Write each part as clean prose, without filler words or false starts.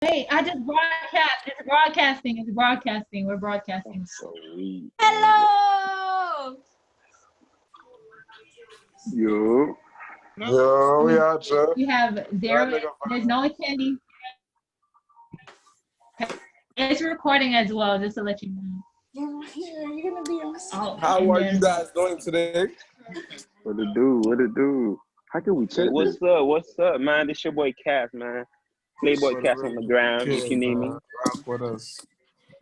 Hey, I just broadcast. It's broadcasting. It's broadcasting. We're broadcasting. So weak. Hello. Yo. Yo, we out here. We have Darren. There's no attending. It's recording as well, just to let you know. You're gonna be on. Oh, How are you guys doing today? What it do? What it do? How can we check this? What's up? What's up, man? This your boy Cass, man. Playboy Cass on the ground, if you need me. Rock with us.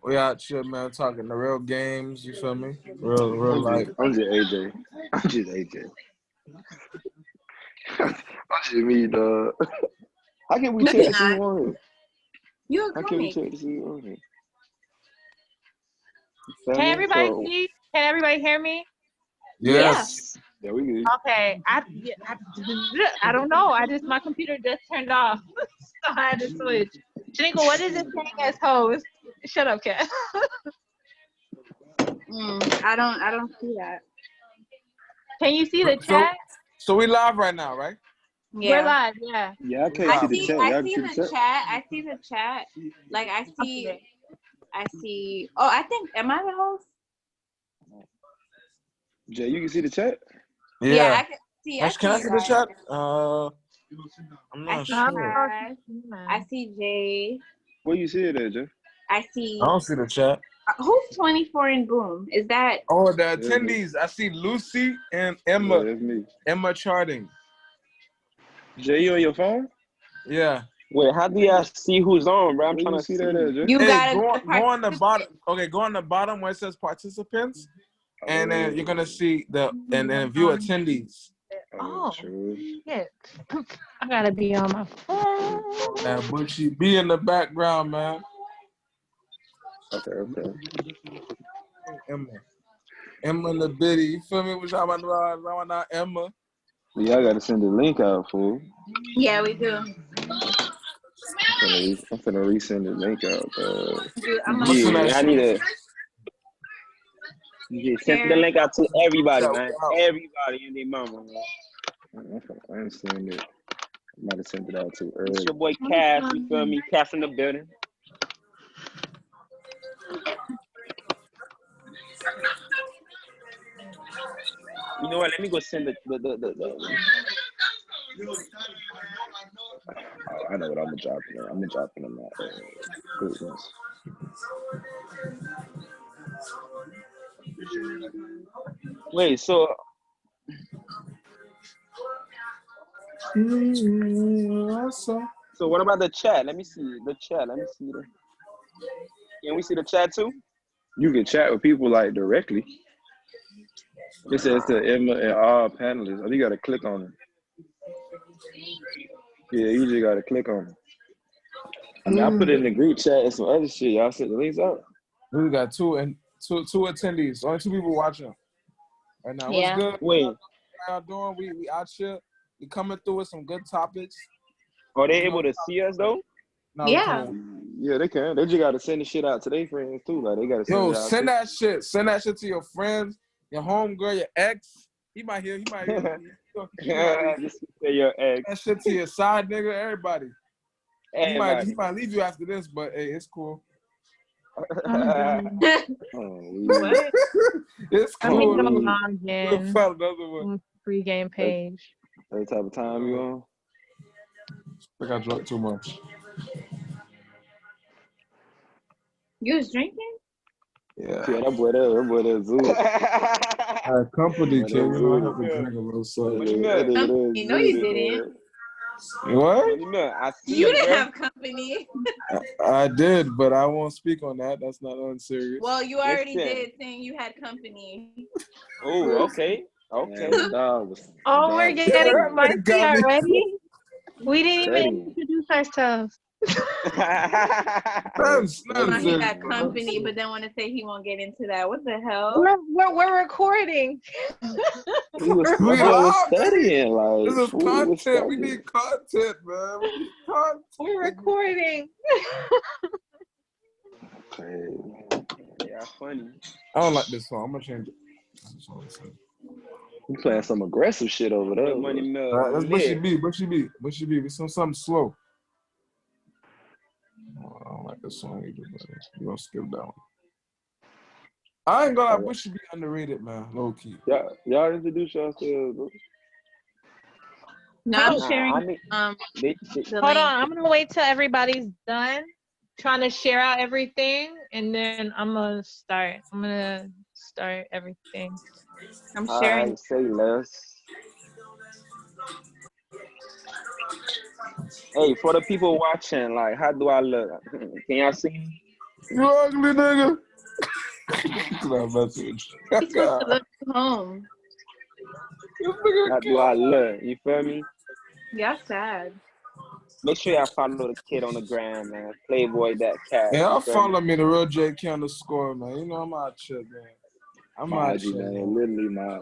We out here, man, talking the real games. You feel me? Real life. I'm just AJ. I'm just AJ. I'm just me, dog. How can we No, check you're to see not. one? You're How can we comic. check to see one? Can everybody see? Can everybody hear me? Yes. Yeah, we good. Okay. I don't know. My computer just turned off, so I had to switch. Shaniqua, what is it saying as host? Shut up, Kat. I don't see that. Can you see the chat? So we live right now, right? Yeah. We're live. Yeah. Yeah, I can't see the chat. I Y'all see can the see the chat. chat. I see the chat. Like I see. Oh, I think. Am I the host? Jay, you can see the chat? Yeah, I can see. Can I see the chat? I'm not sure. I see Jay. Where you see it at, Jay? I see. I don't see the chat. Who's 24 in Boom? Is that? Oh, the attendees. I see Lucy and Emma. Yeah, that's me. Emma charting. Jay, you on your phone? Yeah. Wait, how do y'all see who's on, bro? I'm Where trying you to see that at, Jay? You Hey, gotta go on the bottom. Okay, go on the bottom where it says participants, and then you're gonna see and then view attendees. Oh, true. shit. I gotta be on my phone. But she be in the background, man. Okay. Emma and the Biddy. You feel me? Which I'm not Emma. Yeah, I gotta send the link out, fool. Yeah, we do. I'm finna resend the link out. I need to send the link out to everybody, man. Everybody in their mama, man. I understand it. I might have sent it out too early. It's your boy Cass, you feel me? Cass in the building. You know what? Let me go send the I know what I'm gonna drop in there. I'm gonna drop in my group ones. Wait, so what about the chat? Let me see the chat. Can we see the chat too? You can chat with people like directly. It says to Emma and all panelists. Oh, you gotta click on it. Yeah, you just gotta click on it. I mean, I put it in the group chat and some other shit. Y'all sent the links out. We got two attendees. Only two people watching right now. Yeah. What's good? Wait. How y'all doing? We out here. We coming through with some good topics. Are they able to see us though? No, Yeah. Yeah, they can. They just gotta send the shit out to their friends too. Like they gotta send it out. Send that shit. Send that shit to your friends, your homegirl, your ex. He might hear. Just say your ex. That shit to your side nigga, everybody. He might leave you after this, but hey, it's cool. What? It's I need cool. to log in. Another one. Free game page. That type of time you on? I think I drunk too much. You was drinking? Yeah, that boy there, Zoo. I had company, kid. You know, I have to drink a little something. You know you didn't. What? I see You him, didn't bro. have company. I did, but I won't speak on that. That's not unserious. Well, you already Listen. did saying you had company. Oh, okay. Okay. Oh, we're getting spicy already? We didn't even introduce ourselves. He got company, but then want to say he won't get into that. What the hell? We're recording. We was studying. Like, this is content. We need content, man. We're recording. Okay. Yeah, funny. I don't like this song. I'm gonna change it. You playing some aggressive shit over there. Money That's Bushy B. Bushy B. We some something slow. I don't like the song either, but you gonna skip that one. I ain't gonna lie, Bush should be underrated, man. Low key. Y'all introduce yourselves, bro. No, I'm Nah, sharing They, the Hold link. on, I'm gonna wait till everybody's done trying to share out everything, and then I'm gonna start. I'm gonna start everything. I'm sharing. I say less. Hey, for the people watching, like, how do I look? Can y'all see me? You ugly nigga. That message. He's supposed to look home. How do I look? You feel me? Yeah, sad. Make sure y'all follow the kid on the gram, man. Playboy that cat. Yeah, You I'll feel follow me? me, the real JK underscore, man. You know I'm out here, man. I'm My out IG here, name, man. literally my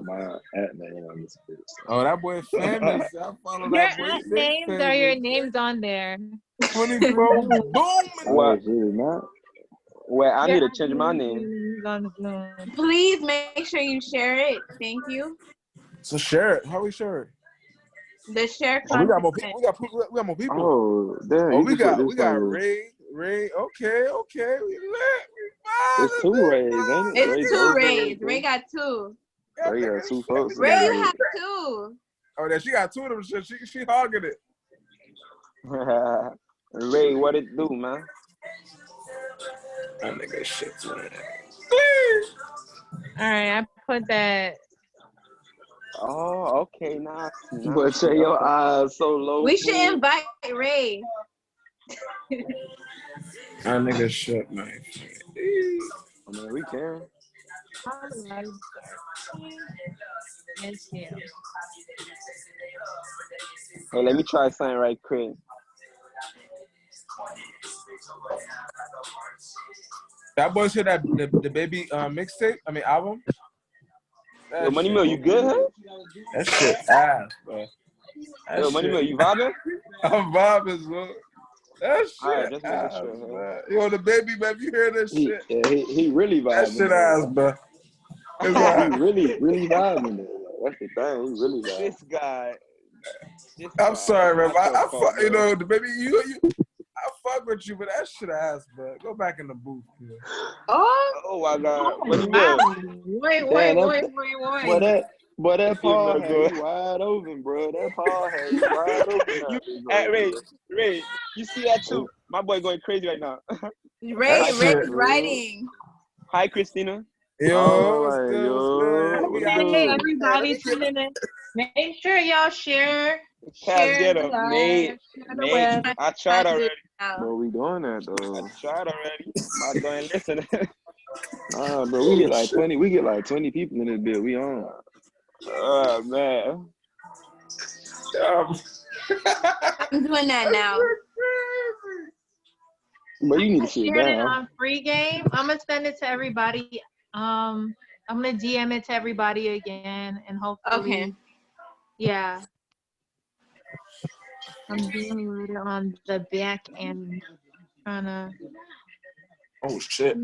at name on this bitch. Oh, that boy famous. I follow Your that boy at big names are your famous. names on there. 24 boom. What? Shit, not. Well, I Your need to at change my name. names on Zoom. Please make sure you share it. Thank you. So share it. How we share it? The share Oh, we got more content. people. We got more people. Oh, damn, Oh, you we can put got this on your. Ray. Okay. We lit. It's two Rays, ain't it? It's Ray two Dope. Rays. Ray got two. Ray got two folks in Ray, you there. have two. Oh, that she got two of them shit. She hogging it. Ray, what it do, man? That nigga shit, man. All right, I put that. Oh, okay, nice. But say your eyes so low. We should invite Ray. That nigga shit, man. I mean, we can. Yes, yeah. Hey, let me try something right quick. That boy said that the baby mixtape. I mean album. Yo, Money Mill, you good, huh? That shit ass, bro. That Yo, Money shit. Mill, you vibing? I'm vibing, bro. That shit Alright, just making ass, sure, huh? man. Yo, the baby, man, if you hear this shit, He really vibing. that shit ass, bro. He really vibing though. That's the thing. He really vibing. This guy. I'm sorry, man. Not your fault, You bro. know, the baby, I fuck with you, but that shit ass, bro. Go back in the booth, man. Oh my God, Money Wow. Mill. Wait. Boy, that paw Mill had good. you wide open, bro. That paw had you wide open. Hey, Ray, you see that too? My boy going crazy right now. Ray That shit. is writing. Hi, Christina. Yo, what's good? Yo, what's Hey, good? everybody tuning in. Make sure y'all share Cass, get the him. live, Nate, share the web. I tried already. Bro, we doing that I though. tried already. My going listen. Nah, bro, we get like 20. We get like 20 people in this bill. We on. Oh man. I'm doing that now. But you need I to sit shared it down. on free game. I'm gonna send it to everybody. I'm gonna DM it to everybody again, and hopefully, Okay. yeah. I'm doing it on the back end, trying to. Oh shit.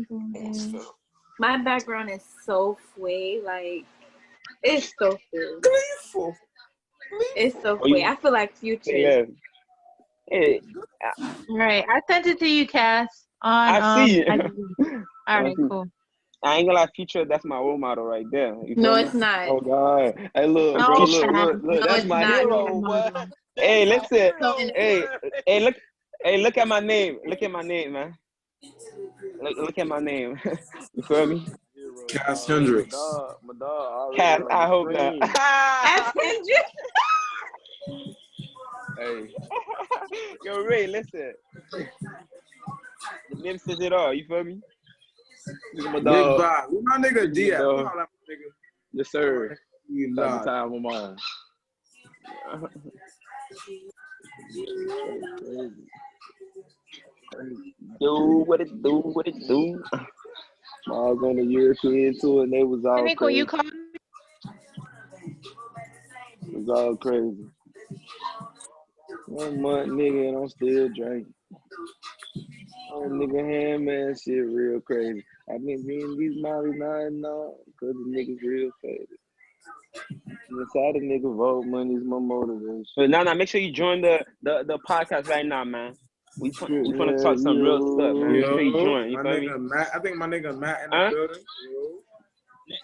My background is so fwy. Like, it's so fwy. Gleeful. It's so Oh, you- fwy. I feel like Future. Hey, All right, I sent it to you, Cass. On I see it. IG. All right, see. cool. I ain't gonna lie, Future, that's my role model right there. You No, feel me? it's not. Oh God. Hey, look, No, bro, it's look. No, That's it's my not. hero, boy. Hey, listen. So Look at my name. Look at my name, man. Look at my name. You feel me? Cass Hendricks. My dog Cass, already on I the hope screen. not. That's Kendrick. Hey, Yo, Ray, listen. The name says it all. You feel me? my Big dog. vibe. Where my nigga D at? dog. Where my nigga? Yes, sir. You Time live. to time of mine. Do what it do, what it do. I was on the European tour and they was all Nico, you crazy. called me? It was all crazy. 1 month, nigga, and I'm still drinking. Oh, nigga, hand man, shit real crazy. I've been getting these mollies now and all because the niggas real faded. Inside the nigga vote money is my motivation. So now, make sure you join the podcast right now, man. We trying to talk some real stuff, man. Make sure you join. You feel me? Matt, I think my nigga Matt in the building.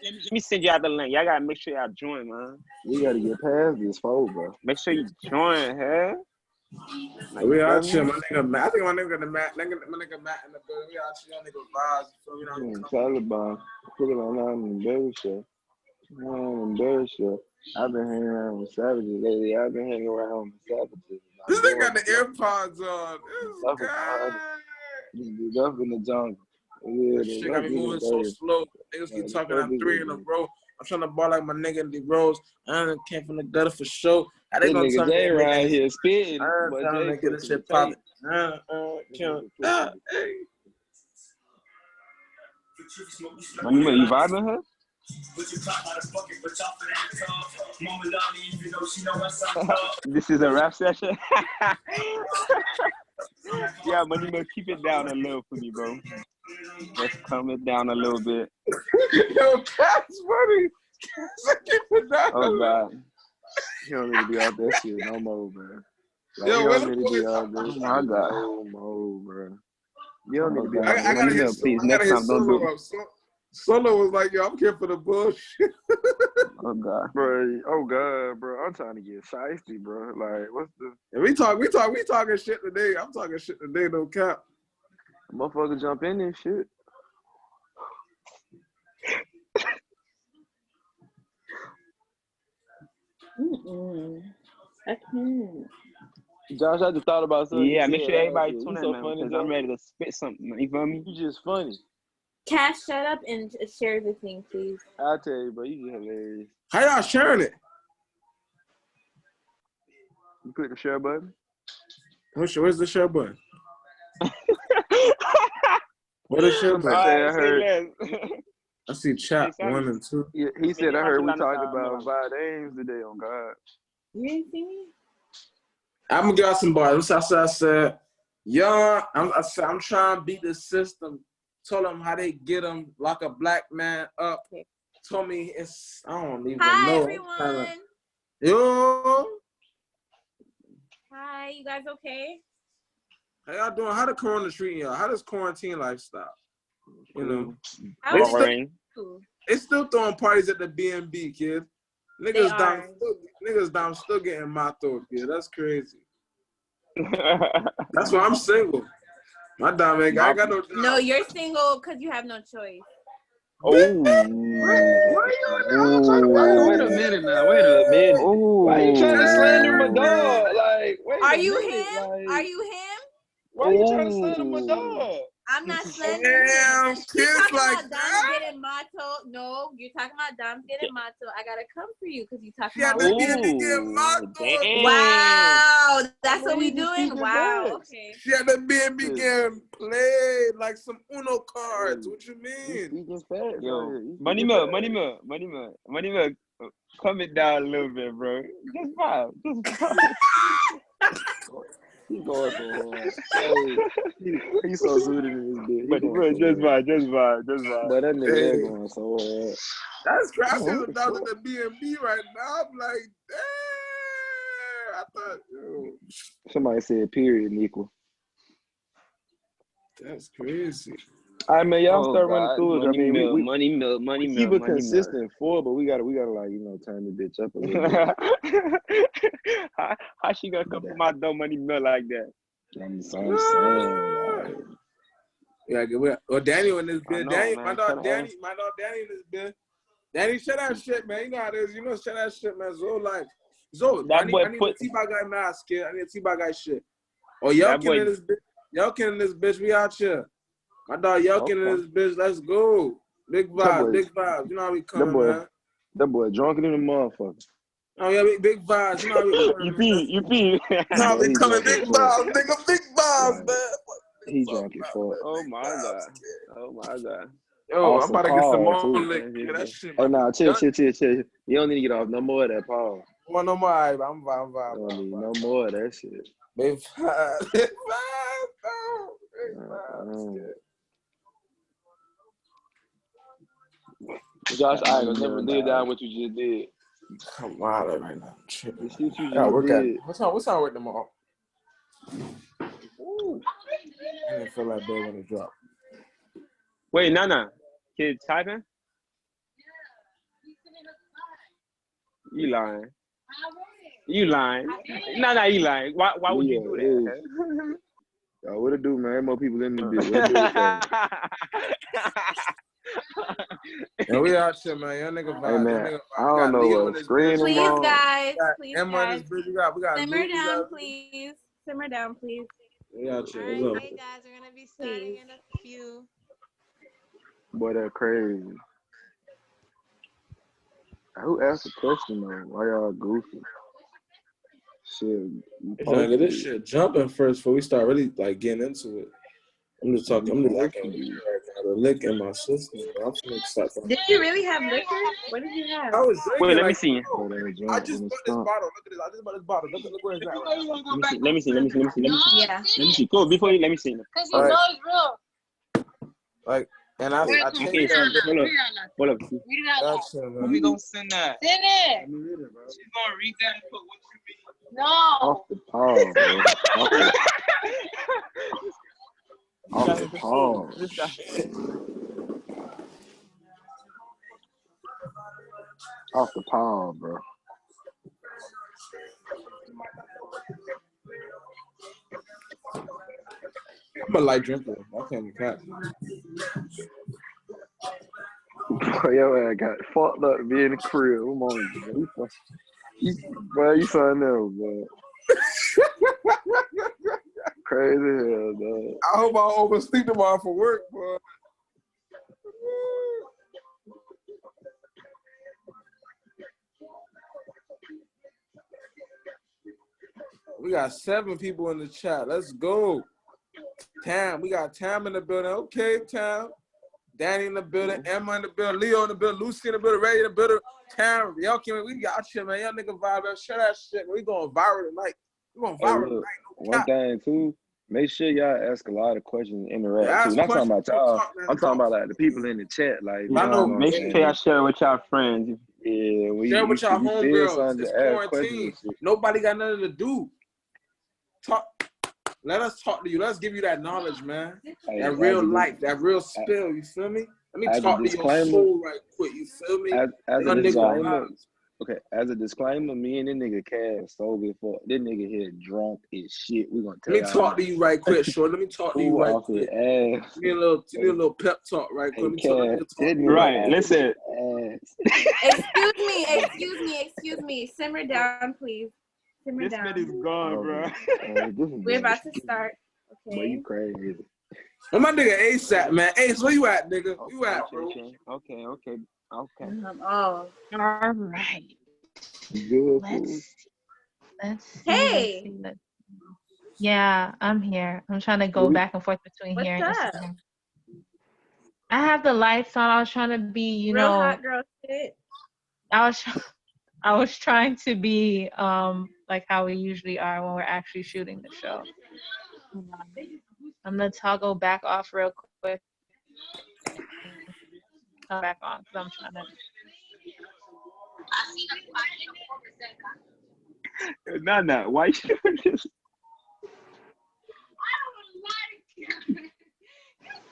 Let me send y'all the link. Y'all gotta make sure y'all join, man. We gotta get past this fold, bro. Make sure you join, huh? Like, we out here, my nigga Matt. I think my nigga Matt in the building. We out here, nigga vibes. So we don't Taliban. Put it on embarrassing. I've been hanging around with savages lately. I've been hanging around with savages. This nigga got the AirPods on. This is up in the jungle. Yeah, shit got me moving so slow. Niggas keep talking I'm 3 in a row. I'm trying to ball like my nigga D Rose. I came from the gutter for sure. I this nigga Jay right here spitting. I'm trying to get this shit popping. You vibing her? This is a rap session. Yeah, Money Mill, keep it down a little for me, bro. Let's calm it down a little bit. Yo, that's funny. Keep it down. Oh God. You don't need to be out that shit no more, man. Like, Yo, you don't need to be out that shit my God. no more, bro. You don't need to be out I that gotta shit. hit please. Next time, don't do it. Solo was like, yo, I'm here for the bullshit. Oh God. Bro, oh God, bro. I'm trying to get shiesty, bro. Like, what's the... And we talking shit today. I'm talking shit today, no cap. Motherfucker jump in this shit. I can't. Josh, I just thought about something. Yeah, make sure everybody tune in, so man, funny, because I'm ready to spit something. You feel me? You just funny. Cash, shut up and share the thing, please. I'll tell you, bro. You just hilarious. How y'all sharing it? You click the share button. Where's the share button? What is share button? I heard. I see chat 1 and 2. Yeah, he said, I heard we talking about names today on God. You didn't see me? I'm gonna give out some bars. I said, yo, I'm trying to beat the system. Told them how they get them, lock a black man up. Okay. Told me it's, I don't even know. Hi, everyone. Yo. Hi, you guys okay? How y'all doing? How the corona treating y'all? How does quarantine lifestyle? You know? They still throwing parties at the B&B, kid. Niggas down still getting my throat, kid. That's crazy. That's why I'm single. My dime ain't got no job. No, you're single because you have no choice. Oh. Wait a minute now. Wait a minute. Ooh. Why you trying to slander my dog? Like, wait Are a you minute. him? Like, Are you him? why you trying to slander my dog? I'm not slandering Damn, him. kids You're talking like about that? Dom's getting mato. No, you're talking about Dom's getting mato. I gotta come for you because you talking Yeah, about. the B&B getting my throat. Wow, that's what we doing. Wow. Okay. She had the B&B getting played like some Uno cards. What you mean? Yo, Money Mill, calm it down a little bit, bro. Just vibe. He's going so hard. He's so zooted in this bitch. But bro, just vibe. But that nigga going so hard. That's crazy. I see the dog at the B&B right now. I'm like, damn. I thought, yo. Somebody said period, Nico. That's crazy. All right, man, y'all start running through it. I mean, we money mill. keep a consistent 4, but we gotta like, you know, turn the bitch up a little bit. How she gonna come for my dumb money mill like that? I'm saying, like, yeah, well, Daniel in this bit. Danny, man, my dog Danny in this bit. Danny, shut that shit, man. You know how it is. You know, shut that shit, man. Zo, I need a T-Bar guy mask, kid. I need a T-Bar guy shit. Oh, Yelkin in this bitch. Yelkin in this bitch. We out here. My dog Yelkin in this bitch. Let's go. Big vibes. You know how we coming, man. That boy drunker than a motherfucker. Oh, yeah, big vibes. You know how we coming. You pee. You know how we coming. Big vibes, nigga. Big vibes, man. He drunk as fuck. Oh, my God. Yo, awesome. I'm about to get some more Too. lick. Yeah, that shit. Hey, nah, chill. You don't need to get off no more of that, Paul. No more. I'm You don't need no more of that shit. Big vibes. Big vibes. Josh, I ain't gonna never live down what you just did. Come on, right now. You just did. What's wrong with them all? didn't feel like they want to drop. Wait, Nana. Kid typing? You lying. You lying. Nah, you lying. Why would you do that? Yo, what it do, man? More people in the bitch. Yeah, we out here, man. Y'all nigga vibe. Hey, man, I don't know what screen Please, on. guys. Please, Emma on this bitch. We got simmer down, please. Simmer down, please. We out here. All right, hey guys, we're gonna be starting in a few. Boy, that crazy. Who asked the question, though? Why y'all goofy? Shit. Trying to get this shit jumping first before we start really like getting into it. I'm just talking. I'm just like a lick in my system. I'm finna start. Did you really have liquor? What did you have? I was drinking. Wait, let me see. I just bought this bottle. Look at this. I just bought this bottle. Look where it's at. Let me see. Yeah. Let me see. Go before you. Let me see. Cause you know it's real. Like, and I Okay, hold up. When we gonna send that? Send it. Let me read it, bro. She's gonna read that and put what you mean. No. Off the pause, bro. Off the pause. Off the pause, bro. I'm a light drinker. I can't be cat. Yo, I got fucked up to be in the crib. Come on, bro. You something else, bro. Crazy hell, dog. I hope I don't oversleep tomorrow for work, bro. We got 7 people in the chat. Let's go. Tam, we got Tam in the building. Okay, Tam. Danny in the building. Emma in the building. Leo in the building. Lucy in the building. Ray in the building. Tam, y'all came in. We got shit, man. Y'all nigga vibe. Share that shit. We going viral tonight. We going viral tonight. No one thing, too. Make sure y'all ask a lot of questions and interact, too. Not talking about y'all. I'm talking about, like, the people in the chat. Like, I know. Make sure y'all share it with y'all friends. Yeah, share with y'all homegirls. It's quarantine. Nobody got nothing to do. Talk. Let us talk to you. Let's give you that knowledge, man. Hey, that real life, that real spill. You feel me? Let me talk to your soul right quick. You feel me? As a disclaimer, okay, as a disclaimer, me and this nigga Cass sober before. This nigga here drunk as shit. We gonna tell you. Let me talk to you right quick, short. Let me talk to you right quick. Give me a little pep talk right quick. Right, listen. Excuse me. Simmer down, please. Simmer down. This man is gone, bro. We're about to start. Okay. Boy, you crazy. Where my nigga Ace at, man? Ace, where you at, nigga? Where you at, bro? Okay. All right. Good. Let's see. Hey. Yeah, I'm here. I'm trying to go back and forth between What's here and up? Instagram. I have the lights on. I was trying to be, Real hot girl shit. I was trying to be like how we usually are when we're actually shooting the show. I'm gonna toggle back off real quick. Come back on because I'm trying to. Nah. Why you just?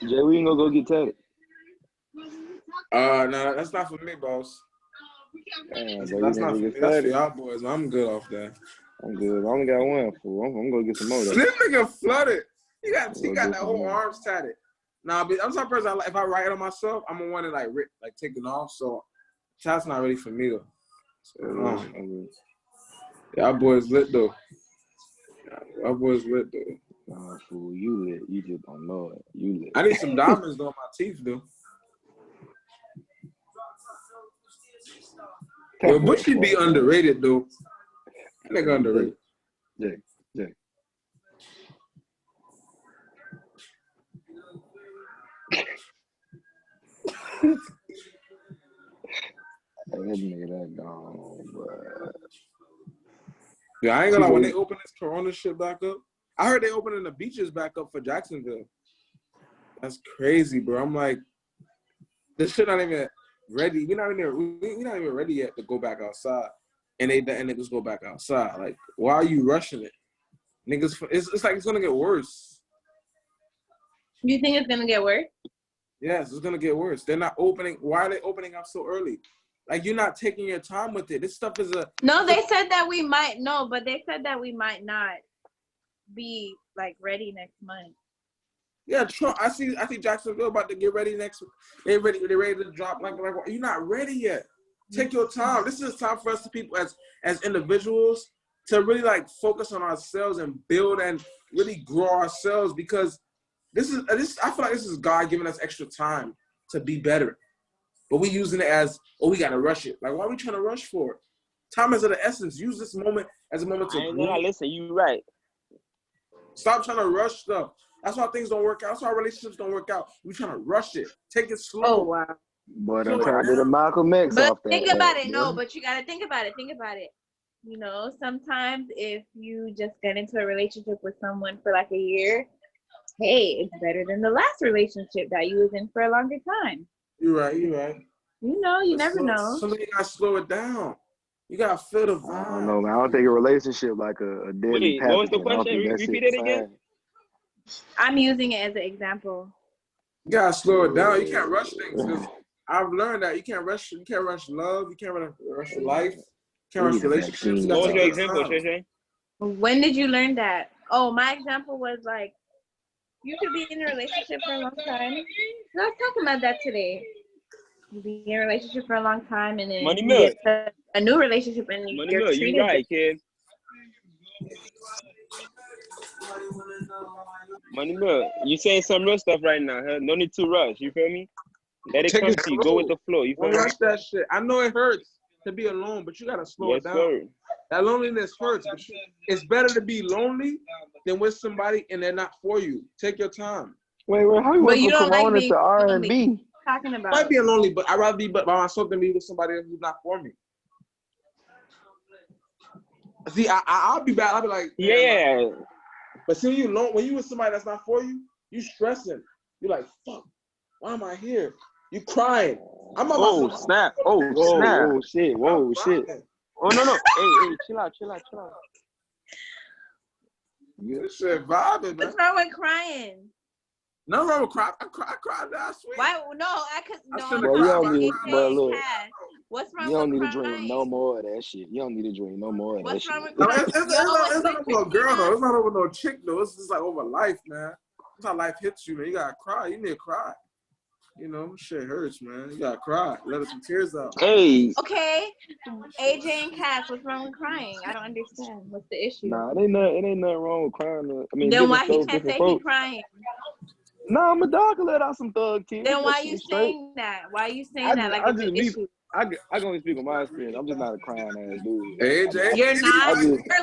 Jay, we ain't gonna go get tatted. No, that's not for me, boss. That's not for me. That's for y'all boys. I'm good off that. I'm good. I only got one, fool. I'm gonna get some more. This nigga flooded. He got that whole arms tatted. Nah, but I'm some person. If I write on myself, I'm gonna want to like take it off. So that's not really for me though. So, y'all boys lit though. Y'all boys lit though. Nah, fool, you lit. You just don't know it. You lit. I need some diamonds though on my teeth though. Yo, Bushy be underrated though. That nigga underrated. Jay. That nigga that gone, bro. Yeah, I ain't gonna lie. When they open this Corona shit back up, I heard they opening the beaches back up for Jacksonville. That's crazy, bro. I'm like, this shit not even ready. We're not even ready yet to go back outside. And niggas go back outside. Like, why are you rushing it? Niggas, it's like it's gonna get worse. You think it's gonna get worse? Yes, it's gonna get worse. They're not opening. Why are they opening up so early? Like, you're not taking your time with it. This stuff is a. No, they said that we might. No, but they said that we might not be like ready next month. Yeah, Trump. I see Jacksonville about to get ready next. They're ready to drop. Like you're not ready yet. Take your time. This is time for us to people as individuals to really like focus on ourselves and build and really grow ourselves, because this. I feel like this is God giving us extra time to be better, but we using it as, oh, we gotta rush it. Like, why are we trying to rush for it? Time is of the essence. Use this moment as a moment to grow. Listen, you right. Stop trying to rush stuff. That's why things don't work out. That's why relationships don't work out. We're trying to rush it. Take it slow. Oh, wow. But I'm trying to get a Malcolm X But off that. think about it. No, but you got to think about it. Think about it. You know, sometimes if you just get into a relationship with someone for like a year, hey, it's better than the last relationship that you was in for a longer time. You're right. You know, you never know. Somebody got to slow it down. You got to feel the vibe. I don't know, man. I don't think a relationship like a deadly Wait, what was the question? Repeat it again. I'm using it as an example. You got to slow it down. You can't rush things. 'Cause I've learned that you can't rush love. You can't rush your life. You can't rush relationships. What was your example, Shay? When did you learn that? Oh, my example was like, you could be in a relationship for a long time. I was talking about that today. You be in a relationship for a long time, and then Money you Milk. get a new relationship, and Money you're Milk, treated you right, kid. Money Milk, you saying some real stuff right now, huh? No need to rush, you feel me? Let it come to you. Go with the flow, you feel Don't me? rush that shit. I know it hurts to be alone, but you got to slow it down. Sir. That loneliness hurts. But it's better to be lonely than with somebody and they're not for you. Take your time. Wait, how you went from Corona to R&B? Talking about. I might be lonely, but I'd rather be by myself than be with somebody who's not for me. See, I'll be bad. I'll be like, yeah. But see, when you with somebody that's not for you, you stressing. You're like, fuck, why am I here? You crying. I'm about Oh, snap. Oh, snap. Whoa, shit. Whoa, shit. Oh, no. Hey, chill out. This shit vibing, man. What's wrong with crying? Nothing wrong with crying. I cried last week. Why? No, I could. No, Bro, you don't need, bro, look. What's wrong You don't with need crying? to drink no more of that shit. You don't need to drink no more of that shit. What's wrong with No, crying? it's not over no girl, though. It's not over no chick, though. It's just like over life, man. That's how life hits you, man. You gotta cry. You need to cry. You know, shit hurts, man. You gotta cry. Let some tears out. Hey. Okay, AJ and Cass, what's wrong with crying? I don't understand. What's the issue? Nah, it ain't nothing wrong with crying. I mean, then why he folks, can't say folks. he crying? Nah, my dog can let out some thug tears. Then why you saying that? Why are you saying that? Like it's an issue. I can only speak on my experience. I'm just not a crying ass dude. Hey, AJ. You're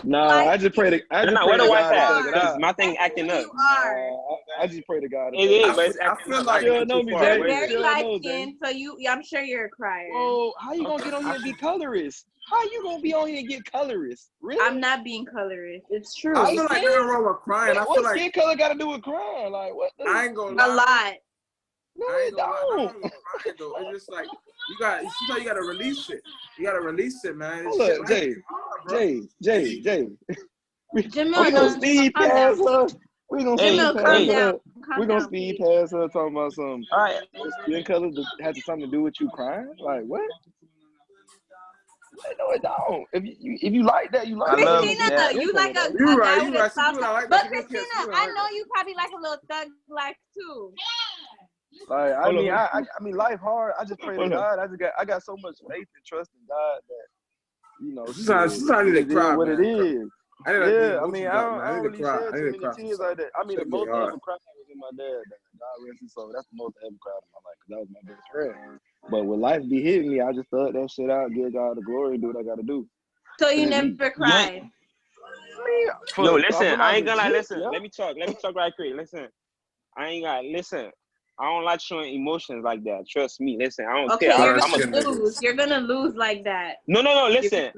not. I just pray to God. Where the wife God at? My thing acting up. You are. I just pray to God. It is, but it's I acting feel up. like You're very light skinned, so I'm sure you're a crier. Oh, how you gonna get on here and be colorist? How you gonna be on here and get colorist? Really? I'm not being colorist. It's true. I feel like nothing wrong with crying. I feel What like skin color got to do with crying? Like what? I ain't gonna lie. A lot. No, I it ain't gonna lie. don't. Nothing wrong with crying, though. It's just like you gotta release it. You gotta release it, man. It's Look, shit Jay. Jamil, We gonna speed past her. We gonna speed Jamil, past calm her. down. We gonna speed past her talking about some. All right. Skin color has something to do with you crying? Like what? No, it don't. If you like that, you like that. Christina, you like a You're guy right. with You're a right. soft People like But that. Christina, I know you probably like a little thug life too. Like I mean, life hard. I just pray to God. I got so much faith and trust in God that, you know, sometimes need to cry, what man. it is. Yeah, I mean, I don't really cry. shed too many tears like that. I mean, the most I hard. ever cried was in my dad. God rest his soul. That's the most I ever cried in my life because that was my best friend. But when life be hitting me, I just thug that shit out, give God the glory, and do what I got to do. So you never cried? Yo, listen, I ain't gonna lie. Listen, let me talk right quick. Listen, I don't like showing emotions like that. Trust me. Listen, I don't care. You're gonna lose like that. No. Listen,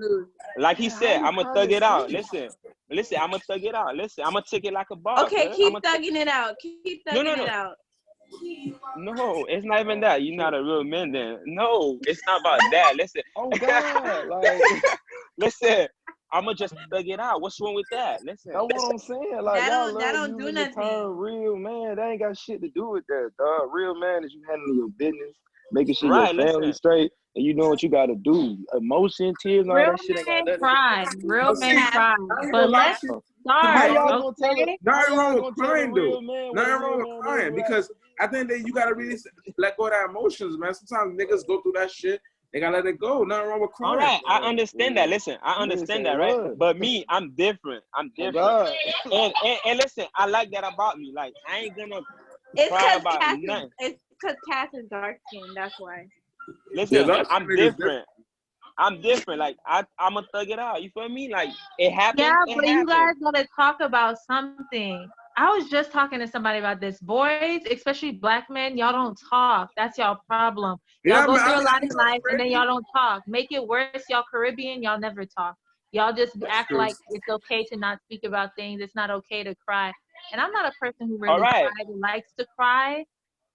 like he said, I'm gonna thug it out. Listen, I'm gonna thug it out. Listen, I'm gonna take it like a boss. Okay, keep thugging it out. Keep thugging it out. No, it's not even that. You're not a real man then. No, it's not about that. Listen. Oh God, like listen. I'ma just thug it out. What's wrong with that? Listen. That's what I'm saying. Like, That y'all don't love do using the nothing. term real man. That ain't got shit to do with that, dog. Real man is you handling your business, making sure Right, your family listen. straight, and you know what you gotta do. Emotion, tears, and all Real that shit ain't got men nothing. cry. Real men Cat. cry. I ain't But gonna lie let's to you. How start, y'all gonna tell it? okay? Nothing How wrong y'all with gonna tell a crying, real though. man? Nothing What a wrong real with man crying is, because I think that you gotta really let go of that emotions, man. Sometimes niggas go through that shit. They gotta let it go. Nothing wrong with crying. All right, I understand that. Listen, I understand that, right? What? But me, I'm different. I'm Oh, different. God. And listen, I like that about me. Like, I ain't gonna It's cry because about nothing. it's because Cass is dark skinned. That's why. Listen, dark I'm skin niggas different. I'm different. Like, I'ma thug it out. You feel me? Like, it happens. Yeah, It but you happens. guys gotta talk about something. I was just talking to somebody about this. Boys, especially black men, y'all don't talk. That's y'all problem. Y'all Yeah, go man, through I a lot in think life that's and then crazy. y'all don't talk. Make it worse, y'all Caribbean, y'all never talk. Y'all just act true. like it's okay to not speak about things. It's not okay to cry. And I'm not a person who All really right. cries and likes to cry,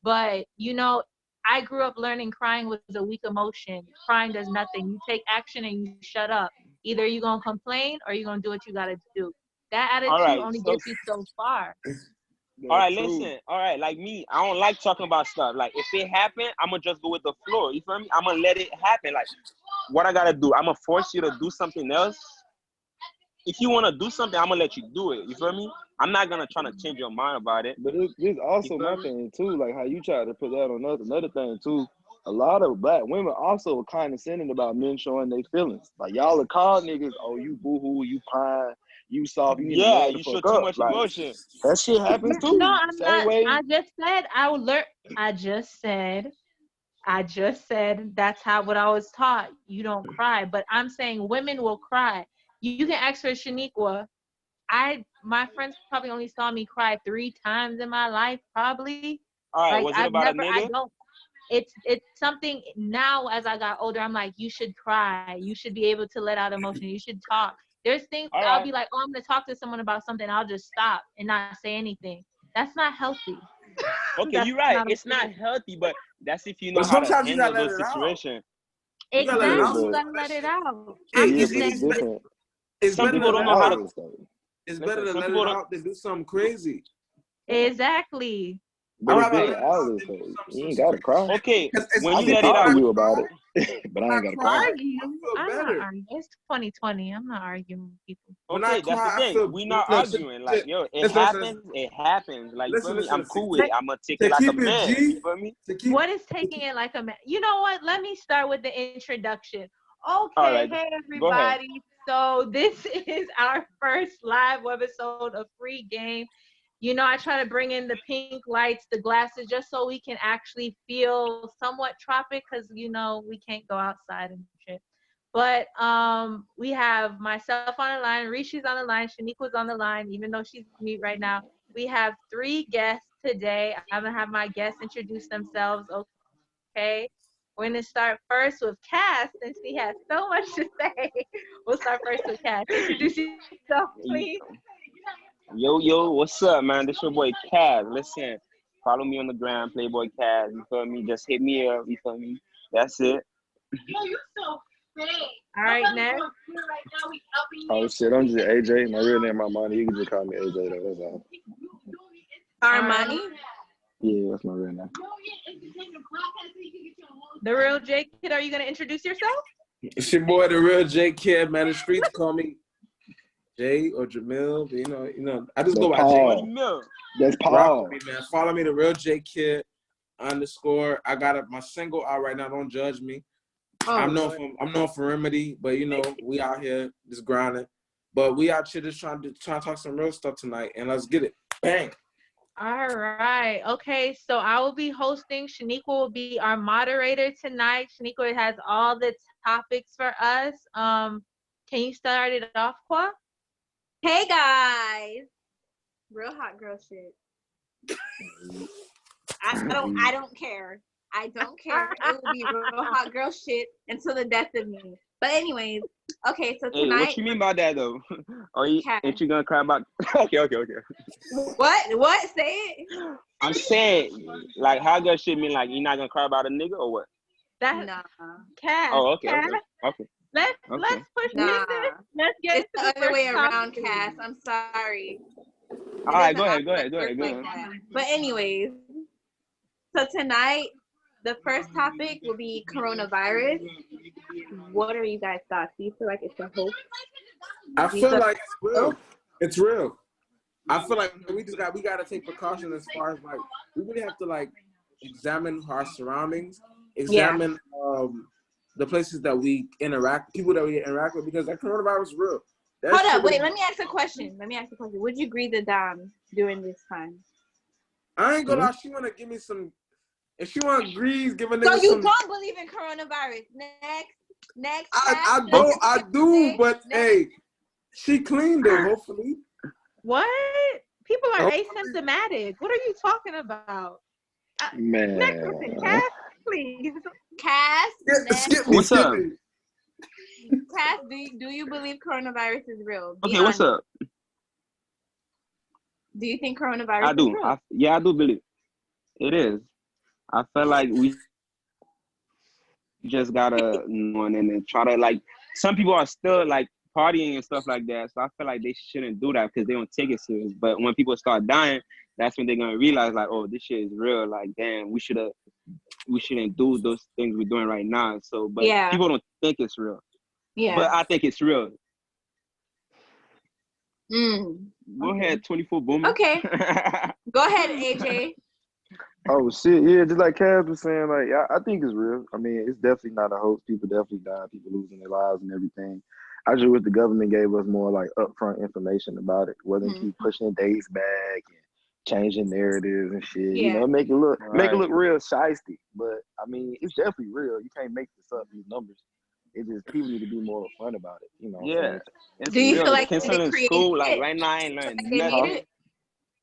but you know, I grew up learning crying was a weak emotion. Crying does nothing. You take action and you shut up. Either you're gonna complain or you're gonna do what you gotta do. That All attitude right. only So, gets you so far. all right, True. listen. All right, like me, I don't like talking about stuff. Like, if it happen, I'm gonna just go with the flow. You feel me? I'm gonna let it happen. Like, what I gotta do, I'm gonna force you to do something else. If you wanna do something, I'm gonna let you do it. You feel me? I'm not gonna try to change your mind about it. But it's You also feel my me? thing too, like how you try to put that on us. Another thing too, a lot of black women also are condescending about men showing their feelings. Like y'all are called niggas, oh you boohoo, you pine, you soft, you need to Yeah, man the you show fuck too up. much Like emotion. that shit happens No, too. I'm Same not. way. I just said I would learn. I just said that's how what I was taught. You don't cry, but I'm saying women will cry. You can ask for Shaniqua. My friends probably only saw me cry 3 times in my life, probably. All right, Like was it about a I nigga? don't. It's something now as I got older. I'm like, you should cry. You should be able to let out emotion. You should talk. There's things All I'll right. be like, oh, I'm gonna talk to someone about something. I'll just stop and not say anything. That's not healthy. Okay, That's you're right. not It's not okay. healthy, but that's if you know But how to sometimes you handle gotta let those it out. situations. You gotta let it Yeah, Exactly. out. You but gotta let it out. It- I'm yeah, just but saying. it's different. it's Some better people to don't let know it how to. out. Outlets though. It's better Listen, to some let people it don't. out than do something crazy. Exactly. But I'd it's rather let different it out outlets than do though. You something ain't gotta cry. crazy. Okay, It's when I you can let talk it to out, you about it, but I ain't gotta cry. Argue. I feel I'm not better. arguing. It's 2020. I'm not arguing with people. When I okay, that's the cry, I thing. feel We not look, arguing. Like, yo, it listen, happens. It happens. Like, you feel me? I'm cool with to, it. I'm gonna take it to like a keep it man. G, You feel me? to keep What is taking it like a man? You know what? Let me start with the introduction. All Okay, right, hey go ahead. everybody. So this is our first live webisode of Free Game. You know, I try to bring in the pink lights, the glasses, just so we can actually feel somewhat tropic, because you know we can't go outside and shit. But we have myself on the line, Rishi's on the line, Shaniqua's on the line, even though she's mute right now. We have 3 guests today. I'm gonna have my guests introduce themselves. Okay. We're gonna start first with Cass, since she has so much to say. We'll start first with Cass. Introduce yourself, please. Yo, what's up, man? This your boy Kaz. Listen, follow me on the gram, Playboy Kaz. You feel me? Just hit me up. You feel me? That's it. All right, next. Oh shit, I'm just AJ. My real name Armani. You can just call me AJ though. That's all. Armani. Yeah, that's my real name. The real J Kid, are you gonna introduce yourself? it's your boy, the real J Kid, man. The streets call me Jay or Jamil. But you know, I just That's go by Paul. Jay. No. That's Rock Paul. with me, man. Follow me, the real J Kid _ I got my single out right now. Don't judge me. I'm known for Remedy, but you know, we out here just grinding. But we out here just trying to talk some real stuff tonight, and let's get it. Bang. All right. Okay, so I will be hosting. Shaniqua will be our moderator tonight. Shaniqua has all the topics for us. Can you start it off, Kwa? Hey guys. Real hot girl shit. I don't care. I don't care. It will be real hot girl shit until the death of me. But anyways, okay, so Hey, tonight. what you mean by that though? Ain't you gonna cry about? Okay. What? Say it. I'm saying, like, how good shit mean? Like, you're not gonna cry about a nigga or what? That Nah. Cass. Oh, okay. Cass, Let's push Nah, let's get it's into the the other first way around, topic. Cass. I'm sorry. All right, go ahead. Work like that. But anyways, so tonight the first topic will be coronavirus. What are you guys' thoughts? Do you feel like it's a hoax? I feel like it's real. It's real. I feel like we gotta take precautions as far as like we really have to like examine our surroundings, examine the places that we interact, people that we interact with, because that coronavirus is real. Hold up, wait. Let me ask a question. Would you agree to Dom during this time? I ain't gonna lie. She wanna give me some. If she wanna agree, give a nigga So you some. don't believe in coronavirus? Next. I do, but hey, she cleaned it. Hopefully. What? People are asymptomatic. What are you talking about? Man. Next person, Cass, please. Cass, What's up? Cass, do you believe coronavirus is real? Be Okay, honest. what's up? Do you think coronavirus I do. is real? I do believe it is. I feel like we just gotta and then try to like. Some people are still like partying and stuff like that, so I feel like they shouldn't do that because they don't take it serious. But when people start dying, that's when they're gonna realize like, oh, this shit is real. Like, damn, we shouldn't do those things we're doing right now. So, but people don't think it's real. Yeah. But I think it's real. Go ahead, 24 Boomer. Okay. Go ahead, AJ. Oh shit, yeah, just like Cass was saying, like I think it's real. I mean, it's definitely not a hoax. People definitely die, people losing their lives and everything. I just wish the government gave us more like upfront information about it, wasn't keep pushing dates back and changing narratives and shit. Yeah. You know, make it look real shiesty. But I mean, it's definitely real. You can't make this up, these numbers. It just people need to be more fun about it. You know what I'm saying? It's Do you real. feel like The kids in created school, like it? right now, I ain't learning They nothing. made it?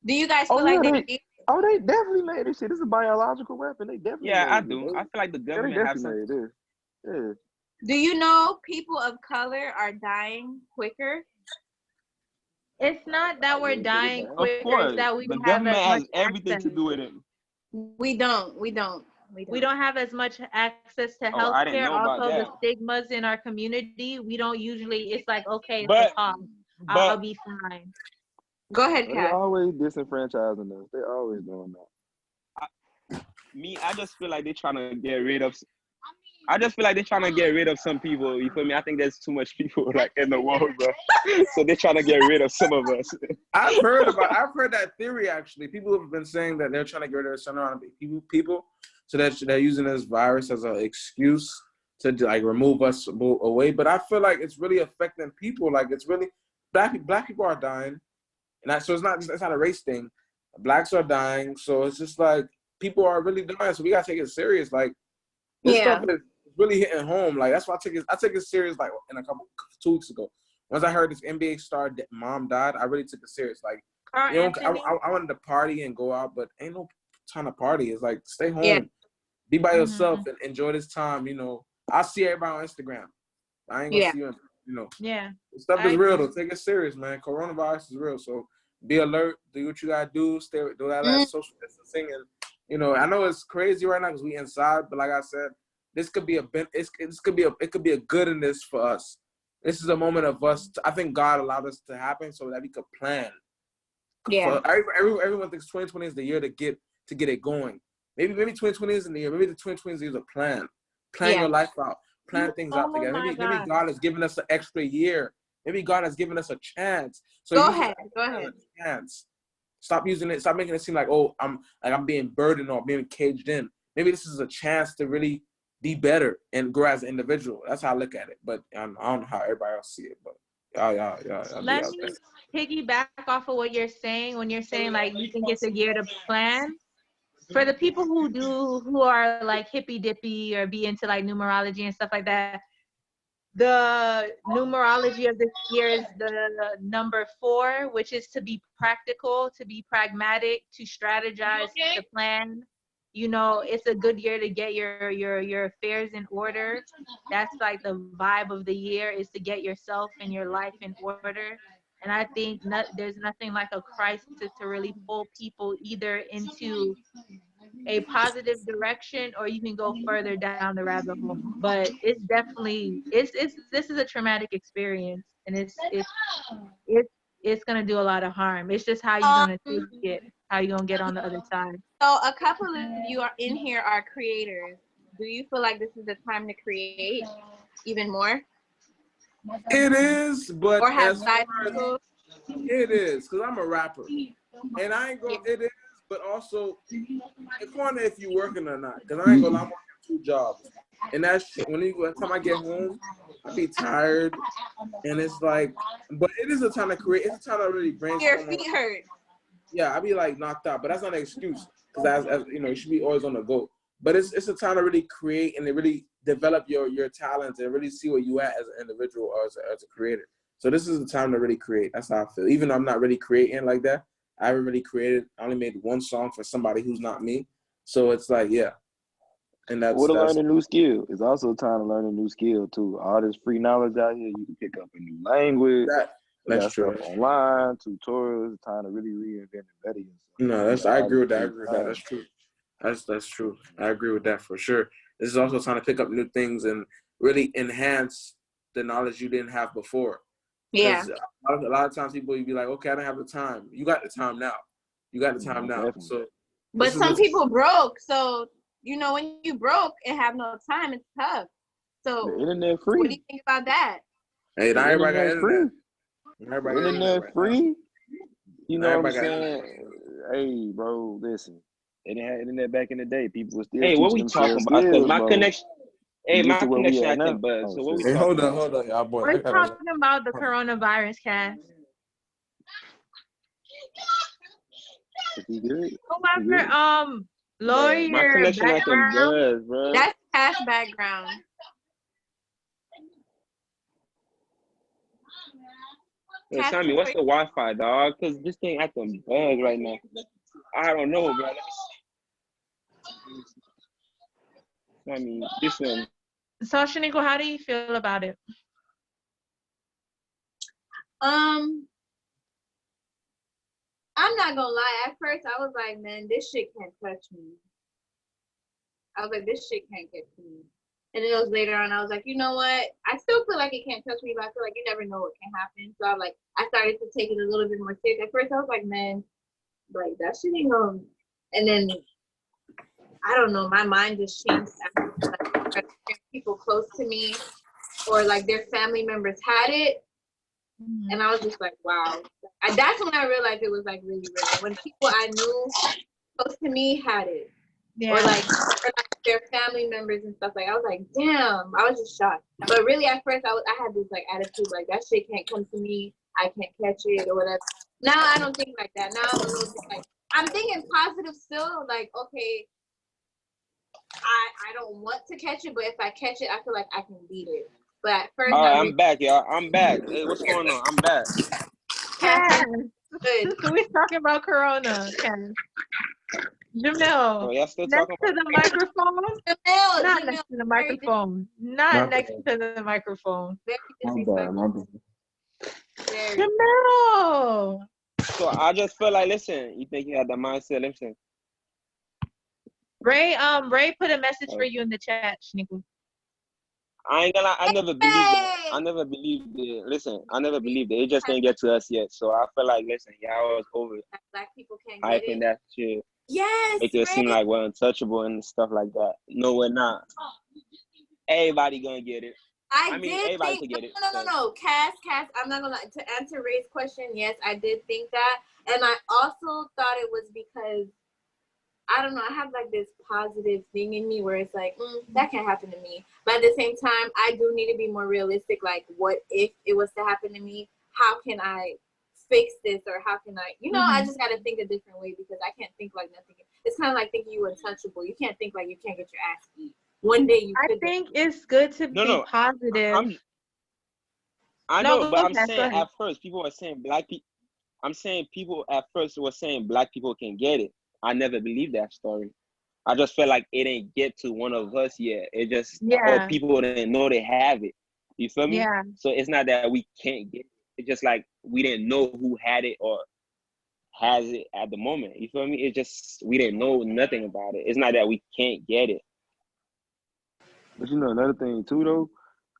Do you guys feel like they made it? Oh, they definitely made this shit. This is a biological weapon. They definitely made I it. do. I feel like the government has some. Yeah. Do you know people of color are dying quicker? It's not that we're dying Of quicker, course, it's that we the don't have government as has much everything access. to do with it. We don't have as much access to Oh, I didn't healthcare. know about Also, the that. stigmas in our community, we don't usually, it's like, okay, it's But a cough. I'll be fine. Go ahead, They Kat. always disenfranchising us. They're always doing that. I just feel like they're trying to get rid of. I just feel like they're trying to get rid of some people. You feel me? I think there's too much people like in the world, bro. So they're trying to get rid of some of us. I've heard that theory actually. People have been saying that they're trying to get rid of certain amount of people, so that they're using this virus as an excuse to like remove us away. But I feel like it's really affecting people. Like it's really black people are dying, and so it's not a race thing. Blacks are dying, so it's just like people are really dying. So we gotta take it serious. Like this stuff is really hitting home. Like that's why I took it serious. Like in 2 weeks ago, once I heard this NBA star mom died, I really took it serious. Like I wanted to party and go out, but ain't no time to party. It's like stay home, be by yourself, and enjoy this time. You know, I see everybody on Instagram. I ain't gonna see you. You know, this stuff is real though. Take it serious, man. Coronavirus is real, so be alert. Do what you gotta do. Do that social distancing, and you know, I know it's crazy right now because we inside, but like I said, this could be it could be a good in this for us. This is a moment of us. I think God allowed us to happen so that we could plan. Yeah. Everyone thinks 2020 is the year to get it going. Maybe 2020 isn't the year. Maybe the 2020 is a plan. Plan your life out. Plan things out together. Maybe God has given us an extra year. Maybe God has given us a chance. So go ahead. Chance. Stop using it. Stop making it seem like, oh, I'm being burdened or being caged in. Maybe this is a chance to really be better and grow as an individual. That's how I look at it. But I don't know how everybody else see it. But let me piggyback off of what you're saying when you're saying like you think it's a year to plan. For the people who are like hippy dippy or be into like numerology and stuff like that, the numerology of this year is the number 4, which is to be practical, to be pragmatic, to strategize, to plan. You know, it's a good year to get your affairs in order. That's like the vibe of the year, is to get yourself and your life in order. And I think there's nothing like a crisis to really pull people either into a positive direction, or you can go further down the rabbit hole. But it's definitely this is a traumatic experience, and it's gonna do a lot of harm. It's just how you're gonna take it, how you're gonna get on the other side. So a couple of you are in here are creators. Do you feel like this is the time to create even more? It is, but or have as side far as, hustles? it is, because I'm a rapper. And I ain't going, it is, but also, it's wonder if you working or not. Because I ain't gonna lie, I'm working 2 jobs. And that shit, when the time I get home, I be tired. And it's like, but it is a time to create. It's a time to really brainstorm. Your feet hurt. Yeah, I be like knocked out, but that's not an excuse. Because as you know, you should be always on the go. But it's a time to really create and to really develop your talents and really see where you at as an individual or as a creator. So this is the time to really create. That's how I feel. Even though I'm not really creating like that, I haven't really created. I only made 1 song for somebody who's not me. So it's like, yeah. And that's to learn a new skill. It's also time to learn a new skill too. All this free knowledge out here, you can pick up a new language. That's true. Stuff online, tutorials. It's time to really reinvent and better yourself. No, I agree with that. That's true. That's true. I agree with that for sure. This is also time to pick up new things and really enhance the knowledge you didn't have before. Yeah. A lot of times people, you be like, okay, I don't have the time. You got the time now. Definitely. So, but some people broke. So, you know, when you broke and have no time, it's tough. So, the internet free. What do you think about that? Hey, not everybody got internet. Internet free. You know what I'm Everybody got saying? Hey, bro, listen. They didn't have internet back in the day. People were still Hey, what we talking about? Because my connection, my connection acting bad. So what we talking hold about? on, y'all boy. We're talking about the coronavirus, Cass. Is he good? Whoever, lower My your connection acting background. bad, bro. That's Cash background. Hey, Sammy, what's the Wi-Fi, dog? Because this thing acting bad right now. I don't know, bro. Let me see. I mean, this one. So, Shaniqua, how do you feel about it? I'm not gonna lie. At first, I was like, man, this shit can't touch me. I was like, this shit can't get to me. And then it was later on, I was like, you know what? I still feel like it can't touch me, but I feel like you never know what can happen. So I started to take it a little bit more serious. At first, I was like, man, like that shit ain't gonna. And then I don't know, my mind just changed after like, people close to me or like their family members had it. And I was just like, wow. That's when I realized it was like really real. When people I knew close to me had it. Yeah. Or like their family members and stuff. Like I was like, damn, I was just shocked. But really at first I had this like attitude like that shit can't come to me. I can't catch it or whatever. Now I don't think like that. Now I'm a little bit like, I'm thinking positive still. Like, okay, I don't want to catch it, but if I catch it, I feel like I can beat it. But at first, all right, I'm back, y'all. I'm back. Hey, what's going on? I'm back. Good. We're talking about Corona, Ken. Jamil, Oh, y'all still next talking to about the microphone? Not next to the microphone. Not next to the microphone. My bad. Jamil. So I just feel like, listen, you think you had the mindset? Listen. Ray put a message for you in the chat, Shaniqua. I ain't gonna lie, I never believed it. Listen, I never believed it. It just didn't get to us yet. So I feel like, listen, y'all was over it. Black people can't I get think it. that shit. Yes. Make it seem like we're untouchable and stuff like that. No, we're not. Everybody gonna get it. I mean, everybody could get it. No. Cass, I'm not gonna lie. To answer Ray's question, yes, I did think that. And I also thought it was because I don't know, I have like this positive thing in me where it's like, that can't happen to me. But at the same time, I do need to be more realistic. Like, what if it was to happen to me? How can I fix this? Or how can I, I just got to think a different way because I can't think like nothing. It's kind of like thinking you untouchable. You can't think like you can't get your ass beat. One day you could. I think it's good to be positive. I know, but I'm saying at first people were saying black people. I'm saying people at first were saying black people can get it. I never believed that story. I just felt like it didn't get to one of us yet. It just, or people didn't know they have it. You feel me? Yeah. So it's not that we can't get it. It's just like we didn't know who had it or has it at the moment. You feel me? It's just we didn't know nothing about it. It's not that we can't get it. But you know, another thing too, though,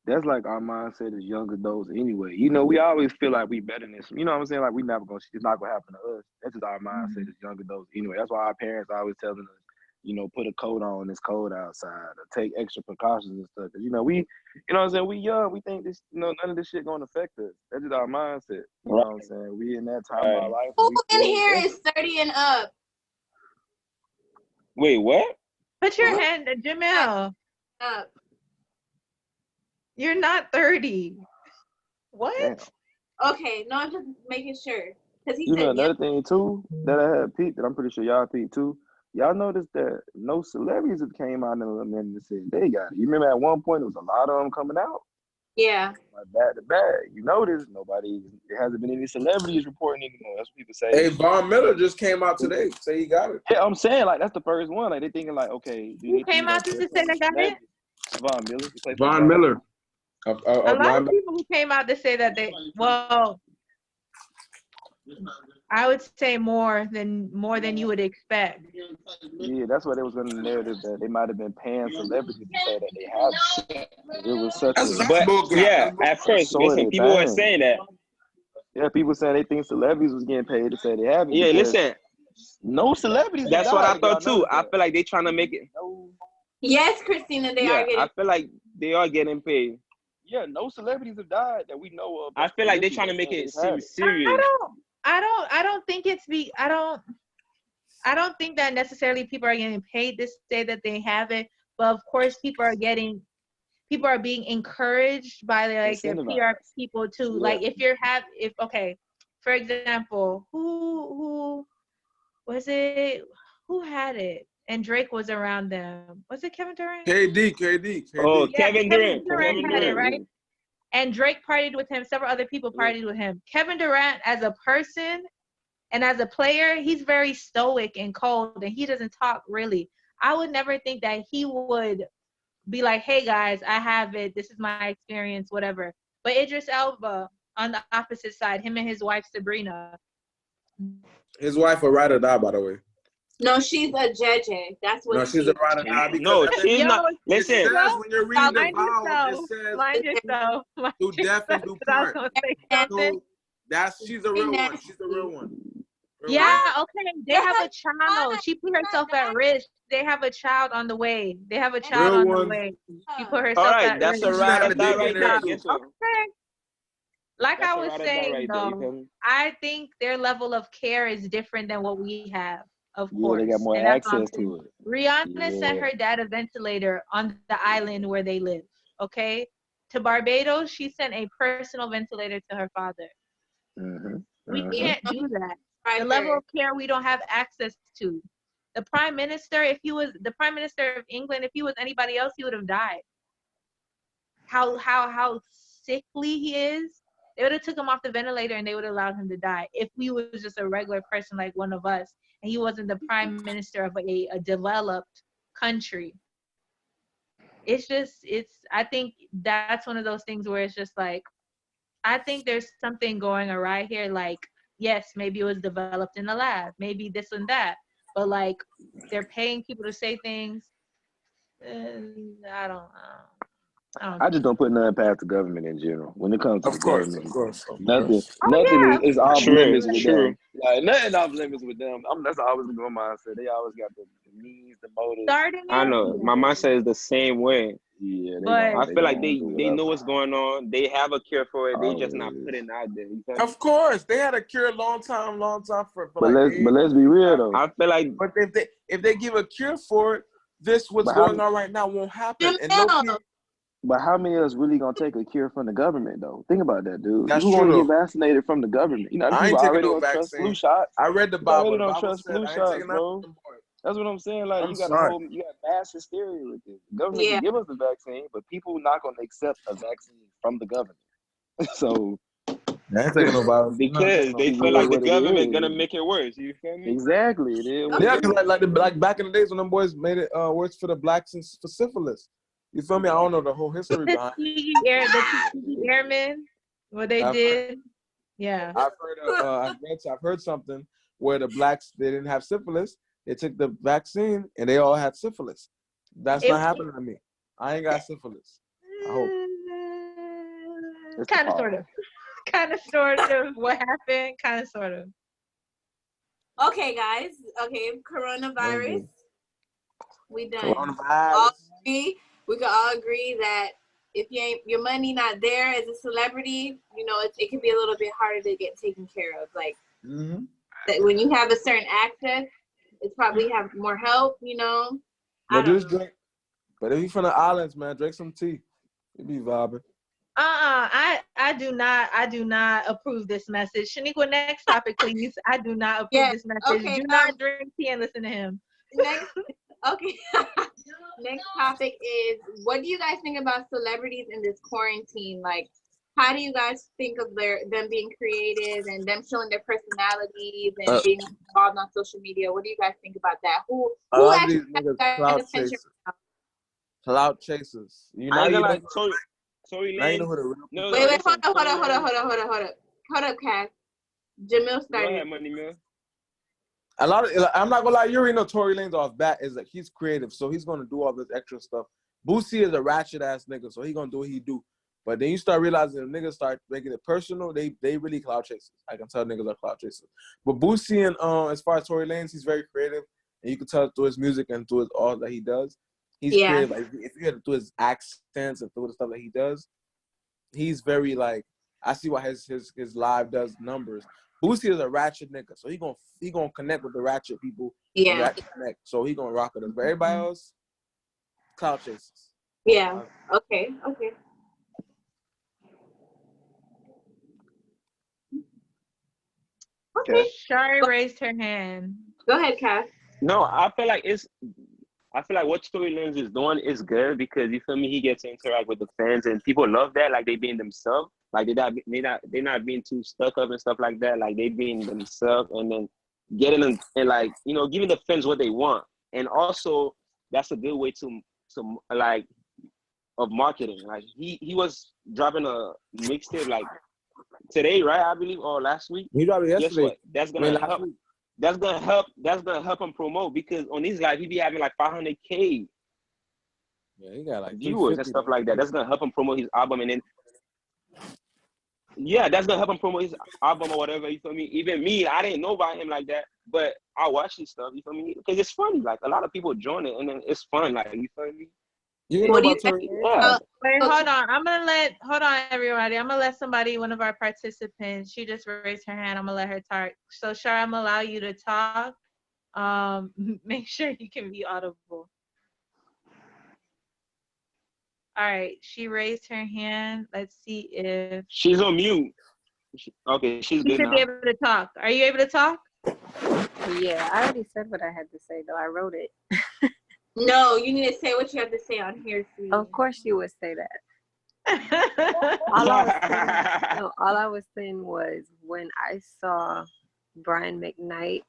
that's like our mindset as young adults anyway. You know, we always feel like we better than you know what I'm saying? Like we never gonna, it's not gonna happen to us. That's just our mindset as young adults anyway. That's why our parents always telling us, you know, put a coat on, it's cold outside, or take extra precautions and stuff. Cause you know, we, you know what I'm saying? We young, we think this, you know, none of this shit gonna affect us. That's just our mindset. You know what I'm saying? We in that time of our life. Who in here is 30 and up? Wait, what? Put your hand, Jamel. Up. You're not 30. What? Damn. Okay, no, I'm just making sure. Cause he You know, said another thing too that I had peeped, that I'm pretty sure y'all peeped too. Y'all noticed that no celebrities that came out and said they got it. You remember at one point there was a lot of them coming out? yeah. Like back to back. You notice there hasn't been any celebrities reporting anymore. That's what people say. Hey, Von Miller just came out today. Say he got it. Yeah, I'm saying like that's the first one. Like they thinking like, okay, Who came out to say they got it? Von Miller. Von Miller. A lot of people who came out to say that they, well, I would say more than you would expect. Yeah, that's why there was in the narrative that they might have been paying celebrities to say that they have it. It was such a But yeah, at first, listen, people were saying that. Yeah, people saying they think celebrities was getting paid to say they have it. Yeah, listen. No celebrities. That's what I thought too. I feel like they trying to make it. Yes, Christina, they are getting. I feel like they are getting paid. Yeah, no celebrities have died that we know of. I feel like they're trying to make it serious. I don't think I don't think that necessarily people are getting paid to say that they have it, but of course people are being encouraged by their PR people to like okay, for example, who was it? Who had it? And Drake was around them. Was it Kevin Durant? KD. Oh, yeah, Kevin Durant had it, right? And Drake partied with him. Several other people partied with him. Kevin Durant, as a person and as a player, he's very stoic and cold, and he doesn't talk really. I would never think that he would be like, hey, guys, I have it. This is my experience, whatever. But Idris Elba, on the opposite side, him and his wife, Sabrina. His wife a ride or die, by the way. No, she's a JJ. That's what. No, she's a ride or die. No, she's not. Listen, it says when you're reading the Bible, it says through death and through part. So she's a real one. She's a real one. Yeah, okay. They have a child. She put herself at risk. They have a child on the way. They have a child on the way. She put herself at risk. That's a ride or die right there. Okay. Like I was saying, though, I think their level of care is different than what we have. Of course. They got more access to it. Rihanna sent her dad a ventilator on the island where they live. Okay. To Barbados, she sent a personal ventilator to her father. We can't do that. The level of care we don't have access to. The prime minister, if he was the prime minister of England, if he was anybody else, he would have died. How sickly he is, they would have took him off the ventilator and they would have allowed him to die. If he was just a regular person like one of us, and he wasn't the prime minister of a developed country. I think that's one of those things where it's just like, I think there's something going awry here. Like, yes, maybe it was developed in a lab, maybe this and that, but like they're paying people to say things. I just don't put nothing past the government in general. When it comes to government, nothing is off limits with them. Like nothing off limits with them. That's always been my mindset. They always got the means, the motives. I know my mindset is the same way. Yeah, I feel like they know what's going on. They have a cure for it. They just not putting it out there. Of course, they had a cure long time for but let's be real though. I feel like, but if they give a cure for it, what's going on right now won't happen. And but how many of us really gonna take a cure from the government though? Think about that, dude. That's Who true. Gonna get vaccinated from the government? You know, I ain't taking no vaccine. Flu shots. I read the Bible. Don't trust flu shots, bro. That's what I'm saying. Like you got mass hysteria with this. The government can give us the vaccine, but people not gonna accept a vaccine from the government. So I ain't taking no Bible because they feel like the government gonna make it worse. You feel me? Exactly. It is. Yeah, because like back in the days when them boys made it worse for the blacks and for syphilis. You feel me? I don't know the whole history behind it. The Airmen, what they did. Yeah. I've heard something where the blacks, they didn't have syphilis. They took the vaccine and they all had syphilis. That's not happening to me. I ain't got syphilis. I hope. Kind of, sort of. Kind of, sort of. What happened? Kind of, sort of. Okay, guys. Okay, coronavirus. We done. Coronavirus. We can all agree that if your money not there as a celebrity, you know, it can be a little bit harder to get taken care of. Like that when you have a certain access, it's probably have more help. You know. But if you from the islands, man, drink some tea. You be vibing. I do not approve this message. Shaniqua, next topic, please. I do not approve this message. Okay, do not drink tea and listen to him. Next topic is, what do you guys think about celebrities in this quarantine? Like, how do you guys think of them being creative and them showing their personalities and being involved on social media? What do you guys think about that? Who actually clout chasers. You know, Tory now you Lanez. know who the real No, wait, hold up, Cass. Jamil started. Go ahead, Money Mill. I'm not gonna lie, you already know Tory Lanez off bat is like he's creative, so he's gonna do all this extra stuff. Boosie is a ratchet ass nigga, so he gonna do what he do. But then you start realizing the niggas start making it personal, they really clout chasers. I can tell niggas are clout chasers. But Boosie and as far as Tory Lanez, he's very creative, and you can tell through his music and through all that he does. He's creative. Like if you had to do his accents and through the stuff that he does, he's very like, I see why his live does numbers. Boosie is a ratchet nigga, so he gonna connect with the ratchet people. Yeah. Connect, so he gonna rock with them. But everybody else, clout chasers. Yeah. Okay. Shari raised her hand. Go ahead, Cass. No, I feel like what Tory Lanez is doing is good because you feel me. He gets to interact with the fans and people love that. Like they being themselves. Like they're not being too stuck up and stuff like that. Like they being themselves and then getting them and like giving the fans what they want. And also that's a good way to like of marketing. Like he was dropping a mixtape like today, right? I believe, or last week. He dropped it yesterday. Guess what? That's gonna help. That's gonna help him promote because on his live he be having like 500K. Yeah, he got like viewers and stuff like that. That's gonna help him promote his album, and then that's gonna help him promote his album or whatever. You feel me? Even me, I didn't know about him like that, but I watch his stuff. You feel me? Because it's funny. Like a lot of people join it, and then it's fun. Like you feel me? You know about Tory? Wait, hold on, everybody. I'm gonna let somebody, one of our participants, she just raised her hand. I'm gonna let her talk. So, Shara, I'm gonna allow you to talk. Make sure you can be audible. All right, she raised her hand. Let's see if she's on mute. Okay, she's good now. She should be able to talk. Are you able to talk? Yeah, I already said what I had to say, though. I wrote it. No, you need to say what you have to say on here, please. Of course you would say that. all I was saying was when I saw Brian McKnight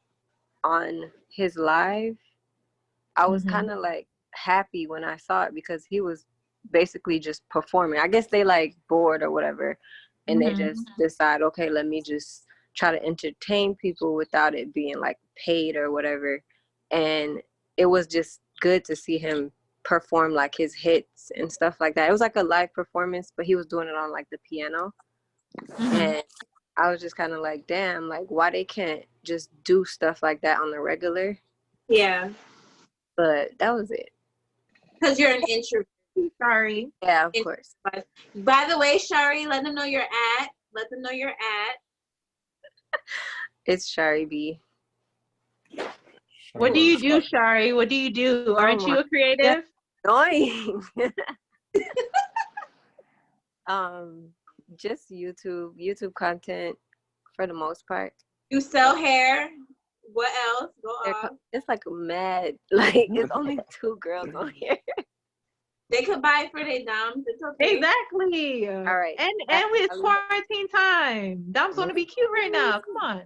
on his live, I was kind of like happy when I saw it because he was basically just performing. I guess they like bored or whatever, and they just decide, okay, let me just try to entertain people without it being like paid or whatever. And it was just good to see him perform like his hits and stuff like that. It was like a live performance, but he was doing it on like the piano. And I was just kind of like, damn, like why they can't just do stuff like that on the regular? Yeah. But that was it. Because you're an introvert. Sorry. Yeah, of course. By the way, Shari, let them know you're at. Let them know you're at. It's Shari B. What do you do, Shari? What do you do? Aren't you a creative? Annoying. Just YouTube content for the most part. You sell hair. What else? Go on. It's like mad. Like it's only 2 girls on here. They could buy it for their doms. It's okay. Exactly. All right. And it's quarantine time. Dom's want to be cute right now. Come on.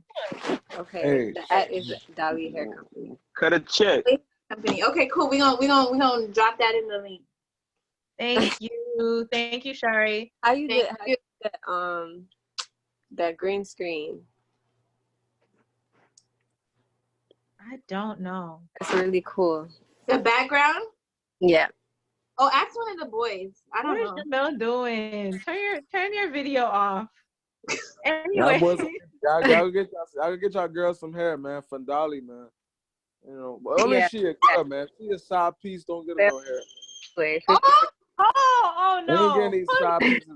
Okay. Hey. That is Dolly Hair Company. Cut a check. Company. Okay, cool. We gonna drop that in the link. Thank you, Shari. How you did that green screen? I don't know. It's really cool. The background? Yeah. Oh, ask one of the boys. I don't know. What is Jamel doing? Turn your video off. Y'all Anyway. boys, y'all get y'all girls some hair, man. Fundali, man. You know, but only she a girl, man. She a side piece. Don't get her no hair. Oh no. Ain't getting side pieces.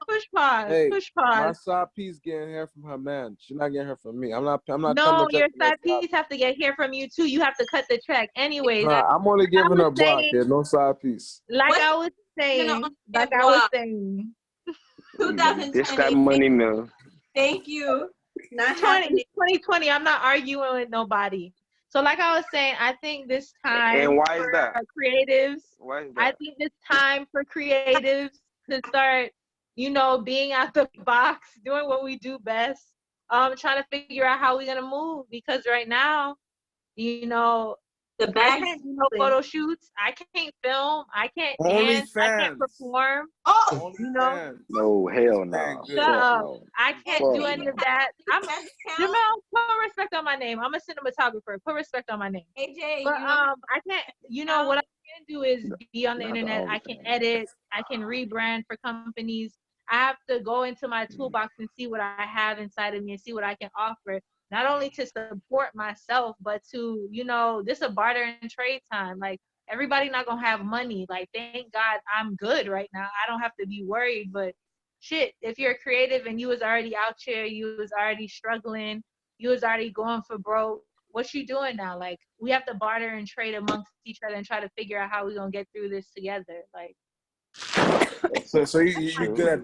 Push pause. Hey, Push pause. my side piece getting hair from her man. She's not getting hair from me. I'm not. No, your side piece have to get hair from you too. You have to cut the check. Anyways, Nah, I'm only giving her block here. No side piece. Like I was saying. 2020. This got money now. Thank you. Not 2020. I'm not arguing with nobody. So like I was saying, I think this time And why is that? Creatives. Why is that? I think it's time for creatives to start, being out the box, doing what we do best. Trying to figure out how we're gonna move, because right now, the I can't do no photo shoots. I can't film. I can't dance. I can't perform. Oh, No, hell no. Shut up. I can't do any of that. Jamel, put respect on my name. I'm a cinematographer. Put respect on my name. AJ, but I can't. What I can do is be on the internet. I can edit. I can rebrand for companies. I have to go into my toolbox and see what I have inside of me and see what I can offer. Not only to support myself, but to, this is a barter and trade time. Like, everybody not gonna have money. Like, thank God I'm good right now. I don't have to be worried. But shit, if you're creative and you was already out here, you was already struggling, you was already going for broke, what you doing now? Like, we have to barter and trade amongst each other and try to figure out how we're gonna get through this together. Like, so you're good at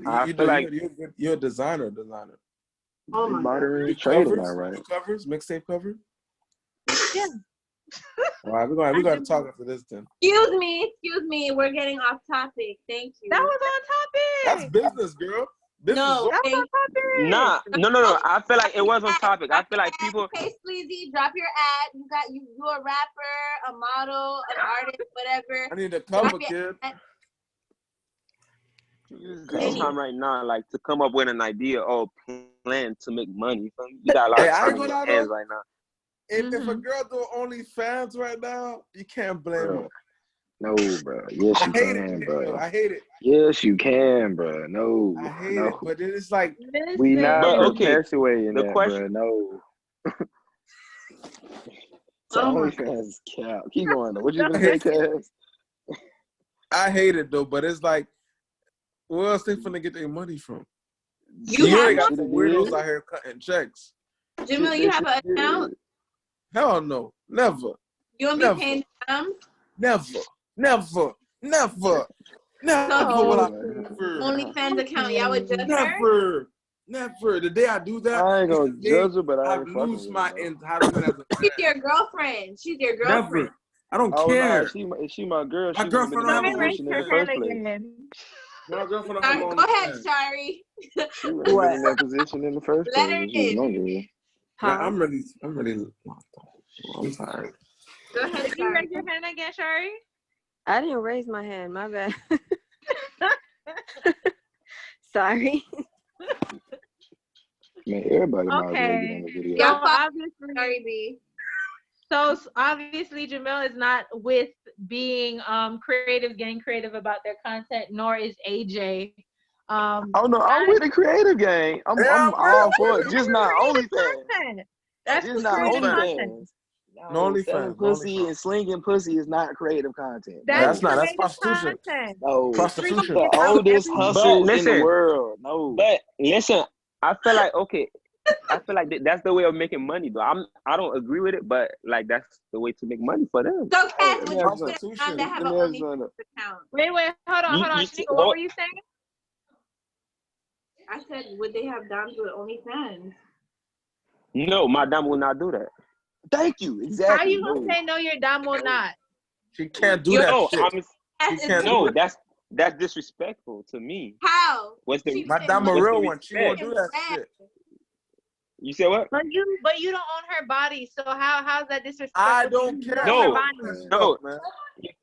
you're a designer. Oh my God. Covers, mixtape cover. Yeah. All right, we're gonna talk after this then. Excuse me. We're getting off topic. Thank you. That was on topic. That's business, girl. No, that was on topic. Nah, no. I feel like it was on topic. I feel like people. Hey, Sleazy, drop your ad. You a rapper, a model, an artist, whatever. I need a cover, kid. Use this time right now, like, to come up with an idea or plan to make money. You got a lot of time in your hands right now. If a girl do OnlyFans right now, you can't blame her. No, bro. Yes, you can, bro. I hate it. Yes, you can, bro. No, I hate it, but it's like we not the perpetuating that, question, bro. No. So OnlyFans is cap. Keep going though. What you gonna say, Cass? I hate it though, but it's like, where else they finna get their money from? You already got some weirdos out here cutting checks. Jamil, you have an account? Hell no, never. You want me paying them? Never. Will I ever. OnlyFans account, y'all would judge her? Never. The day I do that, I ain't gonna judge her, but I lose my entitlement as a She's your girlfriend. Never. I don't care. No, if she my girl, my girlfriend don't have a position in the first place. My girlfriend don't have Go ahead, Shari. She was in that position in the first place. Let her in. I'm ready. I'm tired. Go ahead, Did you raise your hand again, Shari? I didn't raise my hand. My bad. Sorry. Man, everybody might as well get on the video. So obviously Jamil is not with being getting creative about their content, nor is AJ. Oh no, I'm with the creative gang. I'm all for it. Just not OnlyFans. Just not OnlyFans. No OnlyFans. Pussy and slinging pussy is not creative content. That's prostitution. No, prostitution. The oldest hustle in the world. No, but listen, I feel like that's the way of making money, though. I don't agree with it, but like that's the way to make money for them. So, Cass, would you have an OnlyFans account? Wait, hold on. Shanika, what were you saying? I said, would they have dames with OnlyFans? No, my dame will not do that. Thank you. Exactly. How you gonna say no? Your dame will not. She can't do that shit. No, that's disrespectful to me. How? My dame a real one. She won't do that shit. You said what? But you don't own her body, so how's that disrespectful? I don't care. No, man.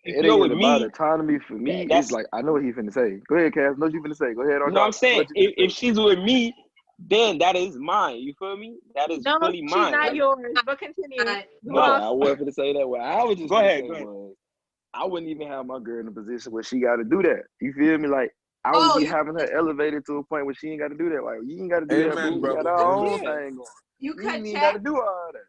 It ain't with me. Autonomy for me is like, I know what he's finna say. Go ahead, Cass. Know what you finna say. Go ahead. I'm saying if she's with me, then that is mine. You feel me? That is No, fully she's mine. not Like, yours. But continue. No, I wasn't going to say that. What I was just go going to ahead. say Go ahead. was, I wouldn't even have my girl in a position where she got to do that. You feel me? Like, I would be having her elevated to a point where she ain't got to do that. Like, you ain't got to do that, boo. We got our own thing going. You ain't even got to do all that.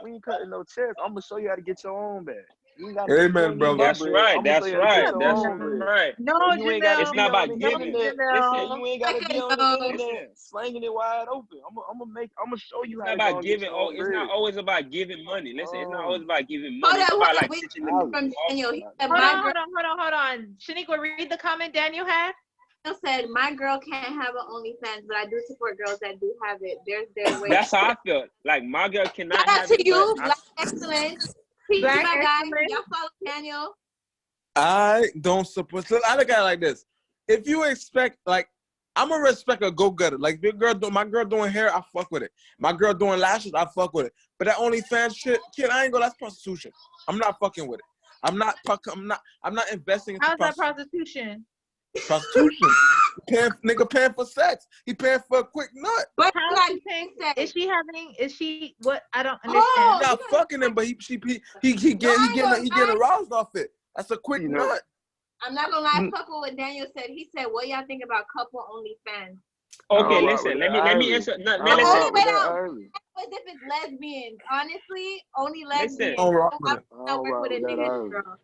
We ain't cutting no checks. I'm going to show you how to get your own bag. You ain't got to Amen, brother. That's right. That's right. That's right. No, you ain't got It's not about giving. Listen, you ain't got to be on the internet slanging it wide open. I'm gonna show you It's how not to about giving. Oh, it's not always about giving money. Listen, it's not always about giving money. Hold It's on, about like teaching them. from Daniel. He said, Hold on. Shaniqua, read the comment Daniel had. Daniel said, my girl can't have an OnlyFans, but I do support girls that do have it. There's their way. That's how I feel. Like, my girl cannot Shout out have to it. you, Black Excellence. Peace, Black my guy. Excellence. Y'all follow Daniel. I don't support. So I look at it like this: if you expect, like, I'm gonna respect a go-getter. Like, my girl doing hair, I fuck with it. My girl doing lashes, I fuck with it. But that OnlyFans shit, kid, I ain't gonna. That's prostitution. I'm not fucking with it. I'm not investing into How's that prostitution? Prostitution. Nigga paying for sex. He paying for a quick nut. But how is she paying sex? Is she what? I don't understand. He's not fucking him, but he getting aroused off it. That's a quick nut. I'm not gonna lie, fuck with what Daniel said. He said, what y'all think about couple OnlyFans? Okay, listen, let me answer. The only way out is if it's lesbians. Honestly, only lesbians. Don't rock with it. Don't work with a nigga girl.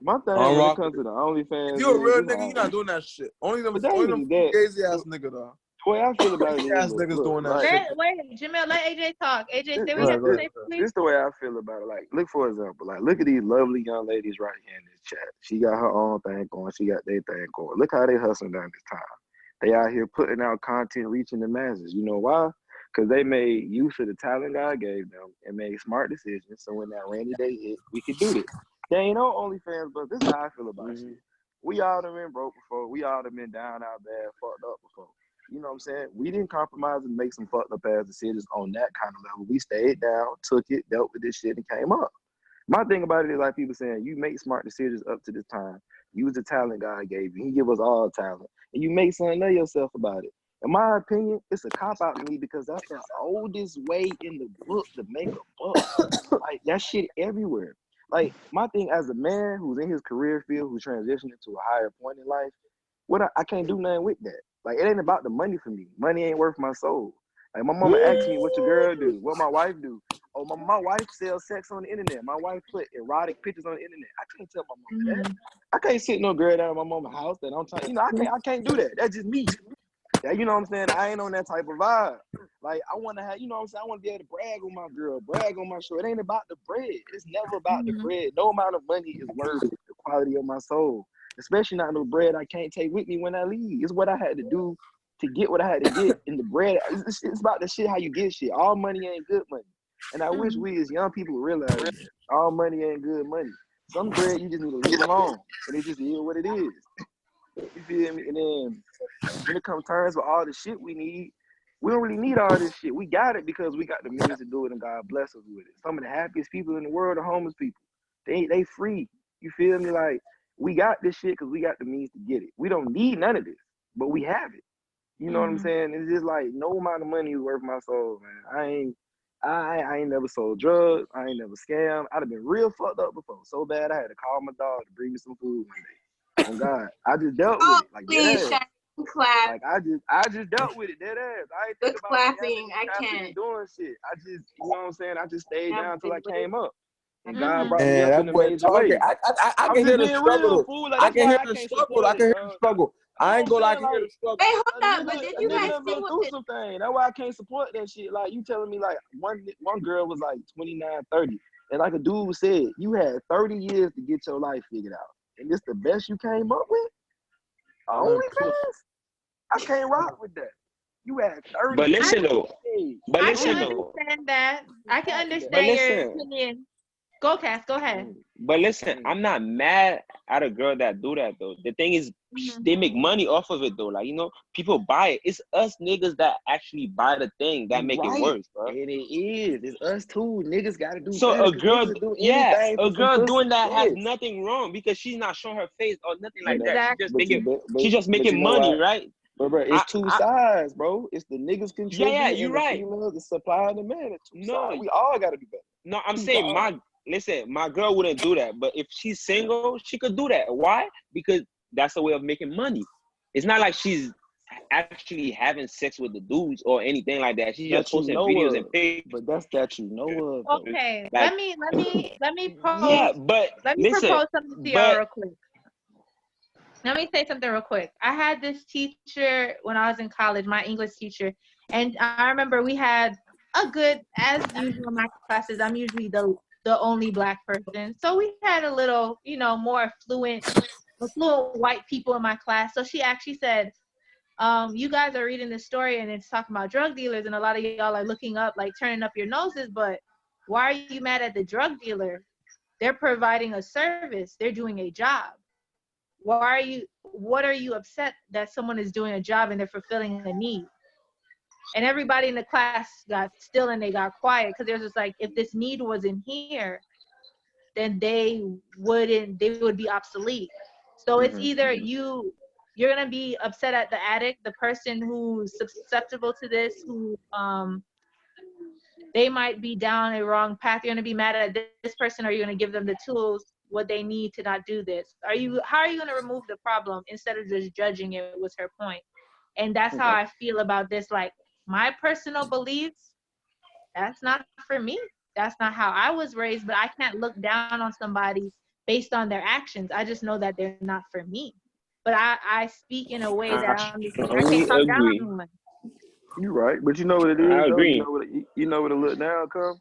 My thing when it comes to the OnlyFans, if you're a real nigga, you're not doing that shit. Only them crazy ass nigga though. The way I feel about it ass niggas doing that shit. Wait, Jamel, let AJ talk. AJ, say what you have to say, please. This is the way I feel about it. Like, look, for example, like, look at these lovely young ladies right here in this chat. She got her own thing going. She got their thing going. Look how they hustling down this time. They out here putting out content, reaching the masses. You know why? Because they made use of the talent God gave them and made smart decisions. So when that rainy day hit, we could do it. They ain't no OnlyFans, but this is how I feel about shit. We all done been broke before. We all done been down out bad, fucked up before. You know what I'm saying? We didn't compromise and make some fucked up ass decisions on that kind of level. We stayed down, took it, dealt with this shit, and came up. My thing about it is, like people saying, you make smart decisions up to this time. Use the talent God gave you. He give us all talent. And you make something of yourself about it. In my opinion, it's a cop-out to me because that's the oldest way in the book to make a buck. Like, that shit everywhere. Like, my thing as a man who's in his career field, who's transitioning to a higher point in life, I can't do nothing with that. Like, it ain't about the money for me. Money ain't worth my soul. Like, my mama asked me, what your girl do? What my wife do? Oh, my wife sells sex on the internet. My wife put erotic pictures on the internet. I can't tell my mama that. I can't sit no girl down at my mama's house that I'm trying. You know, I can't do that. That's just me. Yeah, you know what I'm saying? I ain't on that type of vibe. Like, I want to have, you know what I'm saying? I want to be able to brag on my girl, brag on my show. It ain't about the bread. It's never about the bread. No amount of money is worth the quality of my soul. Especially not no bread I can't take with me when I leave. It's what I had to do to get what I had to get. In the bread, it's about the shit, how you get shit. All money ain't good money. And I wish we as young people realize that. All money ain't good money. Some bread you just need to leave alone. And it just is what it is. You feel me? And then when it comes terms with all the shit we need, we don't really need all this shit. We got it because we got the means to do it and God bless us with it. Some of the happiest people in the world are homeless people. They free. You feel me? Like, we got this shit because we got the means to get it. We don't need none of this, but we have it. You know what I'm saying? It's just like, no amount of money is worth my soul, man. I ain't never sold drugs. I ain't never scammed. I'd have been real fucked up before. So bad I had to call my dog to bring me some food one day. Oh God, I just dealt with it. Like, please, clap. Like, I just dealt with it, dead ass. I ain't think about clapping. I can't doing shit. I just, you know what I'm saying? I just stayed down until I came up. And God Man, brought me up in a major way. I can hear the struggle. I can hear the struggle. I can hear the struggle. I ain't gonna lie, I can hear the struggle. Hey, hold up, but did you guys see do something? That's why I can't support that shit. Like, you telling me, like, one girl was like 29, 30. And like a dude said, you had 30 years to get your life figured out. And this the best you came up with? OnlyFans? I can't rock with that. You had 30 But listen though. I can understand that. I can understand your opinion. Go, Cass. Go ahead. But listen, I'm not mad at a girl that do that though. The thing is, they make money off of it though. Like, you know, people buy it. It's us niggas that actually buy the thing that make it worse, bro. And it is. It's us too. Niggas gotta do. So better. a girl, a girl doing that has yes. nothing wrong because she's not showing her face or nothing like that. She's just making money, right? But bro, it's two sides, bro. It's the niggas contributing, yeah, you're and the right. females, the supply and demand. It's two sides. We all gotta be better. No, I'm saying my girl wouldn't do that. But if she's single, she could do that. Why? Because that's a way of making money. It's not like she's actually having sex with the dudes or anything like that. She's just posting videos and pictures. But that's that you know of. Though. Okay, Like, let me propose. Yeah, but let me listen, propose something to y'all real quick. Let me say something real quick. I had this teacher when I was in college, my English teacher, and I remember we had a good, as usual in my classes, I'm usually the only black person. So we had a little, more affluent white people in my class. So she actually said, you guys are reading this story and it's talking about drug dealers, and a lot of y'all are looking up, like turning up your noses, but why are you mad at the drug dealer? They're providing a service. They're doing a job. What are you upset that someone is doing a job and they're fulfilling a need? And everybody in the class got still and they got quiet, because they're just like, if this need wasn't here, then they would be obsolete. So it's either you're gonna be upset at the addict, the person who's susceptible to this, who they might be down a wrong path. You're gonna be mad at this person, or you're gonna give them the tools what they need to not do this. How are you going to remove the problem instead of just judging it? Was her point. And that's how I feel about this. Like, my personal beliefs, that's not for me. That's not how I was raised, but I can't look down on somebody based on their actions. I just know that they're not for me. But I speak in a way that I'm just like, I can't talk down on anyone. You're right, but you know what it is, I agree. You know what it look now, come?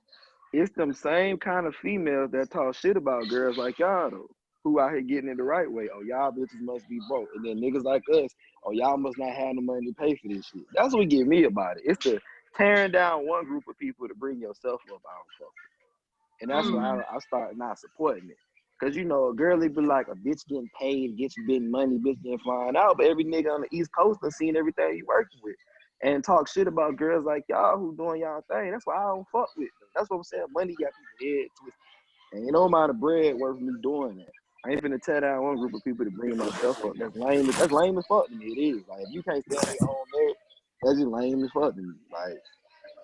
It's them same kind of females that talk shit about girls like y'all, though, who out here getting it the right way. Oh, y'all bitches must be broke. And then niggas like us, oh, y'all must not have the money to pay for this shit. That's what get me about it. It's the tearing down one group of people to bring yourself up. I don't fuck with. And that's why I start not supporting it. Because, a girl, be like, a bitch getting paid, bitch getting money, bitch getting flying out. But every nigga on the East Coast has seen everything you working with. And talk shit about girls like y'all who doing y'all thing. That's why I don't fuck with them. That's what I'm saying. Money got people's head twisted. And no amount of bread worth me doing that. I ain't finna tear down one group of people to bring myself up. That's lame as fuck to me. It is. Like, if you can't stand on your own merit, that's just lame as fuck to me. Like,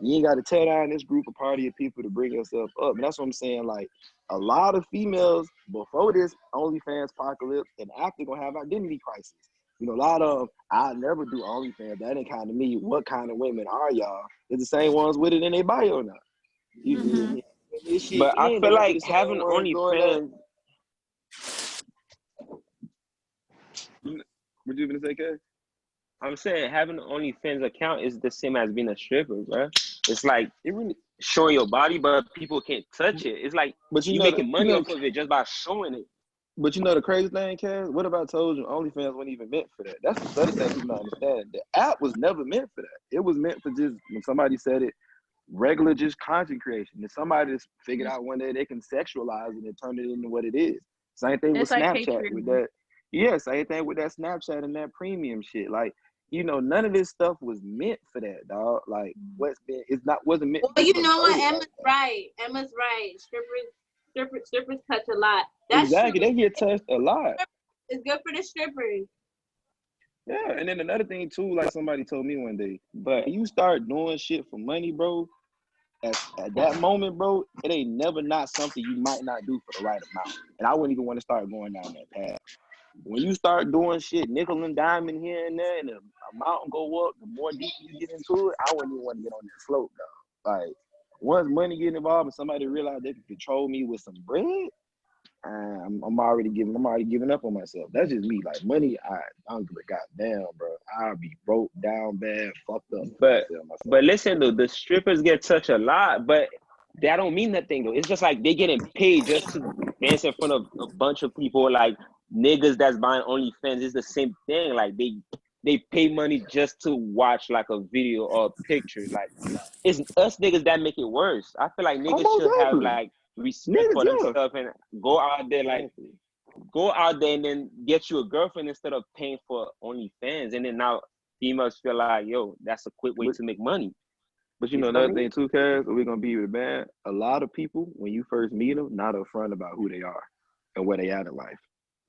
you ain't got to tear down this group of party of people to bring yourself up. And that's what I'm saying. Like, a lot of females before this OnlyFans apocalypse and after gonna have identity crisis. A lot of I never do OnlyFans. That ain't kind of me. What kind of women are y'all? It's the same ones with it in their bio now. But I feel like having OnlyFans. What you gonna say, Kay? I'm saying having an OnlyFans account is the same as being a stripper, bro. It's like it really showing your body, but people can't touch it. It's like you making money off of it just by showing it. But the crazy thing, Kaz, what if I told you OnlyFans wasn't even meant for that? That's the other thing people don't understand. The app was never meant for that. It was meant for just, when somebody said it, regular just content creation. If somebody just figured out one day they can sexualize it and turn it into what it is. Same thing with Snapchat with that. Yeah, same thing with that Snapchat and that premium shit. Like, none of this stuff was meant for that, dog. Like, wasn't meant. Well, you know what? Emma's right. Strippers touch a lot. That's exactly. true. They get touched a lot. It's good for the strippers. Yeah, and then another thing too, like somebody told me one day, but you start doing shit for money, bro, at that moment, bro, it ain't never not something you might not do for the right amount. And I wouldn't even want to start going down that path. When you start doing shit nickel and diamond here and there, and the amount go up, the more deep you get into it, I wouldn't even want to get on that slope, though. Like, once money get involved and somebody realize they can control me with some bread, I'm already giving up on myself. That's just me. Like, money, I don't give a goddamn, bro. I'll be broke down bad, fucked up. But listen though, the strippers get touched a lot, but that don't mean nothing though. It's just like they getting paid just to dance in front of a bunch of people. Like niggas that's buying OnlyFans, it's the same thing. Like they pay money just to watch like a video or a picture. Like it's us niggas that make it worse. I feel like niggas should have like respect for themselves and go out there and then get you a girlfriend instead of paying for OnlyFans. And then now females feel like, yo, that's a quick way to make money. But another thing too, Kaz, we're gonna be with man. A lot of people, when you first meet them, not upfront about who they are and where they at in life.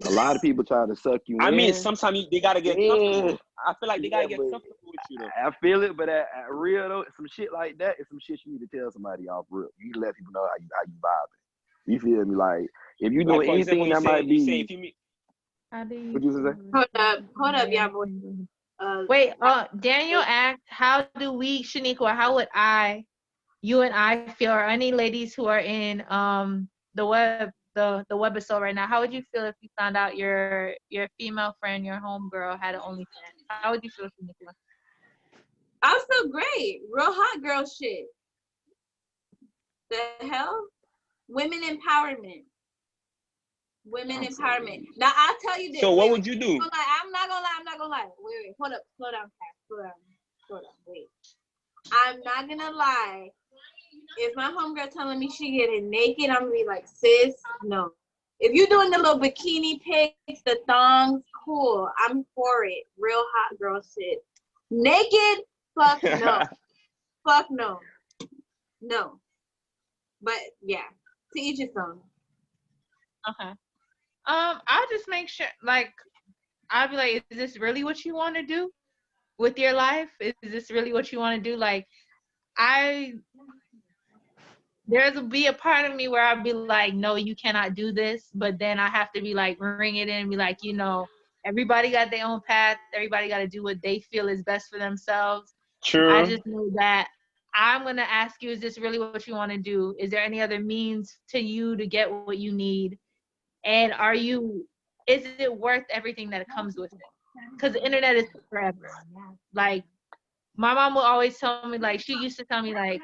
A lot of people try to suck you in. I mean, sometimes they gotta get comfortable. I feel like they gotta get comfortable with you though. I feel it, but at real though, some shit like that is some shit you need to tell somebody off real. You need to let people know how you vibing. You feel me? Like if you doing anything that might be. Say if you meet. What you say? Hold up, y'all boy. Wait, Daniel asked, how do we, Shaniqua, how would you and I feel, or any ladies who are in the webisode right now, how would you feel if you found out your female friend, your homegirl, had an OnlyFans? How would you feel, Shaniqua? I feel great. Real hot girl shit. The hell? Women empowerment. Women empowerment. Now I'll tell you this. So what would you do? I'm not gonna lie. Wait. Hold up. Slow down, Cass. Slow down. Wait. I'm not gonna lie. If my homegirl telling me she getting naked, I'm gonna be like, sis, no. If you doing the little bikini pics, the thongs, cool. I'm for it. Real hot girl shit. Naked? Fuck no. Fuck no. No. But yeah, to each his own. Okay. I'll just make sure, like, I'll be like, is this really what you want to do with your life? Is this really what you want to do? Like, there'll be a part of me where I'll be like, no, you cannot do this. But then I have to be like, ring it in and be like, everybody got their own path. Everybody got to do what they feel is best for themselves. True. I just know that I'm going to ask you, is this really what you want to do? Is there any other means to you to get what you need? And is it worth everything that comes with it? Because the internet is forever. Like, my mom will always tell me, like, she used to tell me, like,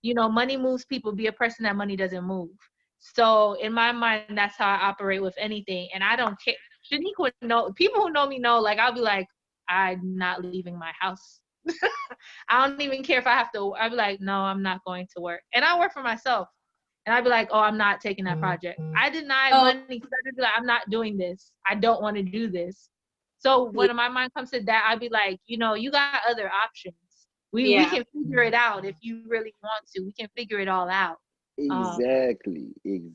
money moves people. Be a person that money doesn't move. So in my mind, that's how I operate with anything. And I don't care. Shaniqua know. People who know me know. Like, I'll be like, I'm not leaving my house. I don't even care if I have to. I'll be like, no, I'm not going to work. And I work for myself. And I'd be like, oh, I'm not taking that project. I deny money because I'd be like, I'm not doing this. I don't want to do this. So when my mind comes to that, I'd be like, you got other options. We can figure it out if you really want to. We can figure it all out. Exactly. And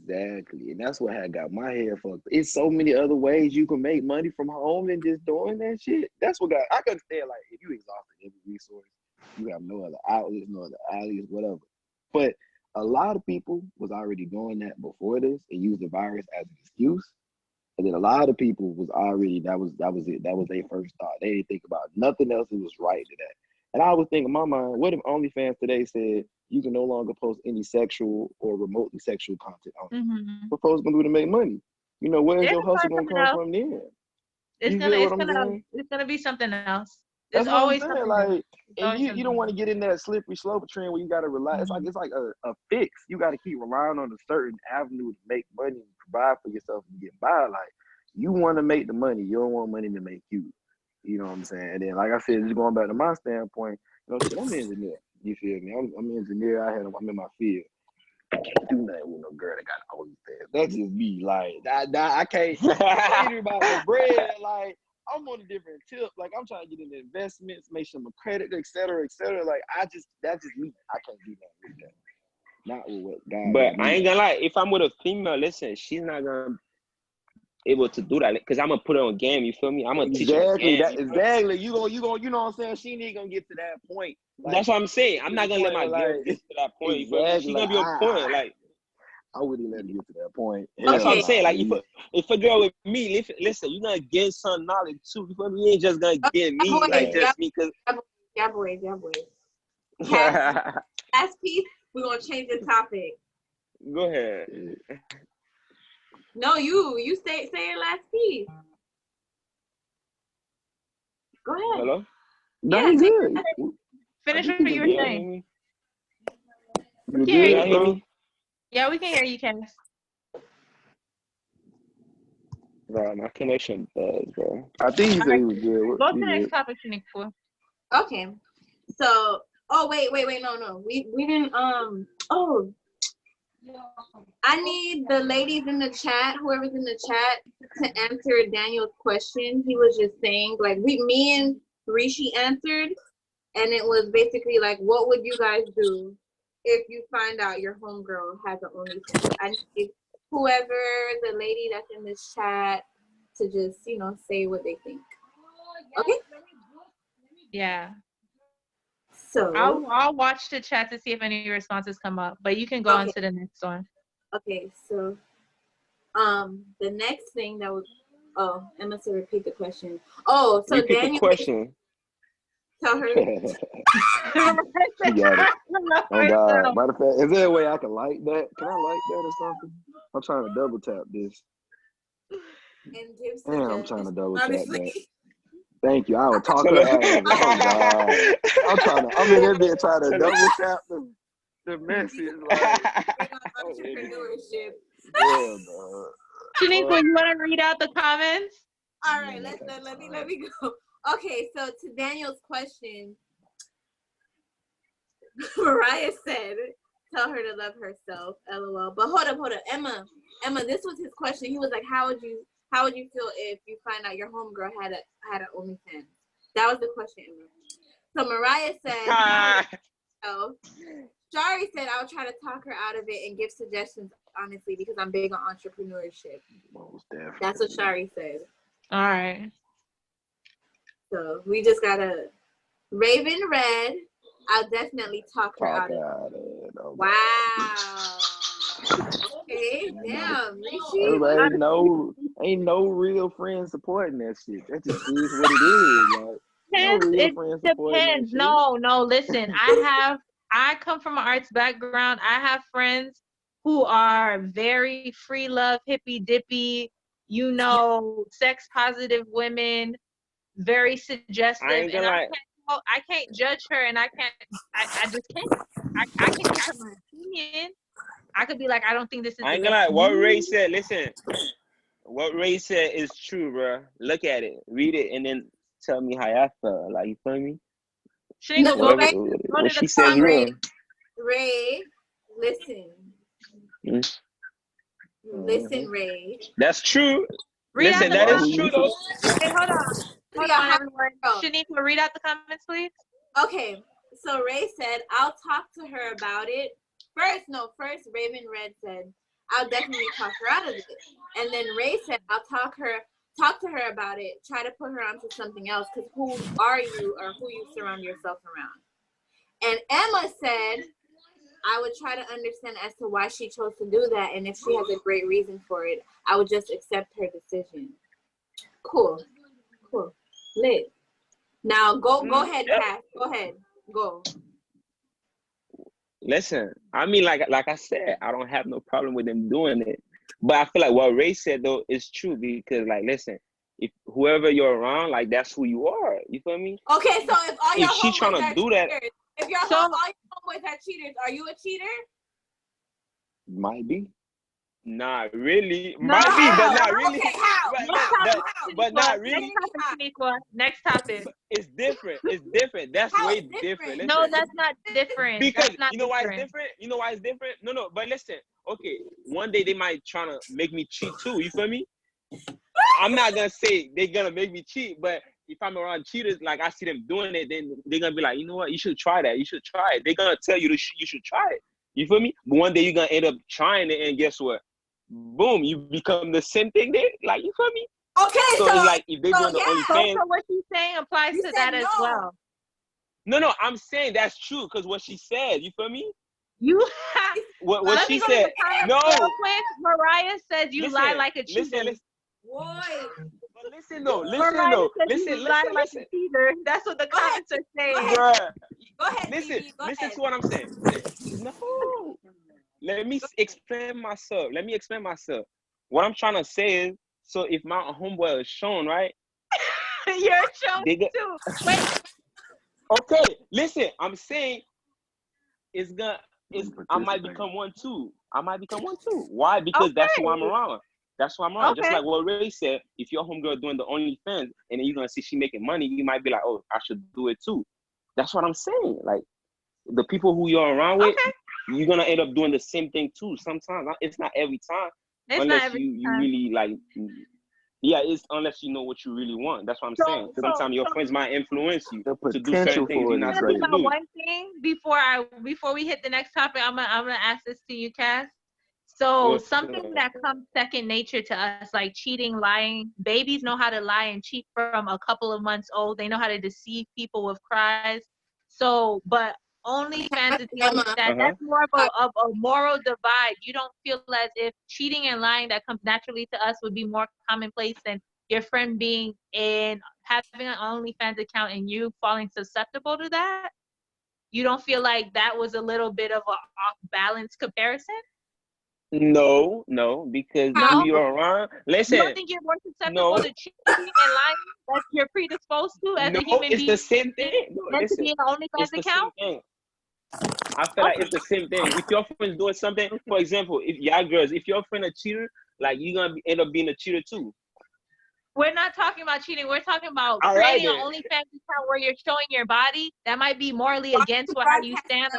that's what had got my hair fucked. It's so many other ways you can make money from home than just doing that shit. That's what I could understand, like, if you exhausted every resource, you have no other outlets, no other alleys, whatever. But a lot of people was already doing that before this and used the virus as an excuse. And then a lot of people was already, that was it. That was their first thought. They didn't think about nothing else that was right to that. And I was thinking in my mind, what if OnlyFans today said you can no longer post any sexual or remotely sexual content on it? Mm-hmm. What folks gonna do to make money? Where's your hustle gonna come from then? It's gonna be something else. That's It's always what I'm saying. Like, and you don't want to get in that slippery slope trend where you gotta rely. Mm-hmm. It's like a fix. You gotta keep relying on a certain avenue to make money and provide for yourself and get by. Like, you want to make the money. You don't want money to make you. You know what I'm saying? And then, like I said, just going back to my standpoint, shit, I'm an engineer. You feel me? I'm an engineer. I'm in my field. I can't do nothing with no girl that got all these things. That's just me. Like, I can't think about the bread. Like, I'm on a different tip. Like, I'm trying to get into investments, make some credit, et cetera, et cetera. Like, that's just me. I can't do that with that. Not with what God. But I ain't gonna lie. If I'm with a female, listen, she's not gonna able to do that because I'm gonna put her on game. You feel me? I'm gonna teach her game. Exactly. You know what I'm saying? She ain't gonna get to that point. Like, that's what I'm saying. I'm not gonna let my girl get to that point. Exactly. She's gonna be on point. Like, I wouldn't let her get to that point. That's what I'm saying. Like, if a girl with me, listen, you're gonna gain some knowledge too. You feel me? You ain't just gonna get me like just me because. Yeah, boys. Last piece. We're gonna change the topic. Go ahead. No, you say your last piece. Go ahead. Hello? No, good. Finish what you were saying. You hear me? Yeah, we can hear you, Candace. Bro, my connection does, bro. I think you said he was good. Go to the next topic, Shaniqua. Okay. So, wait, no. We didn't, I need the ladies in the chat, whoever's in the chat, to answer Daniel's question. He was just saying, like, me and Rishi answered, and it was basically like, what would you guys do if you find out your homegirl has an OnlyFans? I need whoever, the lady that's in this chat, to just, you know, say what they think. Okay? Yeah. So I'll watch the chat to see if any responses come up, but you can go on to the next one. Okay, so the next thing that was Emma said repeat the question. Oh, so repeat Daniel the question. Tell her. You got it. Oh God. Matter of fact, is there a way I can like that? Can I like that or something? I'm trying to double tap this. And give Damn, I'm trying to double tap honestly. that. Thank you. I will talk her out of it. Oh God. I'm in there being trying to double tap the message. Like, Entrepreneurship. yeah, dog. Shaniqua, you want to read out the comments? All right, let me go. Okay, so to Daniel's question, Mariah said, "Tell her to love herself." LOL. But hold up, Emma, this was his question. He was like, "How would you feel if you find out your homegirl had an OnlyFans?" That was the question, Emma. So Mariah said, "Oh." Shari said, "I'll try to talk her out of it and give suggestions honestly because I'm big on entrepreneurship." That's what Shari said. All right. So we just gotta Raven Red. I'll definitely talk her out of it. Oh, wow. Okay, damn. Everybody ain't no real friends supporting that shit. That just is what it is. Like, It depends. No, listen. I come from an arts background. I have friends who are very free love, hippy dippy, you know, sex positive women, very suggestive. And I can't judge her, and I just can't. I can give her my opinion. I could be like, I don't think this is. I ain't gonna lie. What Ray said, listen. What Ray said is true, bro. Look at it, read it, and then tell me how I felt. Like, you feel me? What she says real. Ray, listen. Listen, Ray. That's true. Listen, that is true, though. Hey, hold on, everyone. Shaniqua, read out the comments, please. Okay, so Ray said, "I'll talk to her about it." First Raven Red said, "I'll definitely talk her out of it." And then Ray said, "I'll talk to her about it, try to put her onto something else, because who are you or who you surround yourself around?" And Emma said, "I would try to understand as to why she chose to do that, and if she has a great reason for it, I would just accept her decision." Cool. Lit. Now go ahead, Cass. Go ahead. Go. Listen, I mean, like I said, I don't have no problem with them doing it. But I feel like what Ray said, though, is true because, like, listen, if whoever you're around, like, that's who you are. You feel me? Okay, so if all your she trying to do that, if all your homeboys are cheaters, are you a cheater? Might be. Not really. Might be, but not really. Okay, how? But not really. Next topic. It's different. That's way different. Listen. No, that's not different. Because you know why it's different? No, but listen. Okay, one day they might try to make me cheat too. You feel me? I'm not gonna say they're gonna make me cheat, but if I'm around cheaters, like I see them doing it, then they're gonna be like, you know what? You should try that. You should try it. They're gonna tell you you should try it. You feel me? But one day you're gonna end up trying it, and guess what? Boom, you become the same thing there. Like, you feel me? Okay, so it's like if they doing the OnlyFans. So what she's saying applies to that as well. No, I'm saying that's true because what she said. You feel me? You what she said. No. Mariah says you lie like a cheater. Listen. Boy. But listen though. Listen. Like a cheater. That's what the comments are saying. Go ahead. Listen to what I'm saying. No. Let me explain myself. What I'm trying to say is, so if my homeboy is shown, right? You're shown too. Wait. Okay, listen. I'm saying I might become one too. Why? Because that's who I'm around. Okay. Just like what Ray said, if your homegirl doing the OnlyFans and then you're gonna see she making money, you might be like, oh, I should do it too. That's what I'm saying. Like, the people who you're around with, you're gonna end up doing the same thing too. Sometimes it's not every time. Unless you really like, it's unless you know what you really want. That's what I'm saying. Sometimes your friends might influence you to do certain things you're not supposed to do. One thing before we hit the next topic, I'm gonna ask this to you, Cass. So something that comes second nature to us, like cheating, lying. Babies know how to lie and cheat from a couple of months old. They know how to deceive people with cries. So, but OnlyFans is like that. That's more of a moral divide. You don't feel as if cheating and lying that comes naturally to us would be more commonplace than your friend being in having an OnlyFans account and you falling susceptible to that? You don't feel like that was a little bit of a off balance comparison? No, because No? if you're around, listen. You don't think you're more susceptible to cheating and lying that you're predisposed to as a human being? It's the same thing. No, to be in an OnlyFans account? I feel like it's the same thing. If your friend's doing something, for example, if y'all girls, if your friend a cheater, like you're gonna end up being a cheater too. We're not talking about cheating. We're talking about creating an OnlyFans account where you're showing your body. That might be morally against how you stand.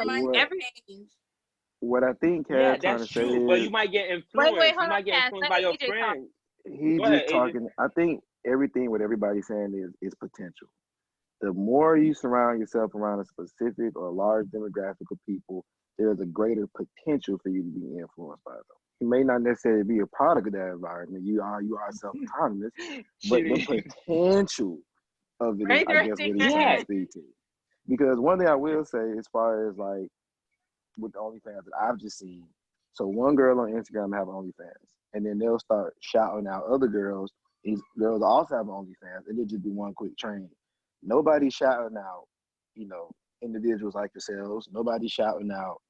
What I think Cass trying to say is, but you might get influenced. Wait, hold you might on, get Cass. influenced by your AJ friends. He just talking. I think everything what everybody's saying is potential. The more you surround yourself around a specific or large demographic of people, there's a greater potential for you to be influenced by them. You may not necessarily be a product of that environment. You are self-autonomous, but the potential of it is, I guess, what he's trying to speak to. Because one thing I will say, as far as like with the OnlyFans that I've just seen, so one girl on Instagram have OnlyFans, and then they'll start shouting out other girls. These girls also have OnlyFans, and it'll just be one quick train. Nobody's shouting out, individuals like yourselves. Nobody's shouting out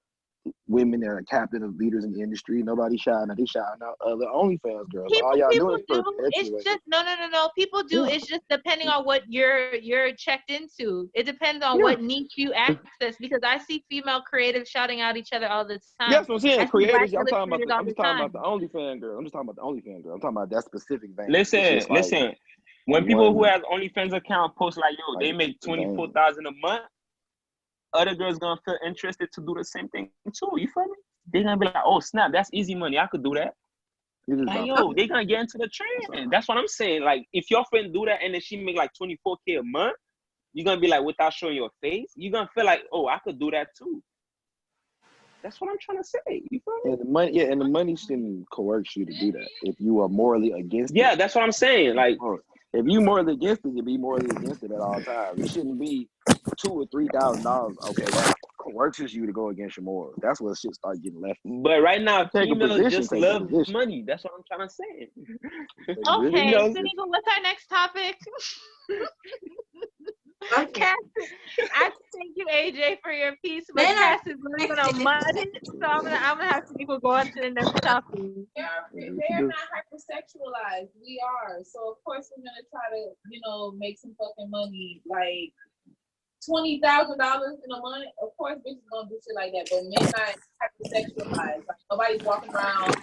women that are captain of leaders in the industry. Nobody's shouting out. They shouting out other OnlyFans girls. All y'all doing is perpetuating. It's just no. People do. Yeah. It's just depending on what you're checked into. It depends on what niche you access. Because I see female creatives shouting out each other all the time. That's what I'm saying. Creators. I'm just talking about the OnlyFans girl. I'm just talking about the OnlyFans girl. I'm talking about that specific vein. Listen. When people who have OnlyFans account post like, yo, they make $24,000 a month, other girls gonna feel interested to do the same thing too. You feel me? They're gonna be like, oh snap, that's easy money. I could do that. Like, yo, they gonna get into the trend. That's what I'm saying. Like, if your friend do that and then she make like $24K a month, you're gonna be like, without showing your face, you're gonna feel like, oh, I could do that too. That's what I'm trying to say. You feel me? And the money shouldn't coerce you to do that if you are morally against it. Yeah, that's what I'm saying. Like, if you morally against it, you be morally against it at all times. It shouldn't be $2,000 or $3,000. Okay, that coerces you to go against your morals. That's where shit start getting left. But right now, females just love money. That's what I'm trying to say. Okay, Sinico, what's our next topic? Cass, I thank you, AJ, for your piece, but Cass is really gonna mud it, so I'm gonna have Sinico go on to the next topic. They're not hypersexualized. We are, so of course we're gonna try to, make some fucking money, like $20,000 in a month. Of course, bitches gonna do shit like that, but men not hypersexualized. Like, nobody's walking around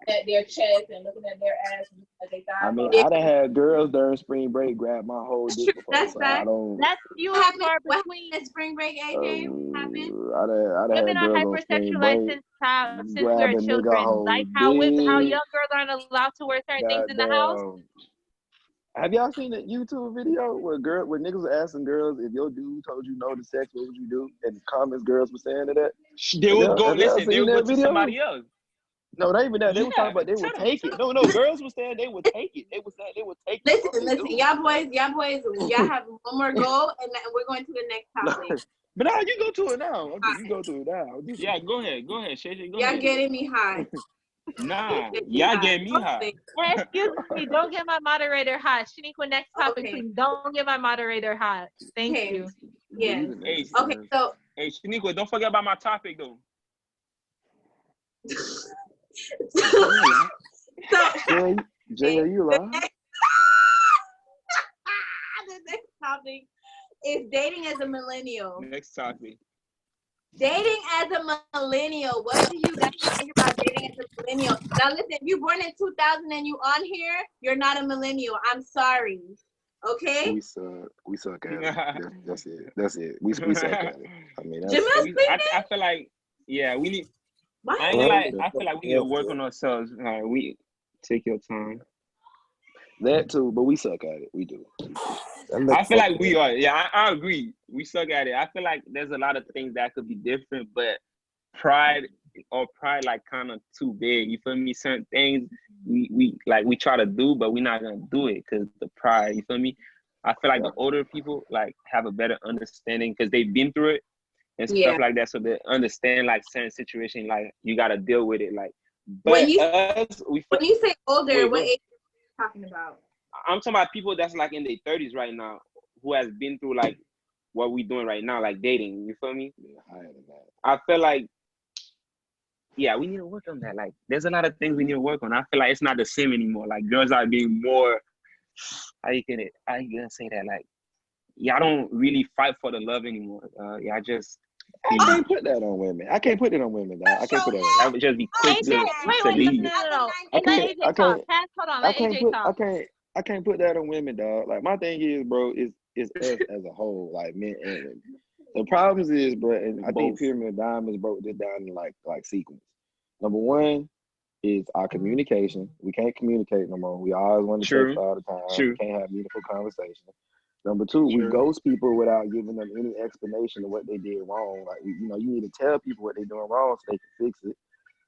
at their chest and looking at their ass and looking at their thighs. I mean, I done had girls during spring break grab my whole dick before. That's so fact. That's few and far between. At spring break, AJ, happened? Women are hypersexualized since they're children. Like how young girls aren't allowed to wear certain things in the house. Have y'all seen that YouTube video where niggas were asking girls, if your dude told you no to sex, what would you do? And the comments girls were saying to that. They would go to somebody else. No, not even that. They were talking about they would take it. No, girls were saying they would take it. They were saying they would take it. Listen, y'all boys, y'all have one more goal, and we're going to the next topic. But now you go to it now. You go to it now. Yeah, go ahead, Shay. Y'all getting me high. Nah, y'all getting me high. Hey, excuse me, don't get my moderator hot. Shaniqua, next topic, please. Don't get my moderator hot. Thank you. Yeah. Hey, okay, so. Hey, Shaniqua, don't forget about my topic, though. Jay, are you alive? The next topic is dating as a millennial. Next topic. Dating as a millennial. What do you guys think about dating as a millennial? Now listen, if you're born in 2000 and you on here, you're not a millennial. I'm sorry. Okay? We suck at it. That's it. We suck at it. I mean, I feel like, yeah, we need. I feel like we need to work on ourselves. We take your time. That too, but we suck at it. We do. I feel like we are. Yeah, I agree. We suck at it. I feel like there's a lot of things that could be different, but pride our pride like kind of too big. You feel me? Certain things we try to do, but we're not gonna do it because the pride. You feel me? I feel like the older people like have a better understanding because they've been through it and stuff like that, so they understand like certain situation, like you gotta deal with it. Like, but when you when you say older, what age are you talking about? I'm talking about people that's like in their 30s right now who has been through like what we doing right now, like dating. You feel me? I feel like, yeah, we need to work on that. Like, there's a lot of things we need to work on. I feel like it's not the same anymore. Like, girls are being more, how you gonna say that? Like, y'all don't really fight for the love anymore. Y'all just. I can't put that on women. I can't put it on women, dog. I can't put that on women. I would just be quick to leave. No. Let AJ talk. Hold on, let AJ talk. I can't put that on women, dog. Like, my thing is, bro, is us as a whole, like men and women. The problems is, bro, and I think Pyramid of Diamonds broke this down in like sequence. Number one is our communication. We can't communicate no more. We always want to text all the time. We can't have meaningful conversations. Number two, we ghost people without giving them any explanation of what they did wrong. Like, you need to tell people what they're doing wrong so they can fix it.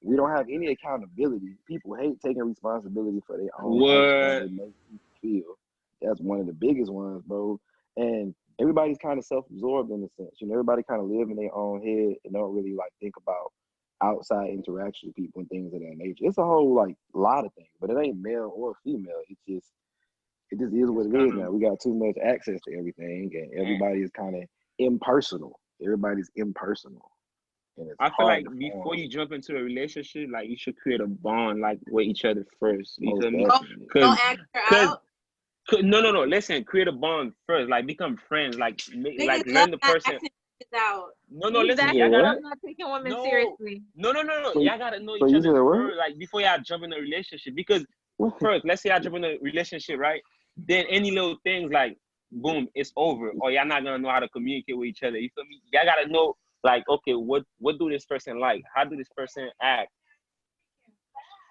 We don't have any accountability. People hate taking responsibility for their own actions. It makes people feel. That's one of the biggest ones, bro. And everybody's kind of self-absorbed in a sense. Everybody kind of live in their own head and don't really like think about outside interaction with people and things of that nature. It's a whole like lot of things, but it ain't male or female. It just is what it is now. We got too much access to everything, and everybody is kind of impersonal. Everybody's impersonal. And I feel like before you jump into a relationship, like you should create a bond like with each other first. You feel me? Don't act her out. No. Listen, create a bond first. Like become friends. Like learn the person. Out. No. Listen, y'all I'm not taking women seriously. No. Y'all gotta know each other first, like before y'all jump in a relationship. Because first, let's say y'all jump in a relationship, right? Then any little things like boom, it's over. Or y'all not gonna know how to communicate with each other. You feel me? Y'all gotta know, like, okay, what do this person like? How do this person act?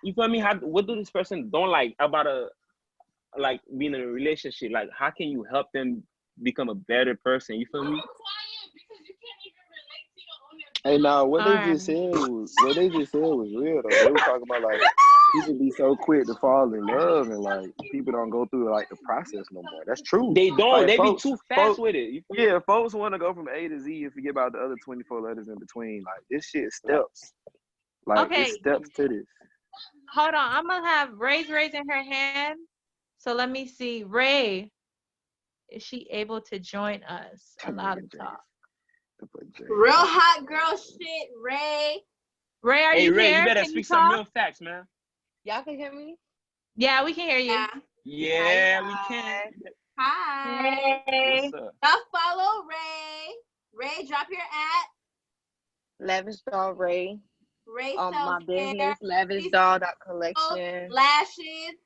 You feel me? What do this person don't like about being in a relationship? Like, how can you help them become a better person? You feel me? Hey, now what they just said was real though. They were talking about like people be so quick to fall in love and like people don't go through like the process no more. That's true. They don't. Like, they be too fast with it. Yeah, folks want to go from A to Z and forget about the other 24 letters in between. Like this shit steps. Like it steps to this. Hold on, I'm gonna have Ray's raising her hand. So let me see. Ray, is she able to join us? Allow to talk. Real hot girl shit, Ray. Ray, are you Ray, here? you better speak some real facts, man. Y'all can hear me? Yeah, we can hear you. Yeah, we can. Hi. Hey. Y'all follow Ray. Ray, drop your at. Lavish Doll Ray. Ray my business, Lavish Doll Collection. Lashes.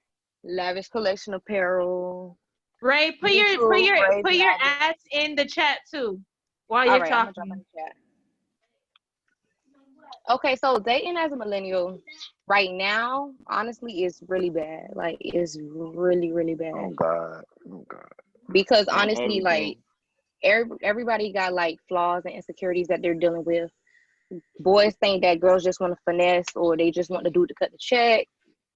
Lavish Collection Apparel. Ray, put your ads in the chat too while you're talking. I'm in the chat. Okay, so dating as a millennial right now, honestly, is really bad. Like, it's really, really bad. Oh God. Because honestly, like, everybody got like flaws and insecurities that they're dealing with. Boys think that girls just want to finesse, or they just want the dude to cut the check.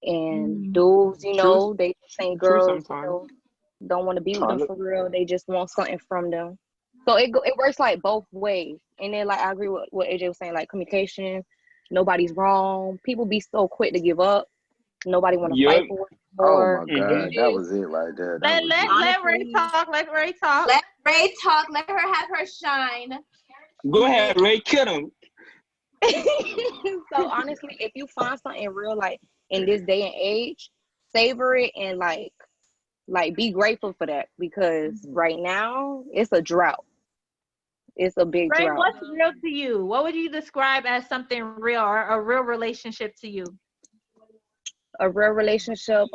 And dudes, they just think girls, don't want to be with them for real. They just want something from them. So it works like both ways. And then like I agree with what AJ was saying, like communication, nobody's wrong. People be so quick to give up. Nobody want to fight for it Oh anymore. my God, that was it right there. Let Ray talk. Let Ray talk. Let Ray talk. Let her have her shine. Go ahead, Ray. Kill him. So honestly, if you find something real, like in this day and age, savor it and like be grateful for that, because right now it's a drought. It's a big Ray, drought. what's real to you? What would you describe as something real or a real relationship to you? A real relationship,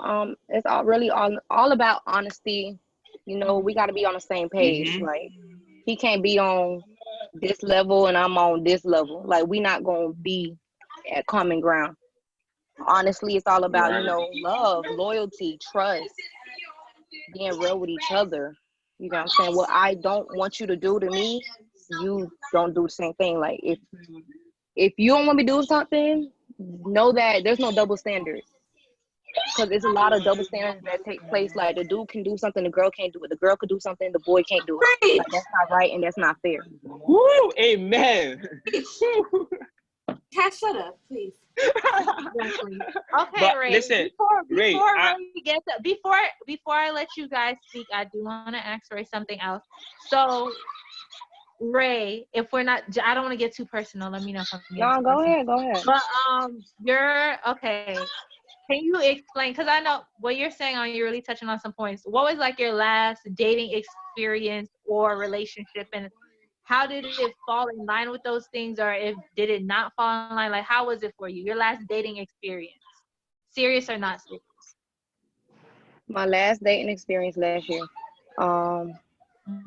it's all about honesty. We got to be on the same page. Like, he can't be on this level and I'm on this level. Like, we not gonna be at common ground. Honestly, it's all about love, loyalty, trust, being real with each other. You know what I'm saying? What I don't want you to do to me, you don't do the same thing. Like, if if you don't want me to do something, know that there's no double standards. Because there's a lot of double standards that take place. Like the dude can do something, the girl can't do it. The girl could do something, the boy can't do it. Like that's not right and that's not fair. Woo! Amen. Cash, shut up, please. Exactly. Okay, But Ray. listen, Ray, Before I let you guys speak, I do want to ask Ray something else. So, Ray, if we're not, I don't want to get too personal. Let me know if I'm getting too personal. Go ahead. But you're okay. Can you explain? Because I know what you're saying you're really touching on some points. What was like your last dating experience or relationship, and how did it fall in line with those things, or did it not fall in line? Like, how was it for you? Your last dating experience, serious or not serious? My last dating experience last year.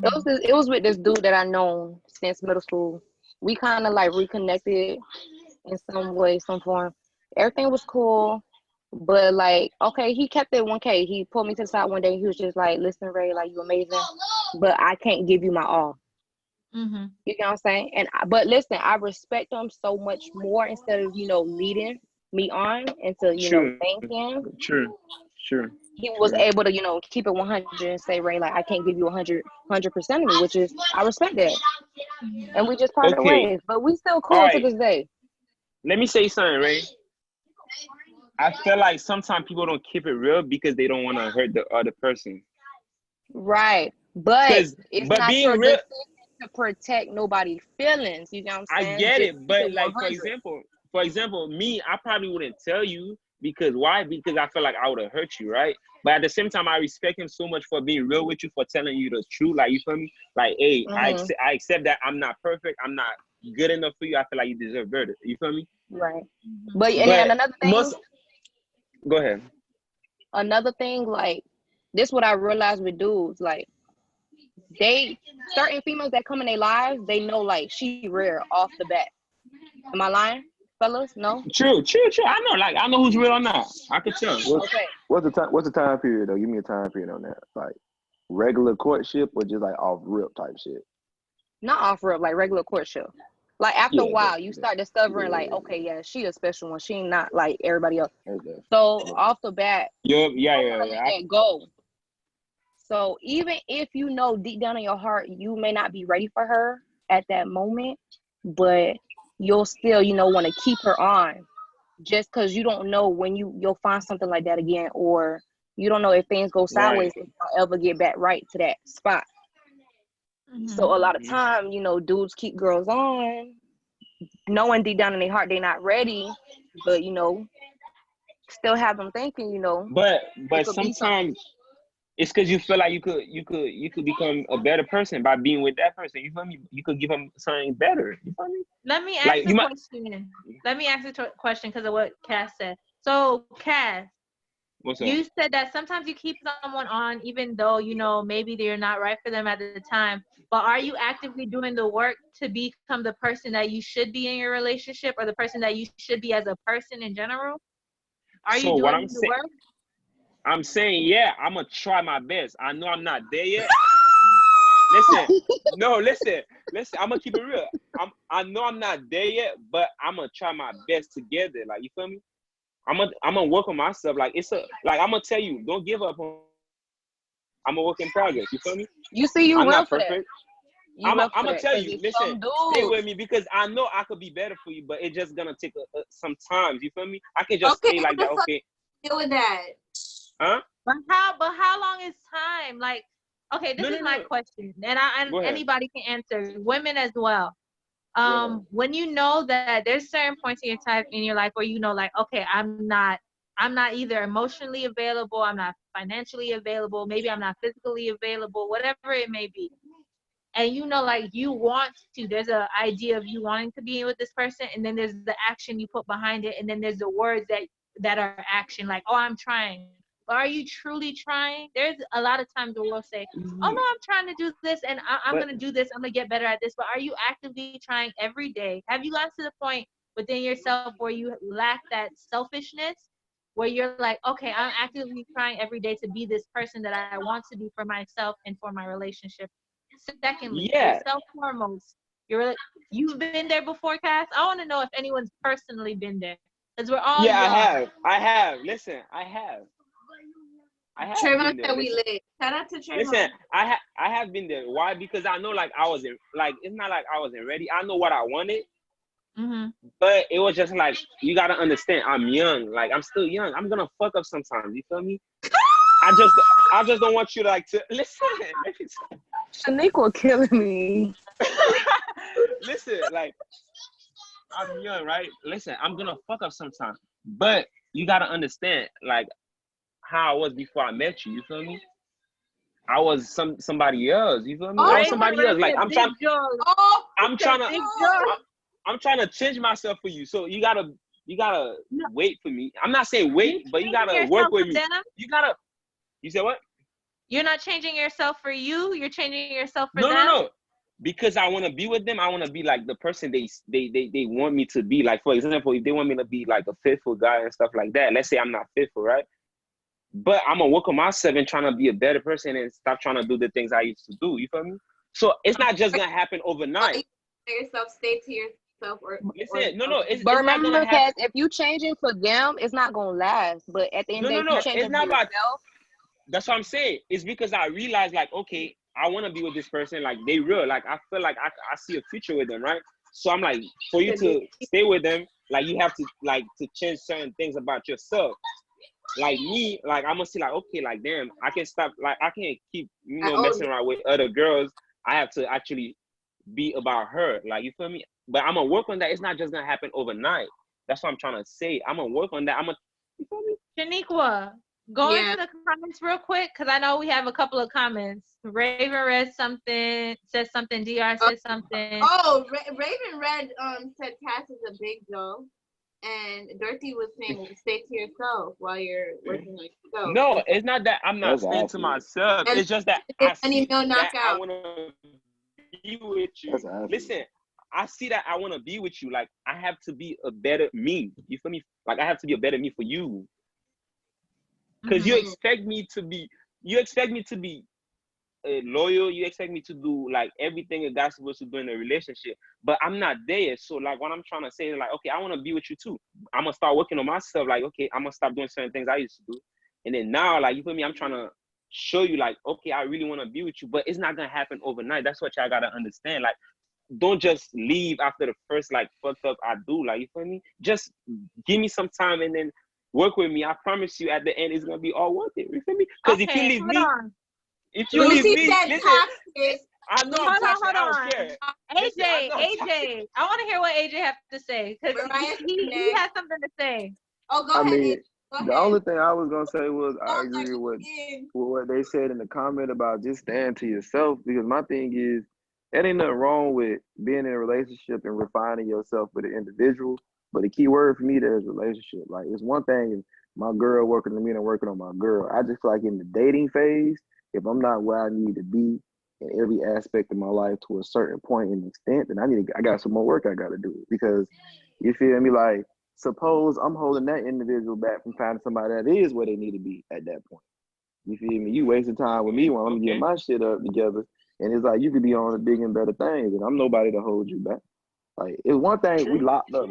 It was with this dude that I known since middle school. We kind of like reconnected in some way, some form. Everything was cool. But like, okay, he kept it 1K. He pulled me to the side one day. He was just like, "Listen, Ray, like you amazing, but I can't give you my all." Mm-hmm. You know what I'm saying? But listen, I respect him so much more instead of leading me on into thank him. Sure. He was able to keep it 100 and say, "Ray, like I can't give you 100% of me," which is I respect that. And we just parted ways, but we still cool to this day. Let me say something, Ray. I feel like sometimes people don't keep it real because they don't want to hurt the other person. Right. But it's not being your real decision to protect nobody's feelings. You know what I'm saying? I get it, but like for example, me, I probably wouldn't tell you because why? Because I feel like I would have hurt you, right? But at the same time, I respect him so much for being real with you, for telling you the truth. Like, you feel me? Like, hey, I accept that I'm not perfect. I'm not good enough for you. I feel like you deserve better. You feel me? Right. But another thing. Go ahead. Another thing, like, this what I realized with dudes, like, certain females that come in their lives, they know, like, she rare off the bat. Am I lying, fellas? No? True. I know who's real or not. I could tell. What's the time period, though? Give me a time period on that. Like, regular courtship or just, like, off-rip type shit? Not off-rip, like, regular courtship. Like, after a while, you start discovering, like, okay, yeah, she a special one. She ain't not like everybody else. Okay. So, off the bat, let go. So, even if you know deep down in your heart, you may not be ready for her at that moment, but you'll still, want to keep her on just because you don't know when you'll find something like that again, or you don't know if things go sideways, if you'll ever get back right to that spot. So a lot of time, dudes keep girls on, knowing deep down in their heart they're not ready, but still have them thinking, But sometimes it's because you feel like you could become a better person by being with that person. You feel me? You could give them something better. You feel me? Let me ask question. Let me ask a question because of what Cass said. So, Cass, you said that sometimes you keep someone on even though maybe they're not right for them at the time. But are you actively doing the work to become the person that you should be in your relationship, or the person that you should be as a person in general? Are you doing the work? I'm saying, I'm gonna try my best. I know I'm not there yet. Listen. I'm gonna keep it real. I know I'm not there yet, but I'm gonna try my best to get there. Like, you feel me? I'm gonna work on myself. Like, I'm gonna tell you, don't give up on. I'm a work in progress. You feel me? You see, I'm not perfect. I'm gonna tell you, listen, stay with me because I know I could be better for you, but it's just gonna take some time. You feel me? I can just stay like that. Okay. Deal with that. Huh? But how long is time? Like, okay, this is my question, and anybody can answer. Women as well. When you know that there's certain points in your life where like, okay, I'm not either emotionally available, I'm not financially available, maybe I'm not physically available, whatever it may be. And like you want to, there's an idea of you wanting to be with this person, and then there's the action you put behind it, and then there's the words that are action, like, oh, I'm trying. But are you truly trying? There's a lot of times where we'll say, oh no, I'm trying to do this, and I'm going to do this, I'm going to get better at this. But are you actively trying every day? Have you gotten to the point within yourself where you lack that selfishness, where you're like, okay, I'm actively trying every day to be this person that I want to be for myself and for my relationship? Secondly, yourself foremost, You've been there before, Cass? I want to know if anyone's personally been there. Because we're all Yeah, young. I have. Listen, I have. Trayvon said we lit. Shout out to Trayvon. Listen, I have been there. Why? Because I know like I wasn't like it's not like I wasn't ready. I know what I wanted. But it was just like you gotta understand. I'm young. Like I'm still young. I'm gonna fuck up sometimes. You feel me? I just don't want you to like to listen. Shaniqua killing me. Listen, like I'm young, right? Listen, I'm gonna fuck up sometimes. But you gotta understand, like how I was before I met you. You feel me? I was somebody else. You feel me? I was somebody else. Like I'm trying to change myself for you. So you gotta wait for me. I'm not saying wait, but you gotta work with me. You said what? You're not changing yourself for you. You're changing yourself for them. No. Because I want to be with them. I want to be like the person they want me to be. Like for example, if they want me to be like a faithful guy and stuff like that. Let's say I'm not faithful, right? But I'm gonna work on myself and trying to be a better person and stop trying to do the things I used to do. You feel me? So it's not just gonna happen overnight. Stay to yourself. Listen, no. But remember, Cass, if you changing for them, it's not gonna last. But at the end of the day, you changing for yourself. That's what I'm saying. It's because I realized, like, okay, I want to be with this person. Like, they real. Like, I feel like I see a future with them, right? So I'm like, for you to stay with them, like, you have to, like, to change certain things about yourself. Like me, like, I'm going to see, like, okay, like, damn, I can stop. Like, I can't keep, messing around with other girls. I have to actually be about her. Like, you feel me? But I'm going to work on that. It's not just going to happen overnight. That's what I'm trying to say. I'm going to work on that. You feel me? Shaniqua. Go into the comments real quick, because I know we have a couple of comments. Raven read something, said something. DR said something. Oh, Raven read said Cass is a big Joe, and Dorothy was saying stay to yourself while you're working on yourself. No, it's not that I'm not staying to myself. It's just that I see that I want to be with you. Listen, I see that I want to be with you. Like I have to be a better me. You feel me? Like I have to be a better me for you. Because you expect me to be loyal. You expect me to do like everything a guy's supposed to do in a relationship. But I'm not there. So like what I'm trying to say is like, okay, I want to be with you too. I'm going to start working on myself. Like, okay, I'm going to stop doing certain things I used to do. And then now, like, you feel me? I'm trying to show you like, okay, I really want to be with you. But it's not going to happen overnight. That's what y'all got to understand. Like, don't just leave after the first like fucked up I do. Like, you feel me? Just give me some time and then work with me. I promise you at the end it's gonna be all worth it. You feel me? Because if you leave me, listen, I know I'm toxic. I don't care. AJ, I want to hear what AJ has to say, because he has something to say. Oh, go ahead. The only thing I was gonna say was I agree with what they said in the comment about just stand to yourself, because my thing is there ain't nothing wrong with being in a relationship and refining yourself with an individual. But the key word for me there is relationship. Like, it's one thing if my girl working on me and I'm working on my girl. I just feel like in the dating phase, if I'm not where I need to be in every aspect of my life to a certain point and extent, then I got some more work I got to do. Because, you feel me? Like, suppose I'm holding that individual back from finding somebody that is where they need to be at that point. You feel me? You wasting time with me while I'm getting my shit up together. And it's like, you could be on the big and better things, and I'm nobody to hold you back. Like, it's one thing we locked up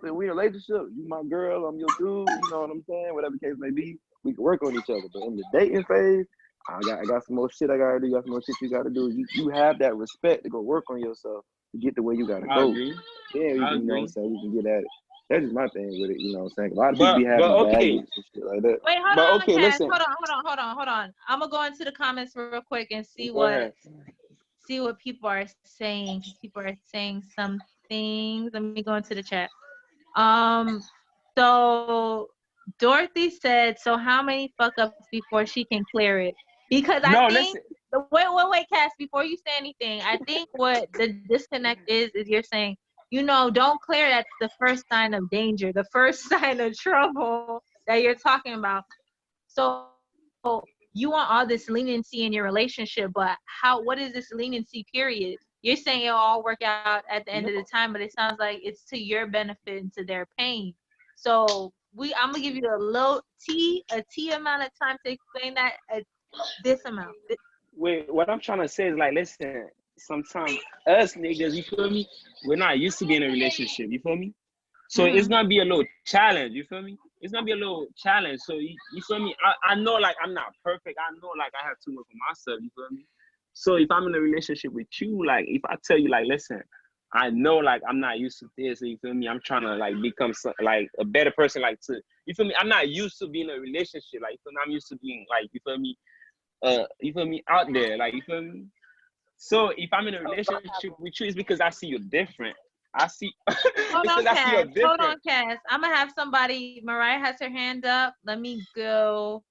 and we in a relationship. You my girl, I'm your dude. You know what I'm saying? Whatever case may be, we can work on each other. But in the dating phase, I got some more shit I gotta do. You got some more shit you gotta do. You have that respect to go work on yourself to get to where you gotta go. Then you know what I'm saying, we can get at it. That's just my thing with it. You know what I'm saying? A lot of people be having baggage and shit like that. Wait, hold on, listen. Hold on. I'm gonna go into the comments real quick and see what people are saying. People are saying some things. Let me go into the chat. So Dorothy said, so how many fuck ups before she can clear it? Because wait, Cass, before you say anything, I think what the disconnect is you're saying, don't clear, that's the first sign of danger, the first sign of trouble that you're talking about. So you want all this leniency in your relationship, but what is this leniency period? You're saying it'll all work out at the end of the time, but it sounds like it's to your benefit and to their pain. So I'm gonna give you a T amount of time to explain that, this amount. Wait, what I'm trying to say is like, listen, sometimes us niggas, you feel me? We're not used to being in a relationship, you feel me? So it's gonna be a little challenge, you feel me? It's gonna be a little challenge. So you feel me? I know like I'm not perfect. I know like I have to work on myself, you feel me? So if I'm in a relationship with you, like if I tell you like, listen, I know like I'm not used to this, you feel me? I'm trying to like become like a better person, like to, you feel me? I'm not used to being in a relationship, like you feel me? I'm used to being like, you feel me, out there, like you feel me? So if I'm in a relationship with you, it's because I see you different. I see Hold because on, I see you Cass. different. Hold on, Cass. I'm gonna have somebody. Mariah has her hand up. Let me go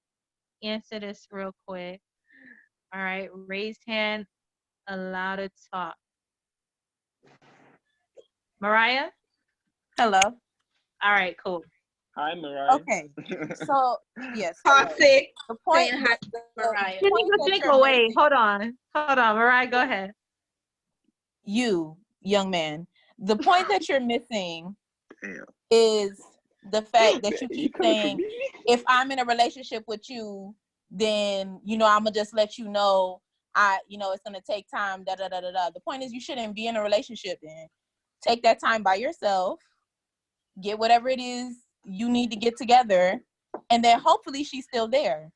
answer this real quick. All right, raised hand, allowed to talk. Mariah? Hello. All right, cool. Hi, Mariah. Okay. So, yes. Toxic. The point, Saying hi to Mariah. Wait, hold on. Mariah, go ahead. You, young man, the point that you're missing is the fact that you keep saying, if I'm in a relationship with you, then, I'm going to just let you know, it's going to take time, da, da, da, da, da. The point is you shouldn't be in a relationship then. Take that time by yourself, get whatever it is you need to get together, and then hopefully she's still there.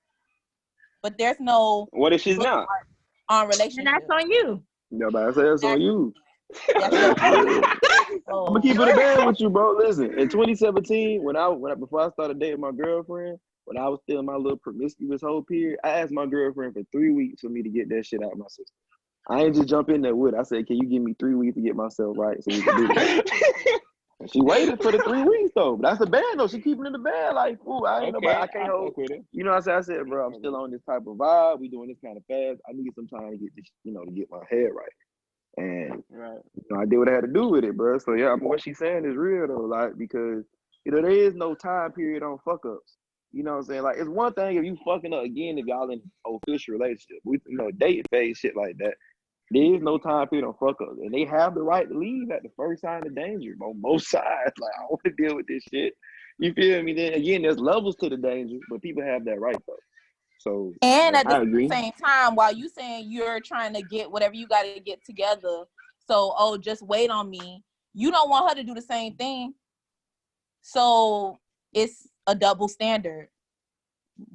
But there's no... What if she's not? On relationship. And that's on you. Yeah, but I say that's on you. That's your I'm gonna keep it a band with you, bro. Listen, in 2017, before I started dating my girlfriend, when I was still in my little promiscuous whole period, I asked my girlfriend for 3 weeks for me to get that shit out of my system. I ain't just jump in there with it. I said, can you give me 3 weeks to get myself right so we can do this? And she waited for the 3 weeks though. But that's the band though. She keeping in the band like, ooh, I ain't nobody. I can't hold with it. You know what I said, bro, I'm still on this type of vibe. We doing this kind of fast. I need some time to get this, to get my head right. And I did what I had to do with it, bro. So yeah, what she's saying is real though, like because there is no time period on fuck ups. You know what I'm saying? Like it's one thing if you fucking up again if y'all in official relationship. We dating phase shit like that. There is no time period on fuck ups, and they have the right to leave at the first sign of danger on both sides. Like I don't want to deal with this shit. You feel me? Then again, there's levels to the danger, but people have that right though. So and at the same time, while you saying you're trying to get whatever you got to get together, so just wait on me. You don't want her to do the same thing. So it's a double standard.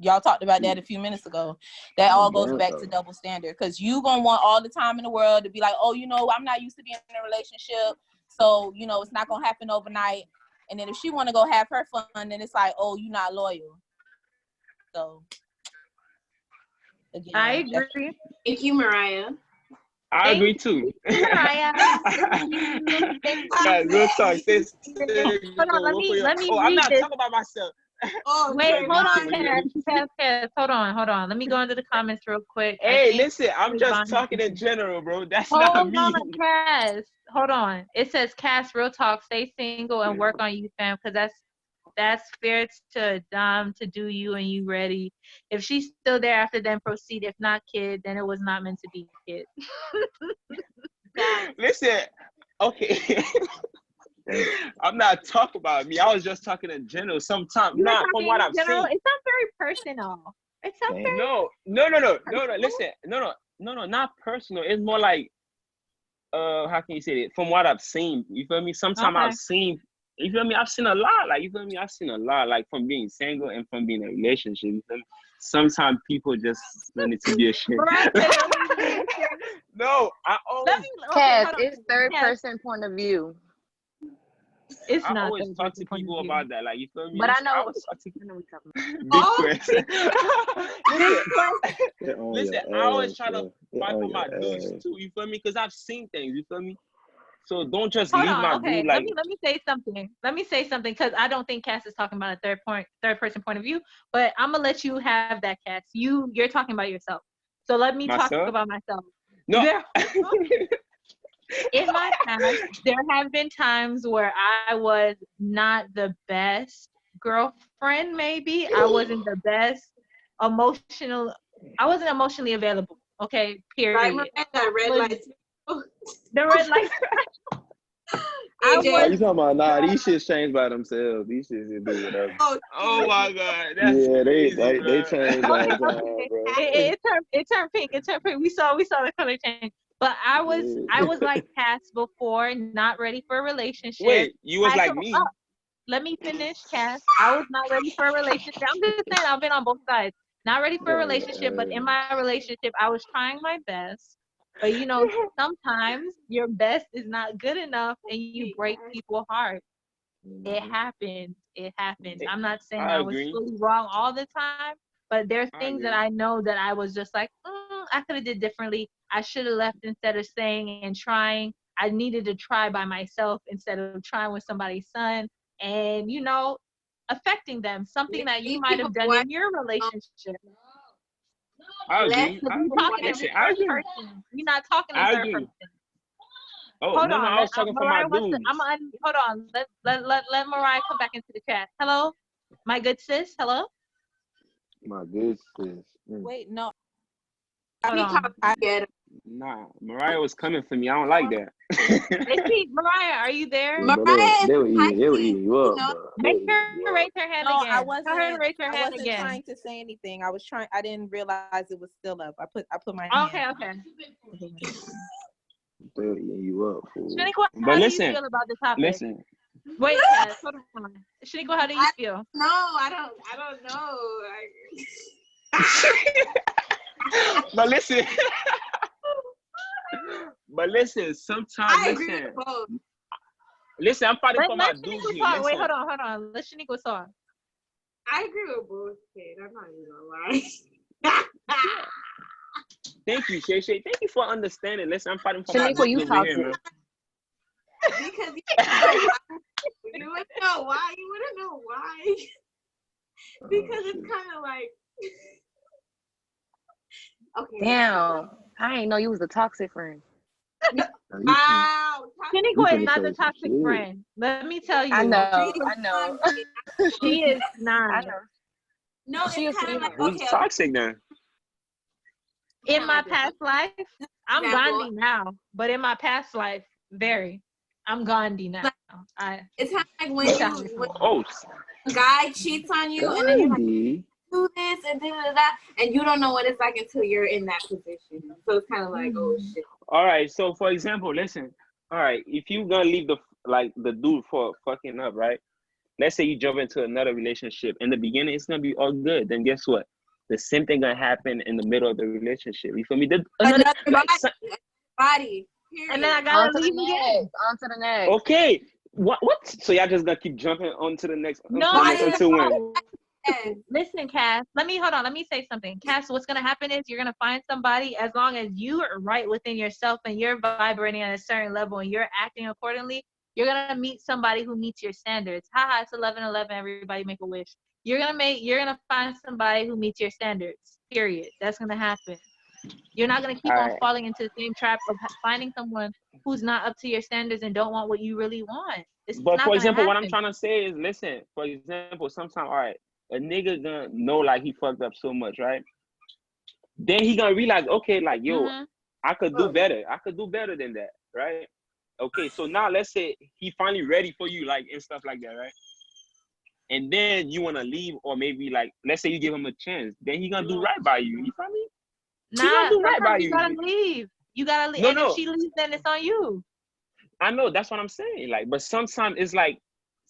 Y'all talked about that a few minutes ago. That all goes back to double standard because you gonna want all the time in the world to be like, oh, I'm not used to being in a relationship, so it's not gonna happen overnight. And then if she want to go have her fun, then it's like, oh, you're not loyal. So. Again, I agree. Thank you, Mariah. I agree too. Mariah. Guys, real talk. Hold on, let me I'm not talking about myself. Wait, hold on, Cass. Hold on. Let me go into the comments real quick. Hey, listen, I'm just talking in general, bro. That's not me. Hold on, Cass. Hold on. It says, Cass, real talk. Stay single and work on you, fam, because that's fair to Dom to do you and you ready. If she's still there after, then proceed. If not, kid, then it was not meant to be, kid. Listen, okay. I'm not talking about me. I was just talking in general. Sometimes, not from what I've seen. It's not very personal. It's not very. No. Listen, no, not personal. It's more like, how can you say it? From what I've seen, you feel me? Sometimes I've seen. You feel me? I've seen a lot. Like, you feel me? I've seen a lot. Like, from being single and from being in a relationship. You feel me? Sometimes people just want it to be a shit. No, I always. Cass, it's third person point of view. It's I not. always talk to people about that. Like, you feel me? But I know. Listen, I always try to fight for my dudes too. You feel me? Because I've seen things. You feel me? So don't just leave my dude like. Let me say something. Because I don't think Cass is talking about a third person point of view. But I'm gonna let you have that, Cass. You're talking about yourself. So let me talk about myself. No. In my past, there have been times where I was not the best girlfriend. Maybe I wasn't the best I wasn't emotionally available. Okay. Period. That red light. The red light. You talking about these shits change by themselves. These shits do whatever. Oh my God. That's they change all the time, bro. It turned pink. We saw the color change. But I was like Cass before, not ready for a relationship. Wait, you was like me. Let me finish, Cass. I was not ready for a relationship. I'm just saying, I've been on both sides. Not ready for a relationship, but in my relationship, I was trying my best. But you know, sometimes your best is not good enough, and you break people's hearts. It happens. It happens. I'm not saying I was fully wrong all the time, but there's things that I know that I was just like, I could have did differently. I should have left instead of staying and trying. I needed to try by myself instead of trying with somebody's son, and you know, affecting them. Something that you might have done in your relationship. I agree. You're not talking in third person. Oh, hold on. I was talking for my dudes. Hold on. Let Mariah come back into the chat. Hello, my good sis. Hello. My good sis. Wait, no. Nah, Mariah was coming for me. I don't like that. Mariah, are you there? Mariah, they were eating you up, bro. Make her raise her hand again. I wasn't trying to say anything. I didn't realize it was still up. I put my hand. Okay. They're eating you up, fool. Shaniqua, how do you feel about the topic? Listen. Wait, hold on. Shaniqua, how do you feel? No, I don't know. But listen, sometimes listen, I'm fighting for my dudes here. Wait, hold on. Let Shaniqua talk. I agree with both kids. I'm not even gonna lie. Thank you, Shay. Thank you for understanding. Listen, I'm fighting for my dudes over here, man. Because you wouldn't know why. You wouldn't know why. Because it's kind of like. Okay. Damn, I didn't know you was a toxic friend. Wow. Shaniqua is not the toxic friend. Let me tell you. I know. She is not. I know. No, it's kind of like, okay. Toxic now. In my past life, I'm Gandhi now. But in my past life, I'm Gandhi now. It's kind of like when a guy cheats on you and then you're like, do this and that, and you don't know what it's like until you're in that position. So it's kind of like, oh shit. All right. So for example, listen. All right, if you gonna leave the dude for fucking up, right? Let's say you jump into another relationship. In the beginning, it's gonna be all good. Then guess what? The same thing gonna happen in the middle of the relationship. You feel me? Another body. Period. And then I gotta leave again. On to the next. Okay. What? So y'all just gonna keep jumping on to the next? Until when? Listen, Cass, let me say something. Cass, what's going to happen is you're going to find somebody, as long as you are right within yourself and you're vibrating at a certain level and you're acting accordingly, you're going to meet somebody who meets your standards. Haha, it's 11/11, everybody make a wish. You're going to find somebody who meets your standards, period. That's going to happen. You're not going to keep on falling into the same trap of finding someone who's not up to your standards and don't want what you really want. But for example, what I'm trying to say is, listen, for example, sometimes, all right, a nigga gonna know like he fucked up so much, right? Then he gonna realize, okay, like, yo, I could do better. I could do better than that, right? Okay, so now let's say he finally ready for you, like, and stuff like that, right? And then you wanna leave, or maybe like, let's say you give him a chance, then he gonna do right by you. You feel me? Nah, he gonna do right by you. You gotta leave. You gotta leave. If she leaves, then it's on you. I know, that's what I'm saying. Like, but sometimes it's like,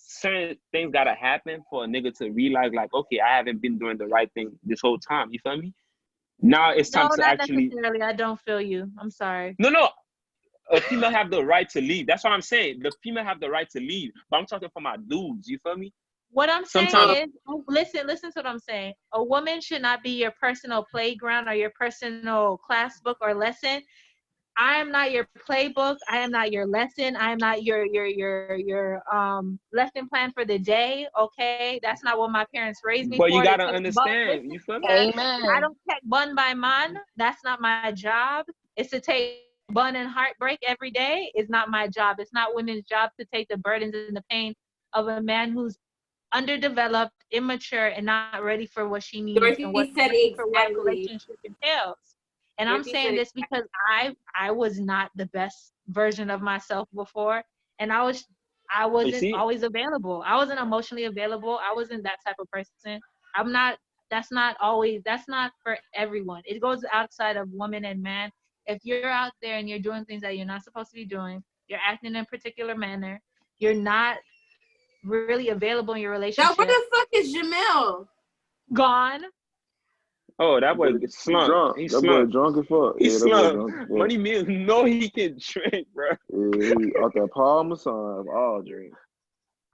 certain things gotta happen for a nigga to realize, like, okay, I haven't been doing the right thing this whole time. You feel me? Now it's time to actually. Necessarily. I don't feel you. I'm sorry. No. A female have the right to leave. That's what I'm saying. The female have the right to leave. But I'm talking for my dudes. You feel me? What I'm saying is, listen to what I'm saying. A woman should not be your personal playground or your personal class book or lesson. I am not your playbook. I am not your lesson. I am not your lesson plan for the day. Okay, that's not what my parents raised me for. But you gotta understand. You feel me? Amen. I don't take bun by man. That's not my job. It's to take bun and heartbreak every day. It's not my job. It's not women's job to take the burdens and the pain of a man who's underdeveloped, immature, and not ready for what she needs and what relationship entails. And I'm saying this because I was not the best version of myself before, and I wasn't always available. I wasn't emotionally available. I wasn't that type of person. That's not for everyone. It goes outside of woman and man. if you're out there and you're doing things that you're not supposed to be doing, you're acting in a particular manner, you're not really available in your relationship. Now, where the fuck is Jamel? Gone. Oh, that boy slump. He slump. Drunk as fuck. He slump. Money Mills know he can drink, bro. Yeah, he out that Parmesan of all drinks.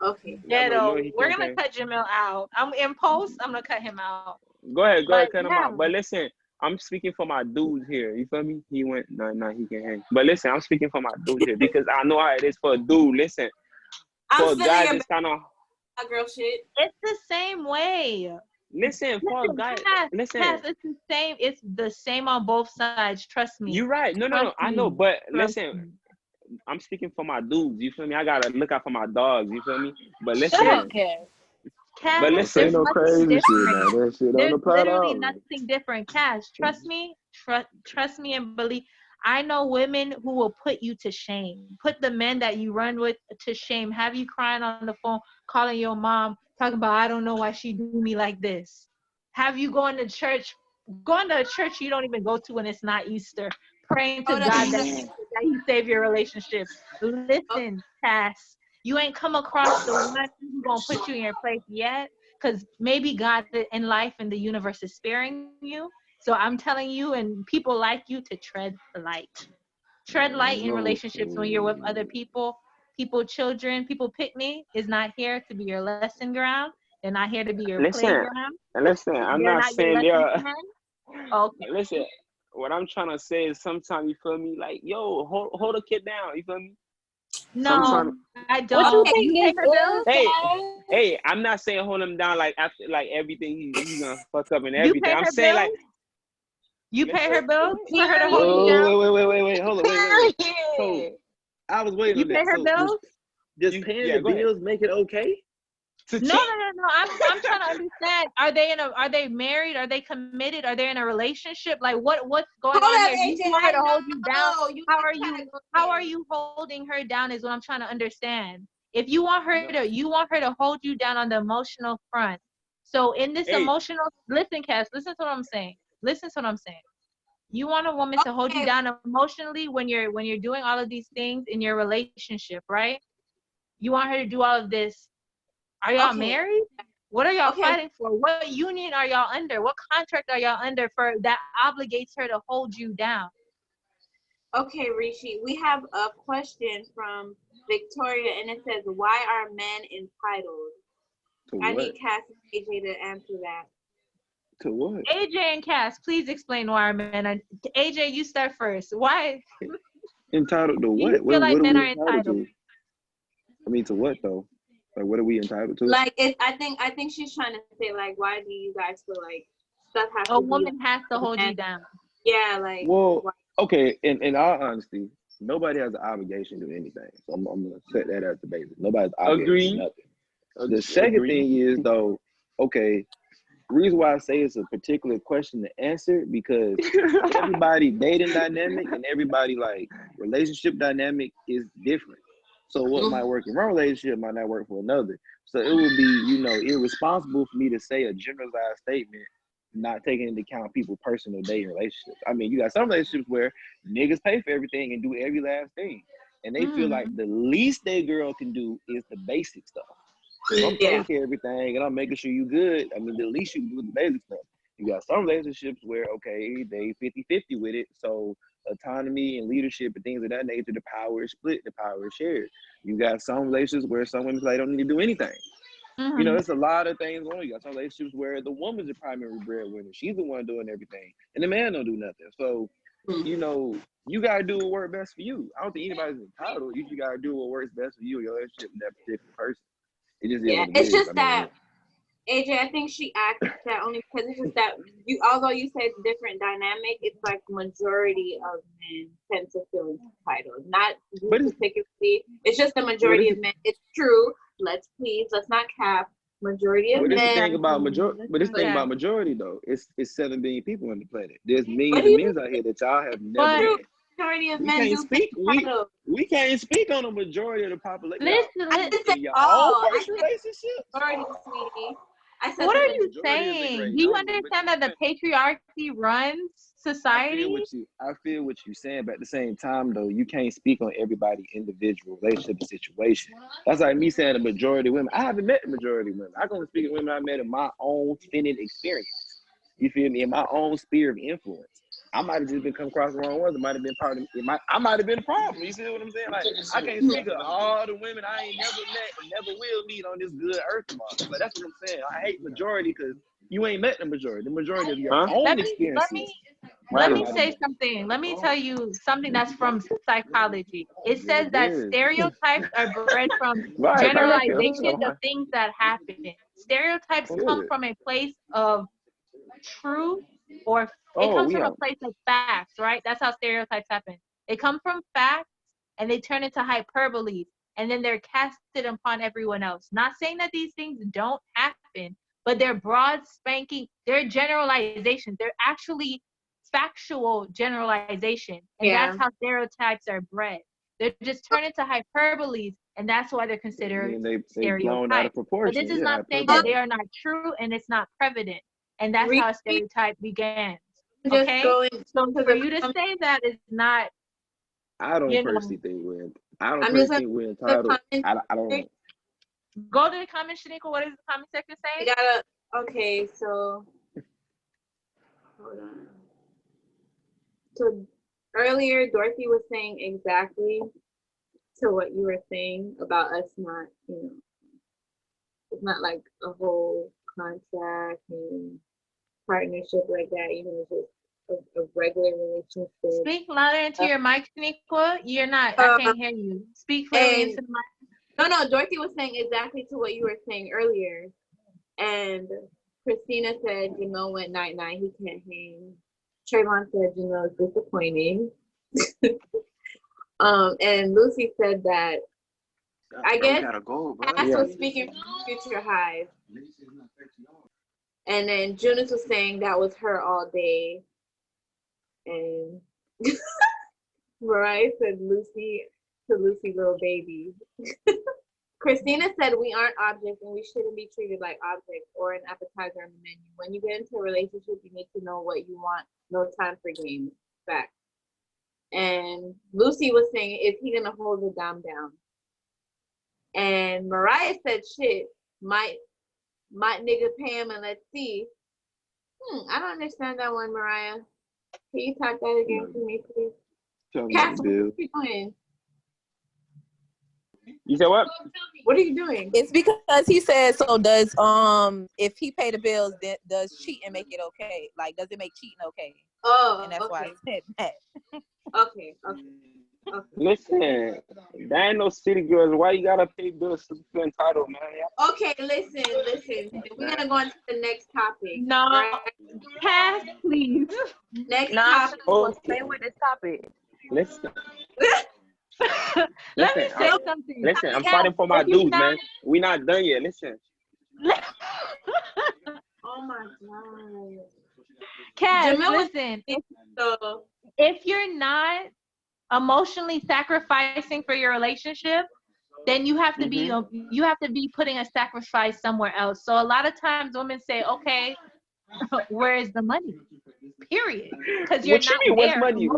Okay. Ghetto. We're gonna cut Jamel out. I'm in post. I'm gonna cut him out. Go ahead, cut him out. But listen, I'm speaking for my dudes here. You feel me? He went, nah, he can hang. But listen, I'm speaking for my dudes here because I know how it is for a dude. Listen, for a guy, it's kind of girl shit. It's the same way. Listen, for a guy, listen. Yes, it's the same. It's the same on both sides. Trust me. You're right. No, I know. But listen, I'm speaking for my dudes. You feel me? I gotta look out for my dogs. You feel me? But listen. Shut up, Cass. But listen, ain't no crazy shit, man. That shit there's on the literally nothing different. Cass, trust me. Trust me and believe. I know women who will put you to shame. Put the men that you run with to shame. Have you crying on the phone, calling your mom, talking about, I don't know why she do me like this. Have you going to a church you don't even go to when it's not Easter, praying to God that he save your relationship. Listen, Cass, you ain't come across the one who's going to put you in your place yet, because maybe God in life and the universe is sparing you. So I'm telling you and people like you to tread light. Tread light in relationships when you're with other people. Children, people pick me is not here to be your lesson ground. They're not here to be your playground. Listen, I'm not saying they're... Okay. Listen, what I'm trying to say is sometimes, you feel me, like, yo, hold a kid down, you feel me? No, I don't. You pay her bills? Hey, I'm not saying hold him down like after like everything he's gonna fuck up and everything. I'm saying bills? Like you pay her bills for her to hold you down? Wait, hold on, wait. So I was waiting on that. You pay her bills? Does paying the bills make it okay? No. I'm trying to understand. Are they married? Are they committed? Are they in a relationship? Like what's going on here? You want her to hold you down? How are you holding her down is what I'm trying to understand. If you want her to hold you down on the emotional front. So in this emotional, listen, Cass, listen to what I'm saying. You want a woman to hold you down emotionally when you're doing all of these things in your relationship, right? You want her to do all of this. Are y'all married? What are y'all fighting for? What union are y'all under? What contract are y'all under for that obligates her to hold you down? Okay, Rishi, we have a question from Victoria, and it says, why are men entitled? I need Cass and AJ to answer that. To what? AJ and Cass, please explain why men are... AJ, you start first. Why? Entitled to what? You feel like men are entitled? I mean, to what, though? Like, what are we entitled to? Like, I think she's trying to say, like, why do you guys feel like stuff has a woman has to hold you down? Yeah, like. Well, okay. In all honesty, nobody has an obligation to do anything. So I'm gonna set that as the basis. Nobody's obligated to nothing. The second thing is though, okay. The reason why I say it's a particular question to answer because everybody dating dynamic and everybody like relationship dynamic is different. So what might work in one relationship might not work for another. So it would be, irresponsible for me to say a generalized statement, not taking into account people's personal dating relationships. I mean, you got some relationships where niggas pay for everything and do every last thing. And they feel like the least their girl can do is the basic stuff. So I'm paying for everything and I'm making sure you good. I mean, the least you can do is the basic stuff. You got some relationships where, okay, they 50-50 with it. So autonomy and leadership and things of that nature, the power is split, the power is shared. You got some relationships where some women like, don't need to do anything. There's a lot of things going on. You got some relationships where the woman's the primary breadwinner. She's the one doing everything. And the man don't do nothing. So, you got to do what works best for you. I don't think anybody's entitled. You just got to do what works best for you in your relationship with that particular person. It just is what it it's is. just that, AJ, I think she asked that only because it's just that although you say it's different dynamic, it's like majority of men tend to feel entitled. Not you particularly. It's just the majority of men. It's true. Let's not cap. Majority of men. But this thing about majority though, it's 7 billion people on the planet. There's millions of men out here that y'all have never met. Majority of men do we can't speak on the majority of the population. Listen. I didn't say all. Majority, sweetie. I said What are something. you saying? Do you understand that the patriarchy runs society? I feel what you're saying, but at the same time, though, you can't speak on everybody's individual relationship and situation. That's like me saying the majority of women. I haven't met the majority of women. I can only speak of women I met in my own spinning experience. You feel me? In my own sphere of influence. I might have just been come across the wrong ones. It might have been part of it. I might have been a problem. You see what I'm saying? Like, I can't speak of all the women I ain't never met and never will meet on this good earth tomorrow. But that's what I'm saying. I hate majority because you ain't met the majority. The majority of your own experiences. Let me say something. Let me tell you something that's from psychology. It says that stereotypes are bred from generalizations of things that happen. Stereotypes come from a place of truth, or it comes from a place of facts, right? That's how stereotypes happen. They come from facts and they turn into hyperbole, and then they're casted upon everyone else. Not saying that these things don't happen, but they're broad spanking, they're generalizations. They're actually factual generalization, and that's how stereotypes are bred. They're just turned into hyperboles, and that's why they're considered stereotypes. But this is not saying that they are not true, and it's not prevalent. And that's how a stereotype begins. Okay? So for you to say that is not. I don't personally think we're. I don't personally think we're entitled. I don't know. Go to the comment, Shaniqua. What does the comment section say? Okay, so hold on. So earlier, Dorothy was saying exactly to what you were saying about us not, it's not like a whole contract and partnership like that, it's just a regular relationship. Speak louder into your mic, Shaniqua. You're not, I can't hear you. Speak clearly into the mic. No, Dorothy was saying exactly to what you were saying earlier. And Christina said, when night-night, he can't hang. Trayvon said, it's disappointing. And Lucy said that, I guess, Cass was speaking from Future Hive. And then Junice was saying that was her all day. And Mariah said Lucy to Lucy little baby. Christina said we aren't objects and we shouldn't be treated like objects or an appetizer on the menu. When you get into a relationship, you need to know what you want. No time for games. Fact. And Lucy was saying, is he gonna hold the dom down? And Mariah said, shit, might nigga pay him and let's see. I don't understand that one, Mariah. Can you talk that again for me, please? Cass, what are you doing? You said what? What are you doing? It's because he said, so does if he pay the bills, does cheating make it okay? Like, does it make cheating okay? Oh, and that's why I said that. Okay. Listen, there ain't no city girls. Why you gotta pay bills to feel entitled, man? Okay, listen. We're gonna go on to the next topic. No, right? Pass, please. Next topic. Stay with this topic. Listen. Let me say something. Listen, I'm fighting for my dudes, man. We not done yet. Listen. Oh my God. Cass, listen. If you're not emotionally sacrificing for your relationship, then you have to be putting a sacrifice somewhere else. So a lot of times women say, okay, where is the money? Period. Because you're not there. What's money?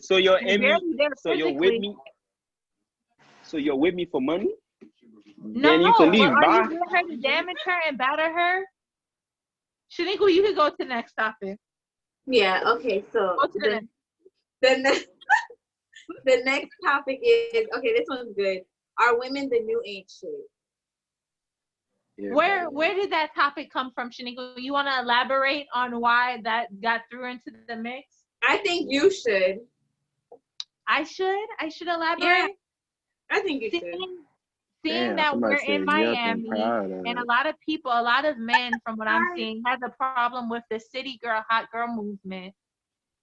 So you're in me. So you're with me. So you're with me for money? No, then you can leave. Are you with her to damage her and batter her? Shaniqua, you can go to the next topic. Yeah, okay, so the next topic is, okay, this one's good. Are women the new ain't shit? Yeah, where did that topic come from, Shaniqua? You want to elaborate on why that got through into the mix? I think you should. I should elaborate? Yeah, I think you should. Seeing that we're in Miami and a lot of men, from what I'm seeing, has a problem with the city girl, hot girl movement.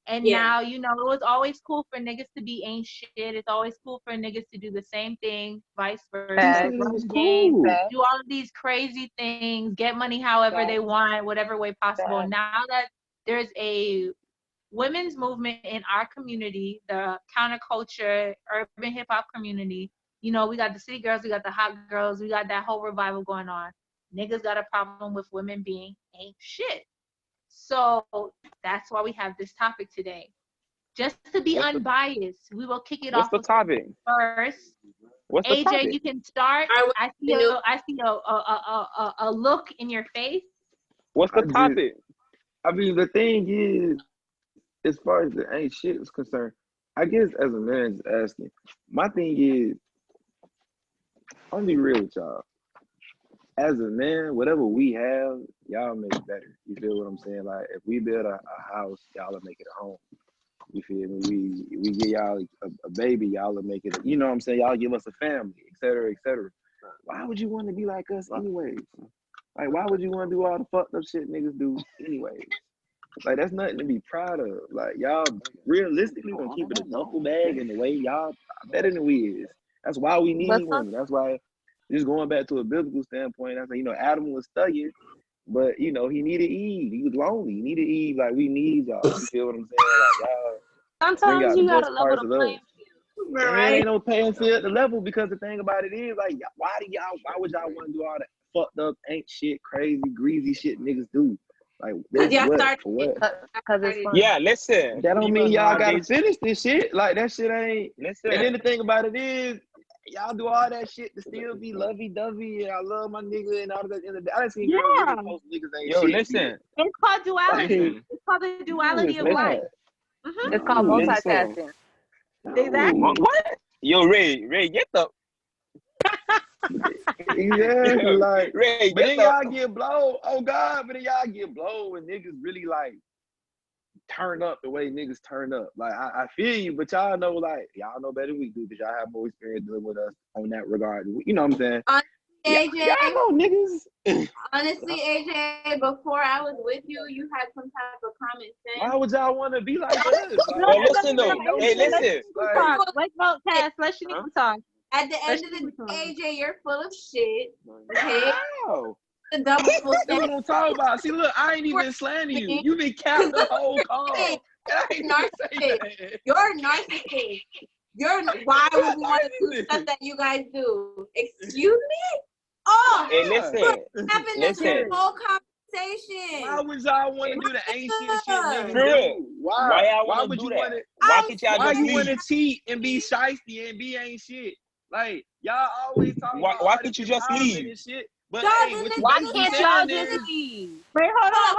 And now, it was always cool for niggas to be ain't shit. It's always cool for niggas to do the same thing, vice versa. Do all of these crazy things, get money however they want, whatever way possible. Now that there's a women's movement in our community, the counterculture, urban hip hop community, we got the city girls, we got the hot girls, we got that whole revival going on. niggas got a problem with women being ain't shit. So that's why we have this topic today. Just to be unbiased, we will kick it off. What's the topic first? What's the AJ, topic? you can start. I see a look in your face. What's the topic? I mean, the thing is, as far as the ain't shit is concerned, I guess as a man just asking, my thing is, I'm gonna be real with y'all. As a man, whatever we have, y'all make it better. You feel what I'm saying? Like, if we build a house, y'all will make it a home. You feel me? We get y'all a baby, y'all will make it, you know what I'm saying? Y'all give us a family, et cetera, et cetera. Why would you want to be like us anyways? Like, why would you want to do all the fucked up shit niggas do anyways? Like, that's nothing to be proud of. Like, y'all realistically gonna keep it a duffel bag in the way y'all better than we is. That's why we need women. That's why, just going back to a biblical standpoint, I say, you know, Adam was studying, but, you know, he needed Eve. He was lonely. He needed Eve. Like, we need y'all. You feel what I'm saying? Like, y'all sometimes you gotta level the playing field. Right. Ain't no playing field at the level, because the thing about it is, like, why would y'all want to do all that fucked up, ain't shit, crazy, greasy shit niggas do? Like, for what? Because it's fun. Yeah, listen. That don't mean y'all gotta finish this shit. Like, that shit ain't. Listen. And then the thing about it is, y'all do all that shit to still be lovey-dovey and I love my nigga and all that. I done seen most niggas ain't shit. Listen. It's called duality. It's called the duality of life. Mm-hmm. It's called multitasking. Exactly. What? Yo, Ray, get the. Exactly, like, Ray, but then y'all get blown. Oh God, but then y'all get blown when niggas really like turn up the way niggas turn up. Like, I feel you, but y'all know, like, y'all know better than we do because y'all have more experience dealing with us on that regard. You know what I'm saying? AJ, y'all know niggas. Honestly, AJ, before I was with you, you had some type of common sense. Why would y'all want to be like us? Well, listen though. Hey, listen. Let's vote, Cass. Let Shaniqua talk. At the end of the day, AJ, you're full of shit. Okay. Wow. The double That's what I'm talking about. See, look, I ain't even slandering you. You been capping the whole call. You're narcissist. Why would we want to do stuff that you guys do? Excuse me? Oh, hey, listen. Having this whole conversation. Why would y'all want to do the ain't shit niggas do? Why would you want to? Why can't y'all Why just you want to cheat and be shiesty and be ain't shit? Like, y'all always talk about why can't you just leave? And shit. But hey, why can't y'all just leave? Wait, hold on.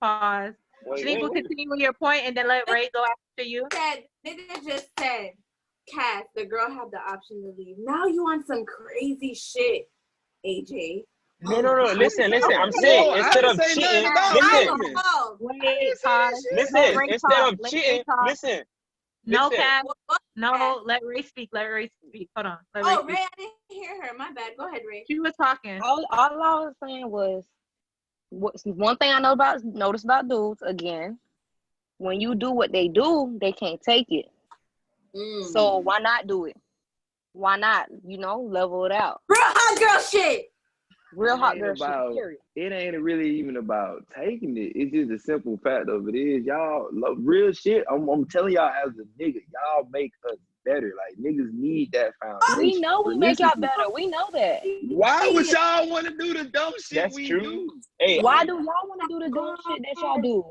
Pause. Shaniqua, continue with your point, and then let Ray go after you. Nigga just said, Cass, the girl had the option to leave. Now you want some crazy shit, AJ. No. Listen. I'm saying instead of cheating, instead of cheating, listen. No, Cass. No, let Ray speak. Hold on. Ray, I didn't hear her. My bad. Go ahead, Ray. She was talking. All I was saying was, one thing I noticed about dudes, again, when you do what they do, they can't take it. So why not do it? Why not, level it out? Real hot girl shit. Real hot girl shit, period. It ain't really even about taking it. It's just the simple fact of it is, y'all love real shit. I'm telling y'all, as a nigga, y'all make us better. Like, niggas need that foundation. We know we make y'all better. We know that. Why would y'all want to do the dumb shit do? Hey, why do y'all want to do the dumb shit that y'all do?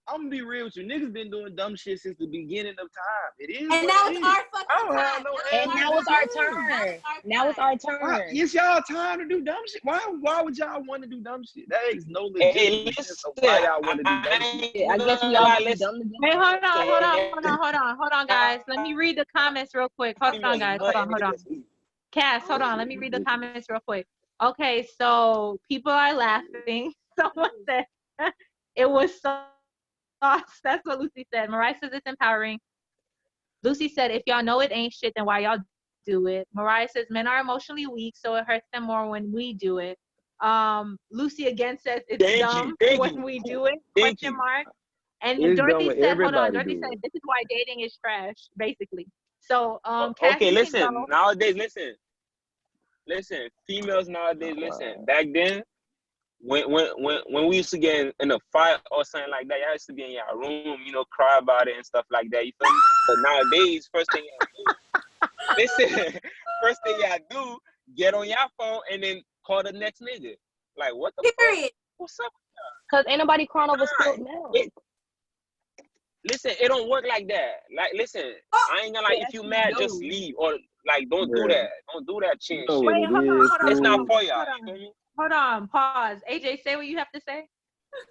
I'm gonna be real with you. Niggas been doing dumb shit since the beginning of time. It is. And now it's our fucking time. And now it's our turn. Now it's our turn. It's y'all time to do dumb shit. Why would y'all want to do dumb shit? That makes no legitimate sense of why y'all want to do dumb shit. I guess we all be dumb. Wait, hold on, guys. Let me read the comments real quick. Hold on, guys. Hold on. Cass, hold on. Let me read the comments real quick. Okay, so people are laughing. Someone said it was so. That's what Lucy said. Mariah says it's empowering. Lucy said, if y'all know it ain't shit, then why y'all do it? Mariah says men are emotionally weak, so it hurts them more when we do it. Lucy again says it's dumb when we do it. Question mark. And Dorothy said, hold on. Dorothy said this is why dating is trash, basically. So okay, listen. Nowadays, listen. Females nowadays, listen. Back then, when we used to get in a fight or something like that, y'all used to be in your room, cry about it and stuff like that. You feel me? But nowadays, first thing Listen, first thing y'all do, get on your phone and then call the next nigga. Like, what the fuck? What's up? Cause ain't nobody crying over spilled milk. Listen, it don't work like that. Like, listen, I ain't gonna like, if you mad, just leave. Or, like, don't do that. Don't do that chin shit. Wait, hold on. It's not for y'all. Hold on, pause. AJ, say what you have to say.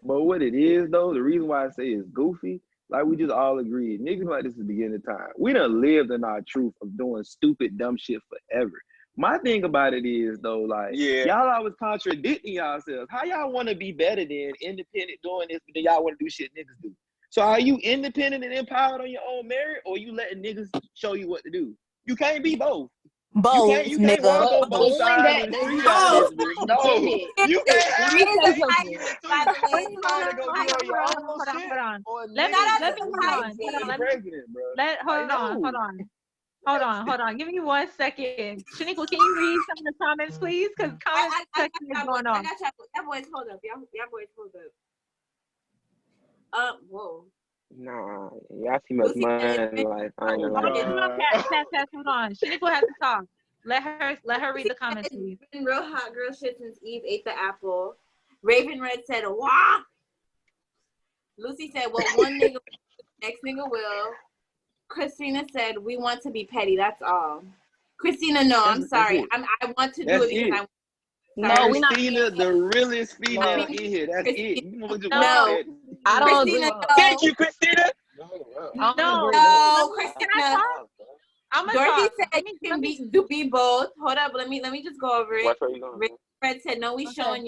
But what it is, though, the reason why I say it's goofy, like we just all agreed, niggas like this is the beginning of time. We done lived in our truth of doing stupid, dumb shit forever. My thing about it is, though, like, y'all always contradicting yourselves. How y'all want to be better than independent doing this, but then y'all want to do shit niggas do? So are you independent and empowered on your own merit, or you letting niggas show you what to do? You can't be both. Both, you can't walk on both sides and free y'all. No, you can't have it. Hold on. Give me 1 second. Shaniqua, can you read some of the comments, please? Because comment section is going on. I got y'all boys hold up. Y'all boys hold up. Whoa. Nah, y'all see much money in life. I ain't gonna lie. Hold on. Shaniqua has to talk. Let her read the comments, please. It's been real hot girl shit since Eve ate the apple. Raven Red said, "Wah." Lucy said, "Well, one nigga, next nigga will." Christina said, "We want to be petty. That's all." Christina, no, I'm sorry. I want to do it because I. No, we're not. Christina, the realest female in here. That's it. No, I don't agree. Thank you, Christina. No, Christina. Dorothy said you can be both. Hold up, let me just go over it. Fred said, "No, we showing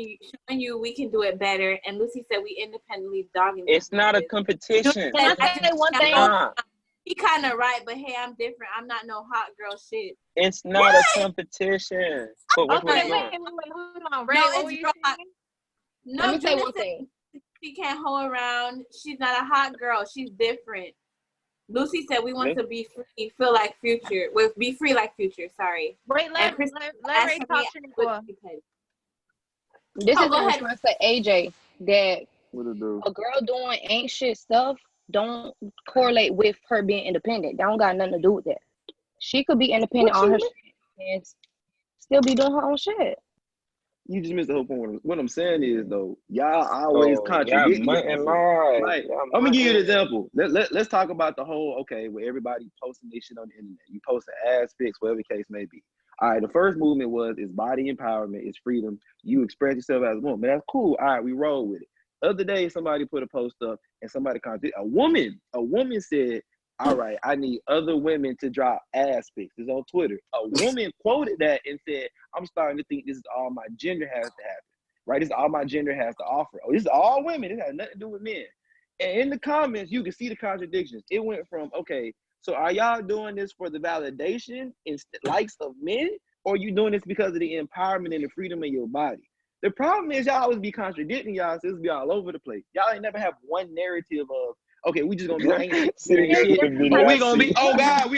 you we can do it better." And Lucy said, "We independently dogging." It's not a competition. Can I say one thing? He kind of right, but hey, I'm different. I'm not no hot girl shit. It's not a competition. But wait, hold on. Ray, no, it's real hot. No, let me say one thing. She can't hold around. She's not a hot girl. She's different. Lucy said we want to be free, feel like Future. Be free like Future. Sorry. Wait, let Ray talk to me. This is in response to AJ that a girl doing ain't shit stuff don't correlate with her being independent. That don't got nothing to do with that. She could be independent on her shit and still be doing her own shit. You just missed the whole point. What I'm saying is, though, y'all always contradict. Like, I'm gonna give you an example. Let's talk about the whole, where everybody posting this shit on the internet. You post an ass pics, whatever the case may be. All right, the first movement is body empowerment, it's freedom. You express yourself as a woman. That's cool. All right, we roll with it. Other day, somebody put a post up and somebody contradicted. A woman said, "All right, I need other women to drop ass pics." It's on Twitter. A woman quoted that and said, "I'm starting to think this is all my gender has to happen. Right? This is all my gender has to offer. Oh, this is all women. This has nothing to do with men." And in the comments, you can see the contradictions. It went from, so are y'all doing this for the validation and likes of men, or are you doing this because of the empowerment and the freedom of your body? The problem is y'all always be contradicting y'all, so it's be all over the place. Y'all ain't never have one narrative of, we just gonna be shit, or we gonna be, oh God,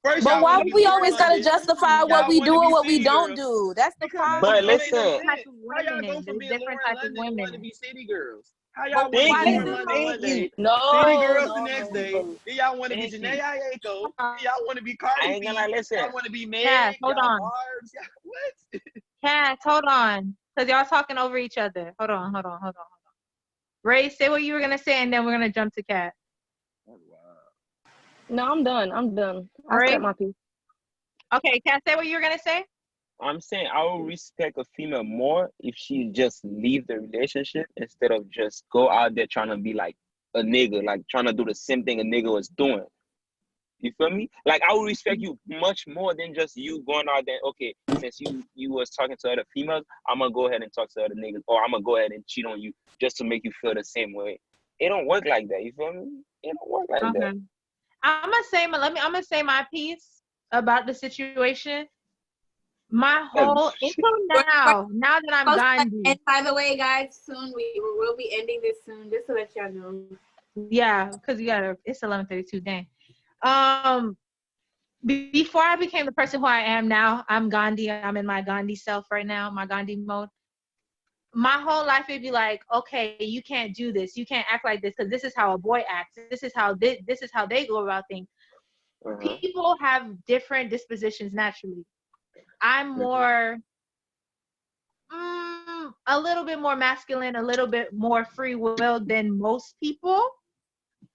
first. But why we always gotta justify what we do and what we don't do? That's the problem. But listen, how y'all go from being Lauren London to want to be city girls? How y'all want to be Lauren London, city girls the next day? Then y'all want to be Janae Aiko. Then y'all want to be Cardi B. I ain't gonna listen. Y'all want to be Meg. Cass, hold on. What? Cass, hold on. Because y'all talking over each other. Hold on. Ray, say what you were going to say, and then we're going to jump to Kat. No, I'm done. I said my piece. Okay, Kat, say what you were going to say. I'm saying I will respect a female more if she just leave the relationship instead of just go out there trying to be like a nigga, like trying to do the same thing a nigga was doing. You feel me? Like, I would respect you much more than just you going out there, since you was talking to other females, I'm going to go ahead and talk to other niggas, or I'm going to go ahead and cheat on you just to make you feel the same way. It don't work like that. You feel me? It don't work like that. I'm going to say my piece about the situation. My whole, now that I'm Gandhi. And by the way, guys, soon we'll be ending this soon, just to let y'all know. Yeah, because it's 11:32, dang. Before I became the person who I am now, I'm Gandhi. I'm in my Gandhi self right now, my Gandhi mode. My whole life would be like, okay, you can't do this. You can't act like this because this is how a boy acts. This is how they go about things. people have different dispositions naturally. I'm more, a little bit more masculine, a little bit more free willed than most people.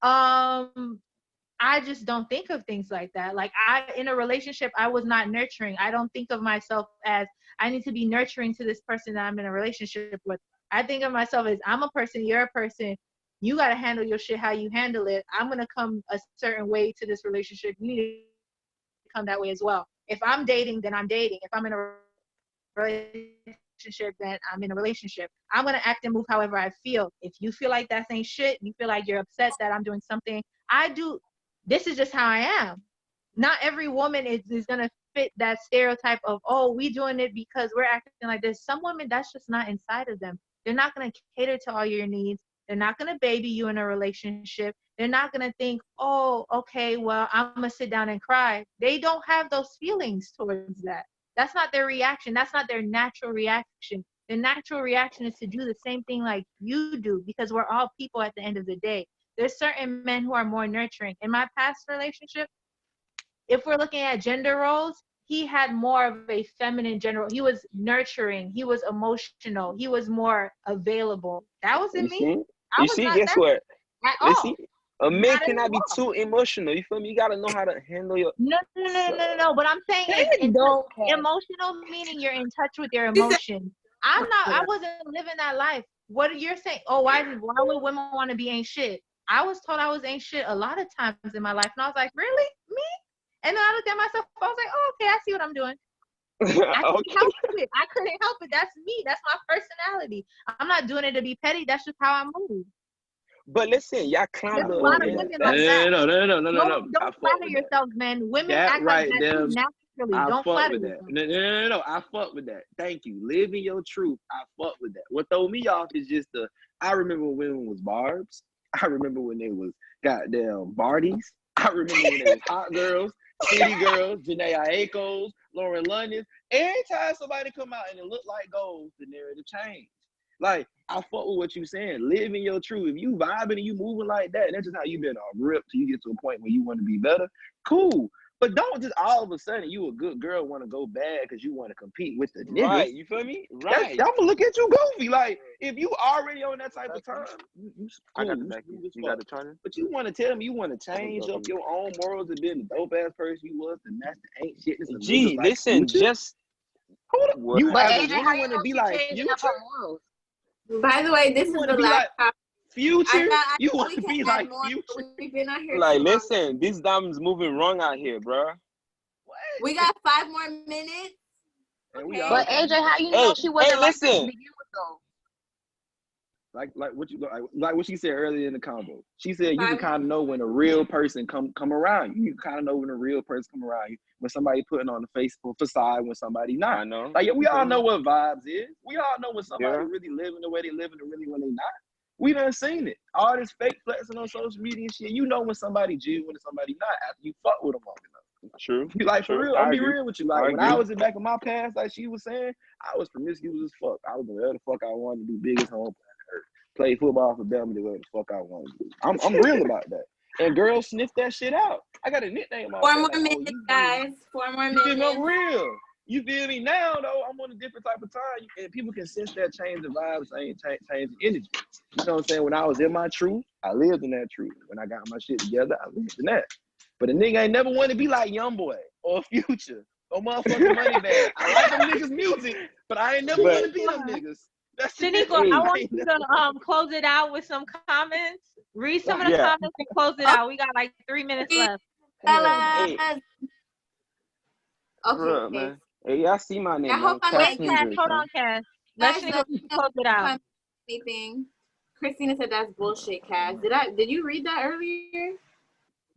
I just don't think of things like that. Like in a relationship, I was not nurturing. I don't think of myself as I need to be nurturing to this person that I'm in a relationship with. I think of myself as I'm a person, you're a person. You got to handle your shit how you handle it. I'm going to come a certain way to this relationship. You need to come that way as well. If I'm dating, then I'm dating. If I'm in a relationship, then I'm in a relationship. I'm going to act and move however I feel. If you feel like that ain't shit, you feel like you're upset that I'm doing something, this is just how I am. Not every woman is going to fit that stereotype of, oh, we doing it because we're acting like this. Some women, that's just not inside of them. They're not going to cater to all your needs. They're not going to baby you in a relationship. They're not going to think, oh, okay, well, I'm going to sit down and cry. They don't have those feelings towards that. That's not their reaction. That's not their natural reaction. The natural reaction is to do the same thing like you do, because we're all people at the end of the day. There's certain men who are more nurturing. In my past relationship, if we're looking at gender roles, he had more of a feminine gender. He was nurturing. He was emotional. He was more available. That wasn't me. I was not guess what? At all. A man cannot be too emotional. You feel me? You gotta know how to handle your. No. But I'm saying emotional, meaning you're in touch with your emotions. I wasn't living that life. What you're saying? Oh, why would women want to be ain't shit? I was told I was ain't shit a lot of times in my life, and I was like, really, me? And then I looked at myself. I was like, oh, okay, I see what I'm doing. I couldn't help it. That's me. That's my personality. I'm not doing it to be petty. That's just how I move. But listen, y'all clown a lot of women like that. No. Don't flatter yourselves, man. Women act like that too naturally. Don't flatter yourself. No. I fuck with that. Thank you. Living your truth. I fuck with that. What throw me off is just I remember when women was barbs. I remember when they was goddamn Barties. I remember when they was hot girls, city girls, Janae Aiko's, Lauren London's. Every time somebody come out and it look like gold, the narrative change. Like, I fuck with what you saying. Living your truth. If you vibing and you moving like that, that's just how you been off rip till you get to a point where you want to be better. Cool. But don't just all of a sudden you a good girl want to go bad because you want to compete with the niggas. Right, you feel me? Right. I'm gonna look at you goofy. Like, if you already on that type of time, I got the back. You got the charger? But you want to tell me you want to change up your own morals and being the dope ass person you was, and that's the ain't shit. Gee, listen, just hold up. You as a woman want to be like Future? By the way, this is the last time. Future, you want to be like Future? We've been out here like, listen, this dime's moving wrong out here, bro. What? We got 5 more minutes. Okay. But AJ, how you know she wasn't like that to begin with, though? Like what she said earlier in the combo. She said you can kind of know when a real person come around you. You can kind of know when a real person come around you. When somebody putting on the faithful facade, when somebody not. I know. Like we all know what vibes is. We all know when somebody really living the way they living and really when they not. We done seen it. All this fake flexing on social media and shit. You know when somebody G, when somebody not after you fuck with them long enough. True. Like for real, I'll be real with you. Like when I was in back in my past, like she was saying, I was promiscuous as fuck. I was doing whatever the fuck I wanted to do, biggest home play football for Belmont, whatever the fuck I wanted to do. I'm real about that. And girls sniff that shit out. I got a nickname. 4 more minutes, guys. 4 more minutes. I'm real. You feel me? Now though, I'm on a different type of time, and people can sense that change of vibes, change of energy. You know what I'm saying? When I was in my truth, I lived in that truth. When I got my shit together, I lived in that. But a nigga ain't never want to be like Youngboy or Future or motherfucking Moneybag. I like them niggas' music, but I ain't never want to be them niggas. Shaniqua, I want you to close it out with some comments. Read some of the comments and close it out. We got like 3 minutes left. Okay. Man. Hey, y'all see my name. Hold on, Cass. Let's close it out. Anything. Christina said that's bullshit, Cass. Did you read that earlier?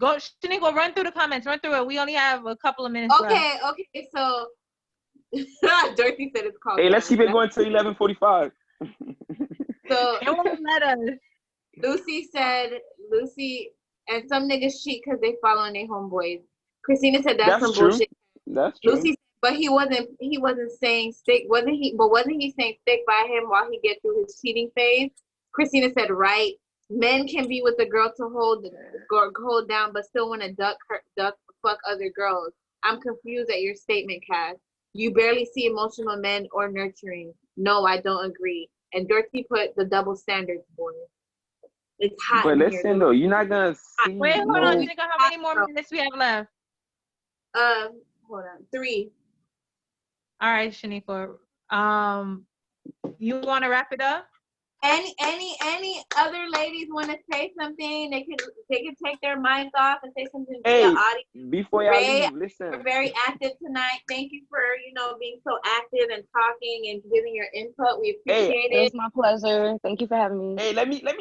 Go, Shaniqua, run through the comments. Run through it. We only have a couple of minutes left. Okay. So Dorothy said it's called. Hey, let's keep it going to 11:45. So it won't let us. Lucy and some niggas cheat because they following their homeboys. Christina said that's some true. bullshit. That's true. Lucy, but he wasn't saying stick. Wasn't he saying stick by him while he get through his cheating phase? Christina said right. Men can be with the girl to hold down, but still want to duck fuck other girls. I'm confused at your statement, Cass. You barely see emotional men or nurturing. No, I don't agree. And Dorothy put the double standards, boy. It's hot. But in listen here, though, you're not gonna see. Wait, hold on, Shanika. How many more minutes we have left? Hold on. 3. All right, Shanika. You want to wrap it up? Any other ladies want to say something? They can take their minds off and say something to Hey, the audience. before y'all leave, listen. You're very active tonight. Thank you for being so active and talking and giving your input. We appreciate it. It's my pleasure. Thank you for having me. Hey, let me Brian,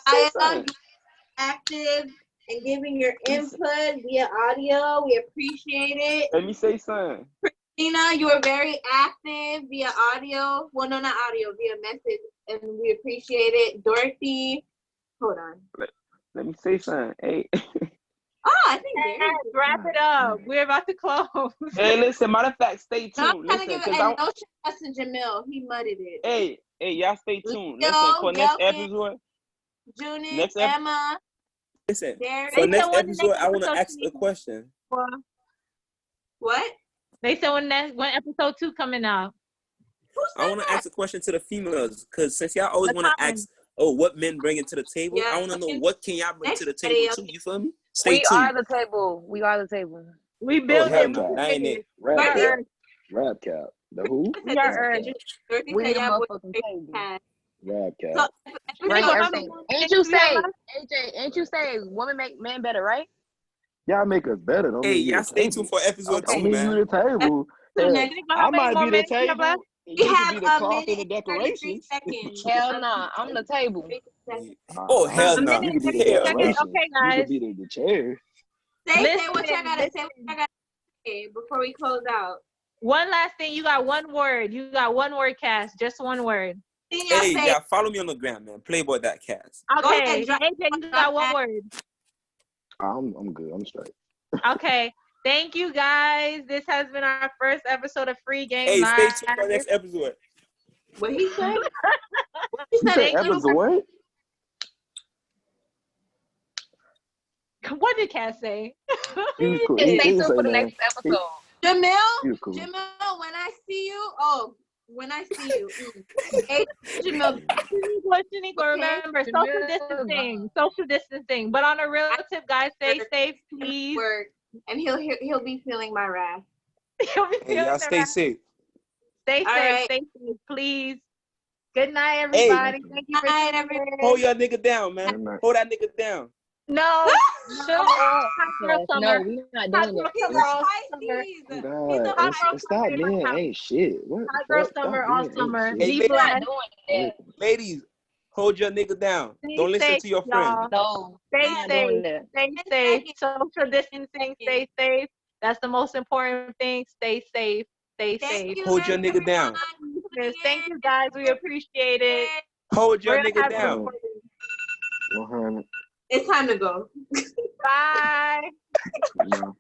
say something. Active and giving your input via audio. We appreciate it. Let me say something. Christina, you are very active via audio. Well, no, not audio, via message, and we appreciate it. Dorothy, hold on. Let me say something. Hey. I think wrap it up. We're about to close. Hey, listen. Matter of fact, stay tuned. No, listen, and no shout out to Jamil. He mudded it. Hey, y'all stay tuned. Leo, Listen, for next Delvin, episode. Junior, Emma. Listen, Derek. for next episode, I want to ask a question. What? They said when episode 2 coming out. I want to ask a question to the females, because since y'all always want to ask, what men bring into the table, I want to know what can y'all bring to the table too. You feel me? Stay tuned. We are the table. We are the table. We build it. I ain't it. Rap cap. The who? We are Earth. We the motherfucking table. Rap cap. Bring everything. Ain't you say, AJ? Ain't you say women make men better, right? Y'all make us better. Don't Hey, y'all stay tuned for episode 2, man. You the table. I might be the table. You could be the cloth and the decorations. Hell nah, I'm the table. Oh, hell no. You could be the decorations. Okay, guys. You could be the chair. Say what y'all gotta say before we close out. One last thing. You got one word. You got one word, Cass. Just one word. Hey, y'all follow me on the gram, man. Playboy.cast. Okay. AJ, you got one word. I'm good. I'm straight. Okay. Thank you, guys. This has been our first episode of Free Game Hey, Live. stay tuned for the next episode. What he said? You said episode? What did Cass say? He was cool. Stay He tuned didn't for say the nothing. next episode. Jamil, Cool. Jamil, when I see you, hey, Jamil. Remember, social distancing. But on a real tip, guys, stay safe, please. And he'll be feeling my wrath. Hey, y'all stay safe. Stay safe, right. stay safe, please. Good night, everybody. Thank you for everybody. Hold your nigga down, man. Hold that nigga down. No, No, we're not doing it. God, stop being ain't shit. What? Hot girl summer, all summer. Hey, ladies, hold your nigga down. Don't listen to your friends. No, stay safe. Stay safe. Social distancing. Stay safe. That's the most important thing. Stay safe. Stay safe. Hold your nigga down. Thank you, guys. We appreciate it. Hold your nigga down. It's time to go. Bye. No.